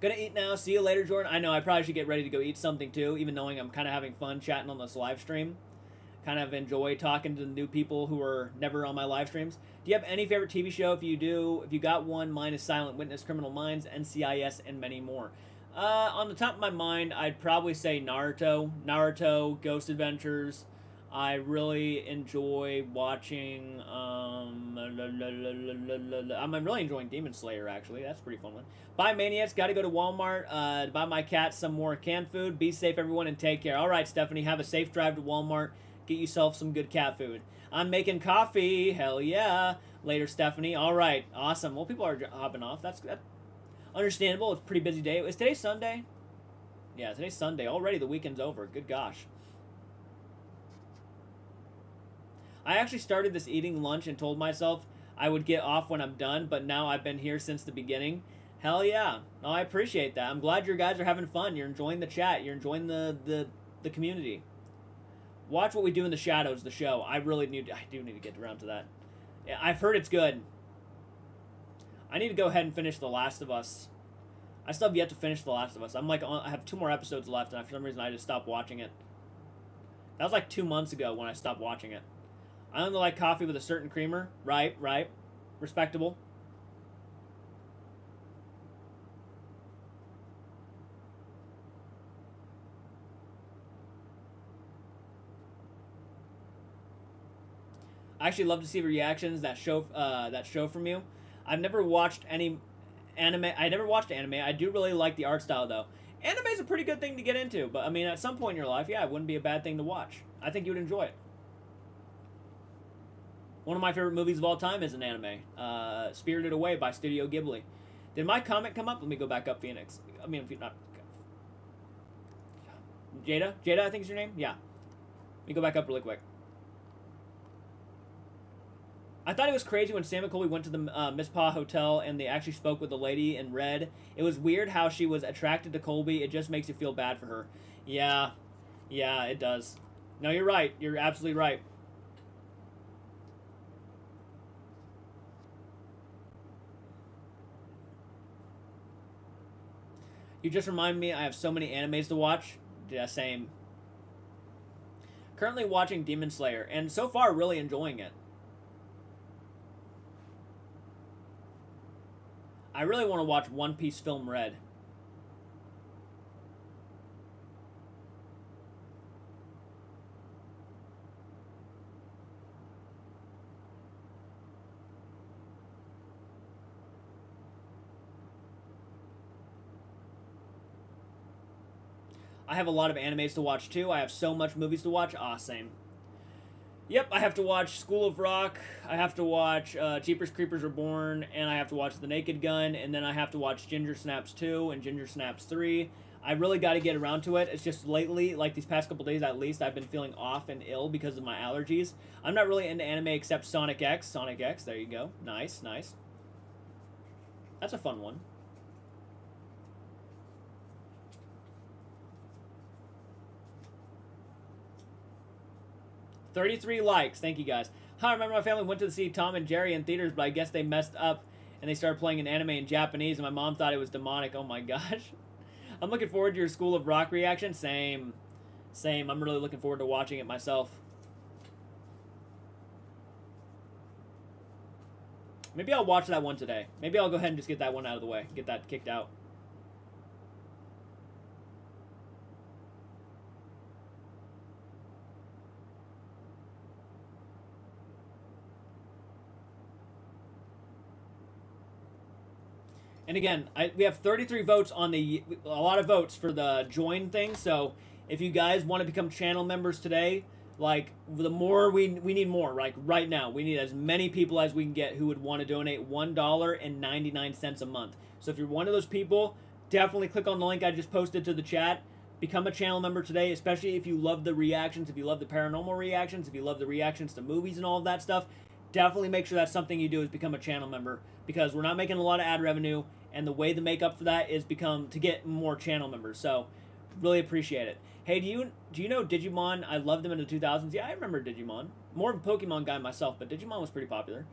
Gonna eat now. See you later, Jordan. I know I probably should get ready to go eat something too, even knowing I'm kind of having fun chatting on this live stream. Kind of enjoy talking to the new people who are never on my live streams. Do you have any favorite TV show? If you do, if you got one, mine is Silent Witness, Criminal Minds, NCIS, and many more. On the top of my mind, I'd probably say Naruto. Naruto, Ghost Adventures. I really enjoy watching. I'm really enjoying Demon Slayer, actually. That's a pretty fun one. Bye, Maniacs. Got to go to Walmart to buy my cat some more canned food. Be safe, everyone, and take care. All right, Stephanie, have a safe drive to Walmart. Get yourself some good cat food. I'm making coffee. Hell yeah. Later, Stephanie. All right. Awesome. Well, people are hopping off. That's understandable. It's a pretty busy day. Is today Sunday? Yeah, today's Sunday. Already the weekend's over. Good gosh. I actually started this eating lunch and told myself I would get off when I'm done, but now I've been here since the beginning. Hell yeah. No, I appreciate that. I'm glad you guys are having fun. You're enjoying the chat. You're enjoying the community. Watch What We Do in the Shadows, the show. I do need to get around to that. Yeah, I've heard it's good. I need to go ahead and finish The Last of Us. I still have yet to finish The Last of Us. I have 2 more episodes left, and for some reason I just stopped watching it. That was like 2 months ago when I stopped watching it. I only like coffee with a certain creamer. Right. Respectable. I actually love to see the reactions that show from you. I've never watched any anime. I never watched anime. I do really like the art style though. Anime is a pretty good thing to get into, but I mean, at some point in your life, yeah, it wouldn't be a bad thing to watch. I think you would enjoy it. One of my favorite movies of all time is an anime, Spirited Away by Studio Ghibli. Did my comment come up? Let me go back up, Phoenix. I mean, not Jada. Jada, I think is your name. Yeah. Let me go back up really quick. I thought it was crazy when Sam and Colby went to the Miss Pa Hotel and they actually spoke with the lady in red. It was weird how she was attracted to Colby. It just makes you feel bad for her. Yeah, it does. No, you're right. You're absolutely right. You just remind me I have so many animes to watch. Yeah, same. Currently watching Demon Slayer, and so far really enjoying it. I really want to watch One Piece Film Red. I have a lot of animes to watch too. I have so much movies to watch. Ah, same. Yep, I have to watch School of Rock, I have to watch Jeepers Creepers Reborn, and I have to watch The Naked Gun, and then I have to watch Ginger Snaps 2 and Ginger Snaps 3. I really got to get around to it. It's just lately, like these past couple days at least, I've been feeling off and ill because of my allergies. I'm not really into anime except Sonic X. Sonic X, there you go. Nice, nice. That's a fun one. $33 likes. Thank you, guys. I remember my family went to see Tom and Jerry in theaters, but I guess they messed up and they started playing an anime in Japanese, and my mom thought it was demonic. Oh my gosh. I'm looking forward to your School of Rock reaction. Same. Same. I'm really looking forward to watching it myself. Maybe I'll watch that one today. Maybe I'll go ahead and just get that one out of the way. Get that kicked out. And again, we have 33 votes on a lot of votes for the join thing. So if you guys want to become channel members today, like the more we need more. Like right now, we need as many people as we can get who would want to donate $1.99 a month. So if you're one of those people, definitely click on the link I just posted to the chat. Become a channel member today, especially if you love the reactions, if you love the paranormal reactions, if you love the reactions to movies and all of that stuff. Definitely make sure that's something you do is become a channel member, because we're not making a lot of ad revenue, and the way to make up for that is to get more channel members. So really appreciate it. Hey, do you know Digimon? I loved them in the 2000s. Yeah, I remember Digimon. More of a Pokemon guy myself, but Digimon was pretty popular.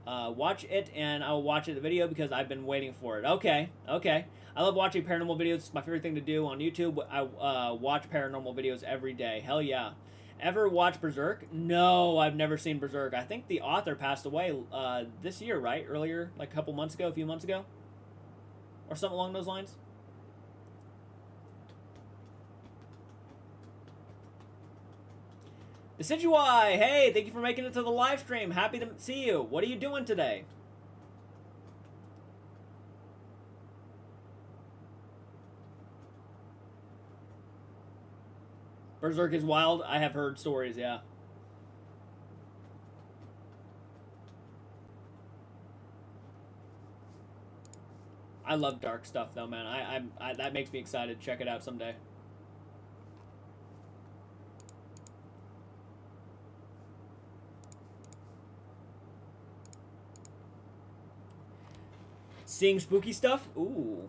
Watch it, and I'll watch it the video because I've been waiting for it. Okay, okay. I love watching paranormal videos. It's my favorite thing to do on YouTube. I watch paranormal videos every day. Hell yeah. Ever watch Berserk? No, I've never seen Berserk. I think the author passed away this year, right? Earlier, like a couple months ago, a few months ago? Or something along those lines? Decidueye, hey, thank you for making it to the live stream. Happy to see you. What are you doing today? Berserk is wild. I have heard stories, yeah. I love dark stuff, though, man. That makes me excited to check it out someday. Seeing spooky stuff? Ooh.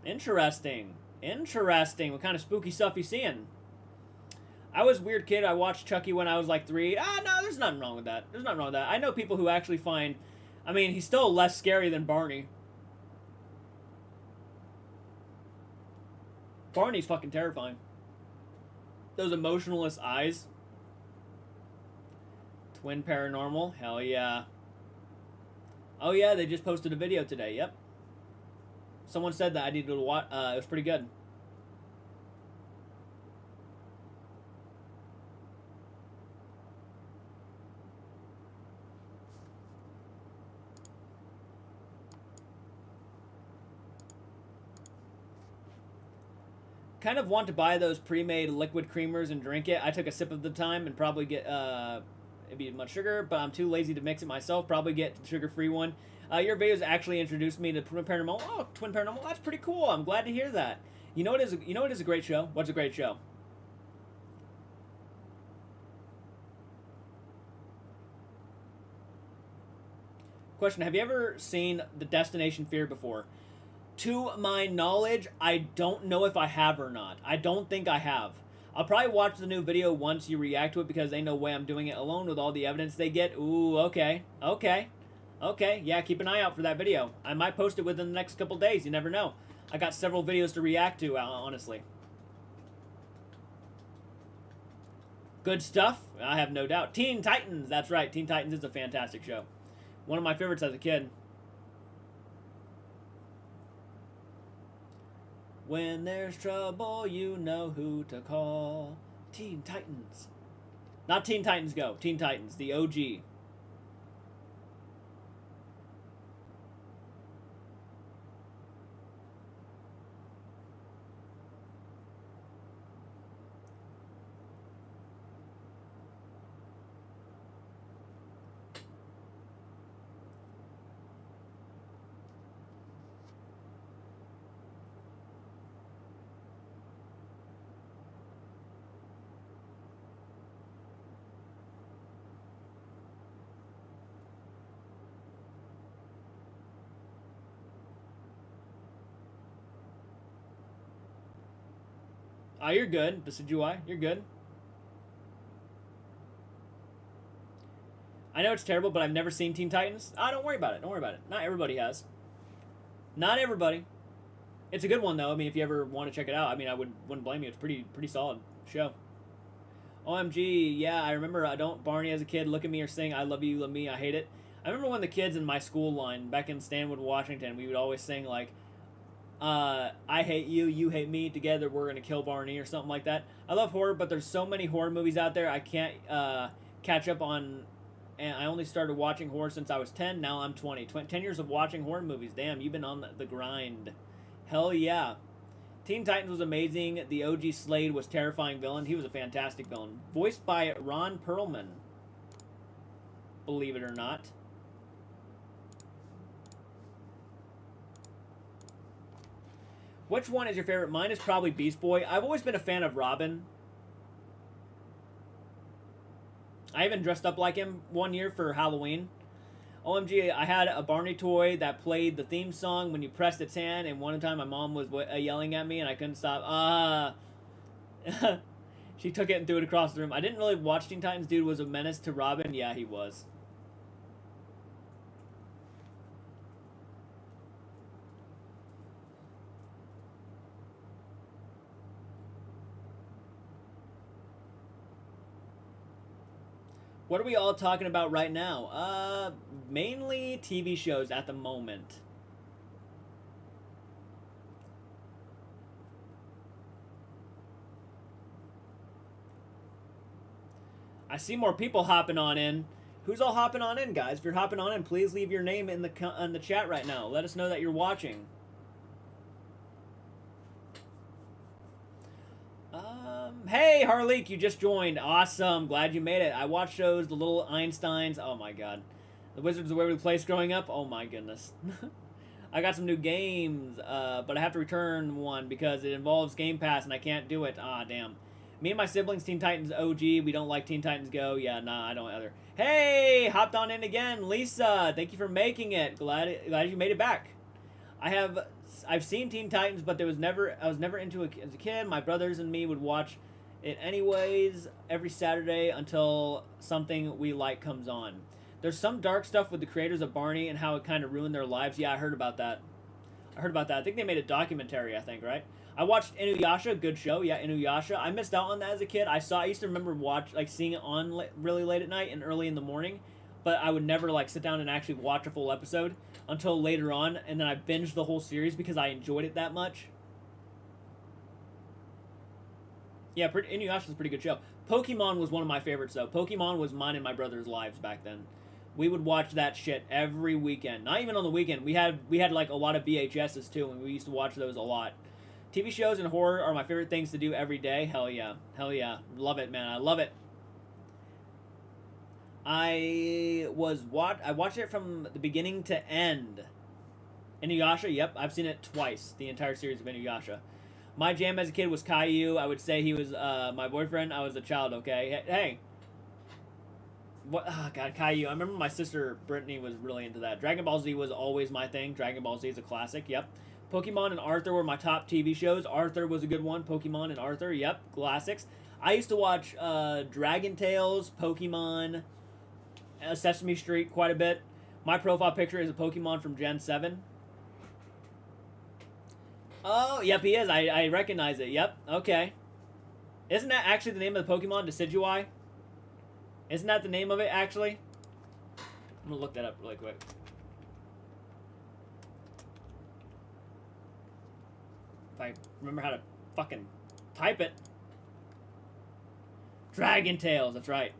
Interesting. Interesting. What kind of spooky stuff you seeing? I was a weird kid. I watched Chucky when I was like 3. Ah, no, there's nothing wrong with that. There's nothing wrong with that. I know people who actually find... I mean, he's still less scary than Barney. Barney's fucking terrifying. Those emotionless eyes. Twin Paranormal. Hell yeah. Oh yeah, they just posted a video today. Yep. Someone said that I needed to watch. It was pretty good. Kind of want to buy those pre-made liquid creamers and drink it. I took a sip of the time and probably get it'd be much sugar, but I'm too lazy to mix it myself. Probably get the sugar-free one. Your videos actually introduced me to Twin Paranormal. Oh, Twin Paranormal, that's pretty cool. I'm glad to hear that. You know what is a great show? What's a great show? Question: have you ever seen The Destination Fear before? To my knowledge, I don't know if I have or not. I don't think I have. I'll probably watch the new video once you react to it, because ain't no way I'm doing it alone with all the evidence they get. Ooh, okay. Okay. Okay, yeah, keep an eye out for that video. I might post it within the next couple days. You never know. I got several videos to react to, honestly. Good stuff? I have no doubt. Teen Titans, that's right. Teen Titans is a fantastic show. One of my favorites as a kid. When there's trouble, you know who to call. Teen Titans. Not Teen Titans Go. Teen Titans, the OG. Oh, you're good. Decidui, you're good. I know it's terrible, but I've never seen Teen Titans. Ah, don't worry about it. Don't worry about it. Not everybody has. Not everybody. It's a good one though. I mean, if you ever want to check it out, I mean, wouldn't blame you. It's pretty solid show. OMG, yeah, I remember. Don't Barney as a kid look at me or sing "I love you, you love me, I hate it." I remember when the kids in my school line back in Stanwood, Washington, we would always sing like, "I hate you, you hate me, together we're gonna kill Barney" or something like that. I love horror, but there's so many horror movies out there. I can't catch up on. And I only started watching horror since I was 10. Now I'm 20. 10 years of watching horror movies. Damn, you've been on the grind. Hell yeah. Teen Titans was amazing. The OG Slade was terrifying villain. He was a fantastic villain. Voiced by Ron Perlman. Believe it or not. Which one is your favorite? Mine is probably Beast Boy. I've always been a fan of Robin. I even dressed up like him one year for Halloween. OMG, I had a Barney toy that played the theme song when you pressed its hand, and one time my mom was yelling at me and I couldn't stop. She took it and threw it across the room. I didn't really watch Teen Titans. Dude was a menace to Robin. Yeah, he was. What are we all talking about right now? Mainly TV shows at the moment. I see more people hopping on in. Who's all hopping on in, guys? If you're hopping on in, please leave your name in the chat right now. Let us know that you're watching. Hey, Harleek, you just joined. Awesome. Glad you made it. I watched shows, The Little Einsteins. Oh, my God. The Wizards of Waverly Place growing up. Oh, my goodness. I got some new games, but I have to return one because it involves Game Pass, and I can't do it. Ah, damn. Me and my siblings, Teen Titans OG. We don't like Teen Titans Go. Yeah, nah, I don't either. Hey, hopped on in again. Lisa, thank you for making it. Glad you made it back. I've seen Teen Titans, but I was never into it as a kid. My brothers and me would watch it anyways every Saturday until something we like comes on. There's some dark stuff with the creators of Barney and how it kind of ruined their lives. Yeah, I heard about that. I think they made a documentary, right? I watched Inuyasha, good show. Yeah, Inuyasha. I missed out on that as a kid. I used to remember seeing it on really late at night and early in the morning, but I would never sit down and actually watch a full episode until later on, and then I binged the whole series because I enjoyed it that much. Yeah, Inuyasha's a pretty good show. Pokemon was one of my favorites, though. Pokemon was mine and my brother's lives back then. We would watch that shit every weekend. Not even on the weekend. We had a lot of VHSs, too, and we used to watch those a lot. TV shows and horror are my favorite things to do every day. Hell yeah. Hell yeah. Love it, man. I love it. I watched it from the beginning to end. Inuyasha, yep. I've seen it twice, the entire series of Inuyasha. My jam as a kid was Caillou. I would say he was my boyfriend. I was a child, okay? Hey. What? Oh, God, Caillou. I remember my sister, Brittany, was really into that. Dragon Ball Z was always my thing. Dragon Ball Z is a classic, yep. Pokemon and Arthur were my top TV shows. Arthur was a good one. Pokemon and Arthur, yep. Classics. I used to watch Dragon Tales, Pokemon, Sesame Street quite a bit. My profile picture is a Pokemon from Gen 7. Oh, yep, he is. I recognize it. Yep, okay. Isn't that actually the name of the Pokemon, Decidui? Isn't that the name of it, actually? I'm gonna look that up really quick. If I remember how to fucking type it. Dragon Tales, that's right.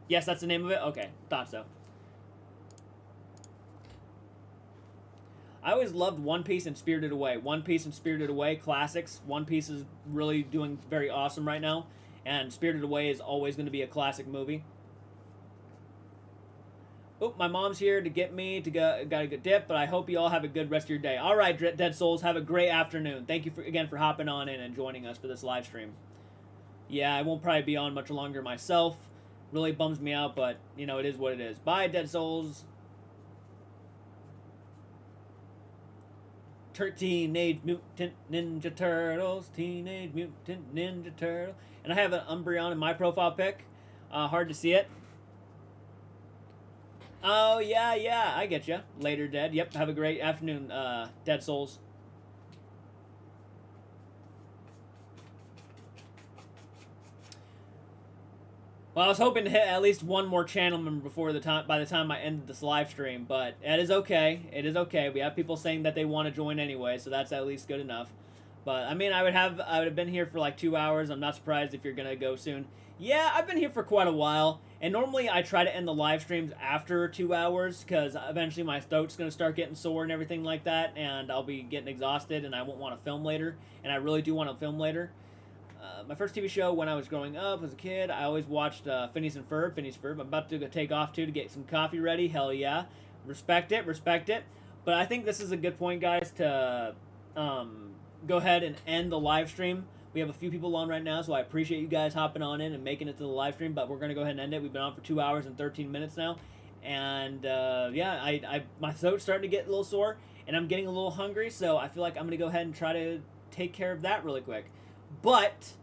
Yes, that's the name of it? Okay, thought so. I always loved One Piece and Spirited Away. One Piece and Spirited Away, classics. One Piece is really doing very awesome right now. And Spirited Away is always going to be a classic movie. Oop, my mom's here to get me to got a good dip, but I hope you all have a good rest of your day. All right, Dead Souls, have a great afternoon. Thank you again for hopping on in and joining us for this live stream. Yeah, I won't probably be on much longer myself. Really bums me out, but, you know, it is what it is. Bye, Dead Souls. Teenage Mutant Ninja Turtles, Teenage Mutant Ninja Turtle. And I have an Umbreon in my profile pic. Hard to see it. Oh, yeah, I get you. Later, Dead. Yep, have a great afternoon, Dead Souls. Well, I was hoping to hit at least one more channel member by the time I ended this live stream, but it is okay. It is okay. We have people saying that they want to join anyway, so that's at least good enough. But I mean, I would have been here for like 2 hours. I'm not surprised if you're gonna go soon. Yeah, I've been here for quite a while, and normally I try to end the live streams after 2 hours because eventually my throat's gonna start getting sore and everything like that, and I'll be getting exhausted, and I won't want to film later. And I really do want to film later. My first TV show when I was growing up as a kid, I always watched Phineas and Ferb. I'm about to go take off too to get some coffee ready. Hell yeah, respect it. But I think this is a good point, guys, to go ahead and end the live stream. We have a few people on right now, so I appreciate you guys hopping on in and making it to the live stream. But we're gonna go ahead and end it. We've been on for 2 hours and 13 minutes now, and yeah, my throat's starting to get a little sore, and I'm getting a little hungry. So I feel like I'm gonna go ahead and try to take care of that really quick. But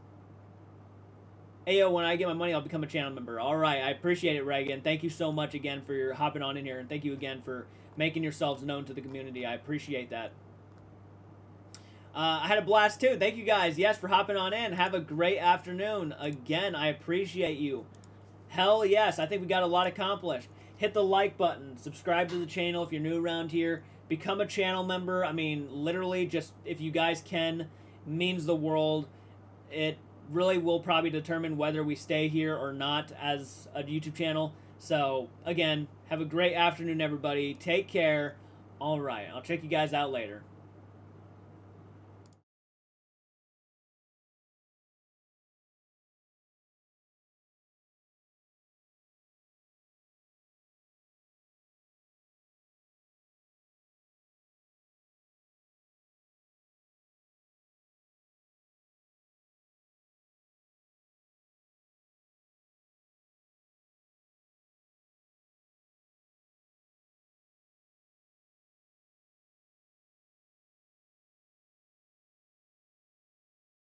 Ayo, when I get my money, I'll become a channel member. All right, I appreciate it, Reagan. Thank you so much again for your hopping on in here, and thank you again for making yourselves known to the community. I appreciate that. I had a blast too. Thank you guys, yes, for hopping on in. Have a great afternoon. Again, I appreciate you. Hell yes, I think we got a lot accomplished. Hit the like button. Subscribe to the channel if you're new around here. Become a channel member. I mean, literally, just if you guys can, means the world. It really will probably determine whether we stay here or not as a YouTube channel. So, again, have a great afternoon, everybody. Take care. All right, I'll check you guys out later.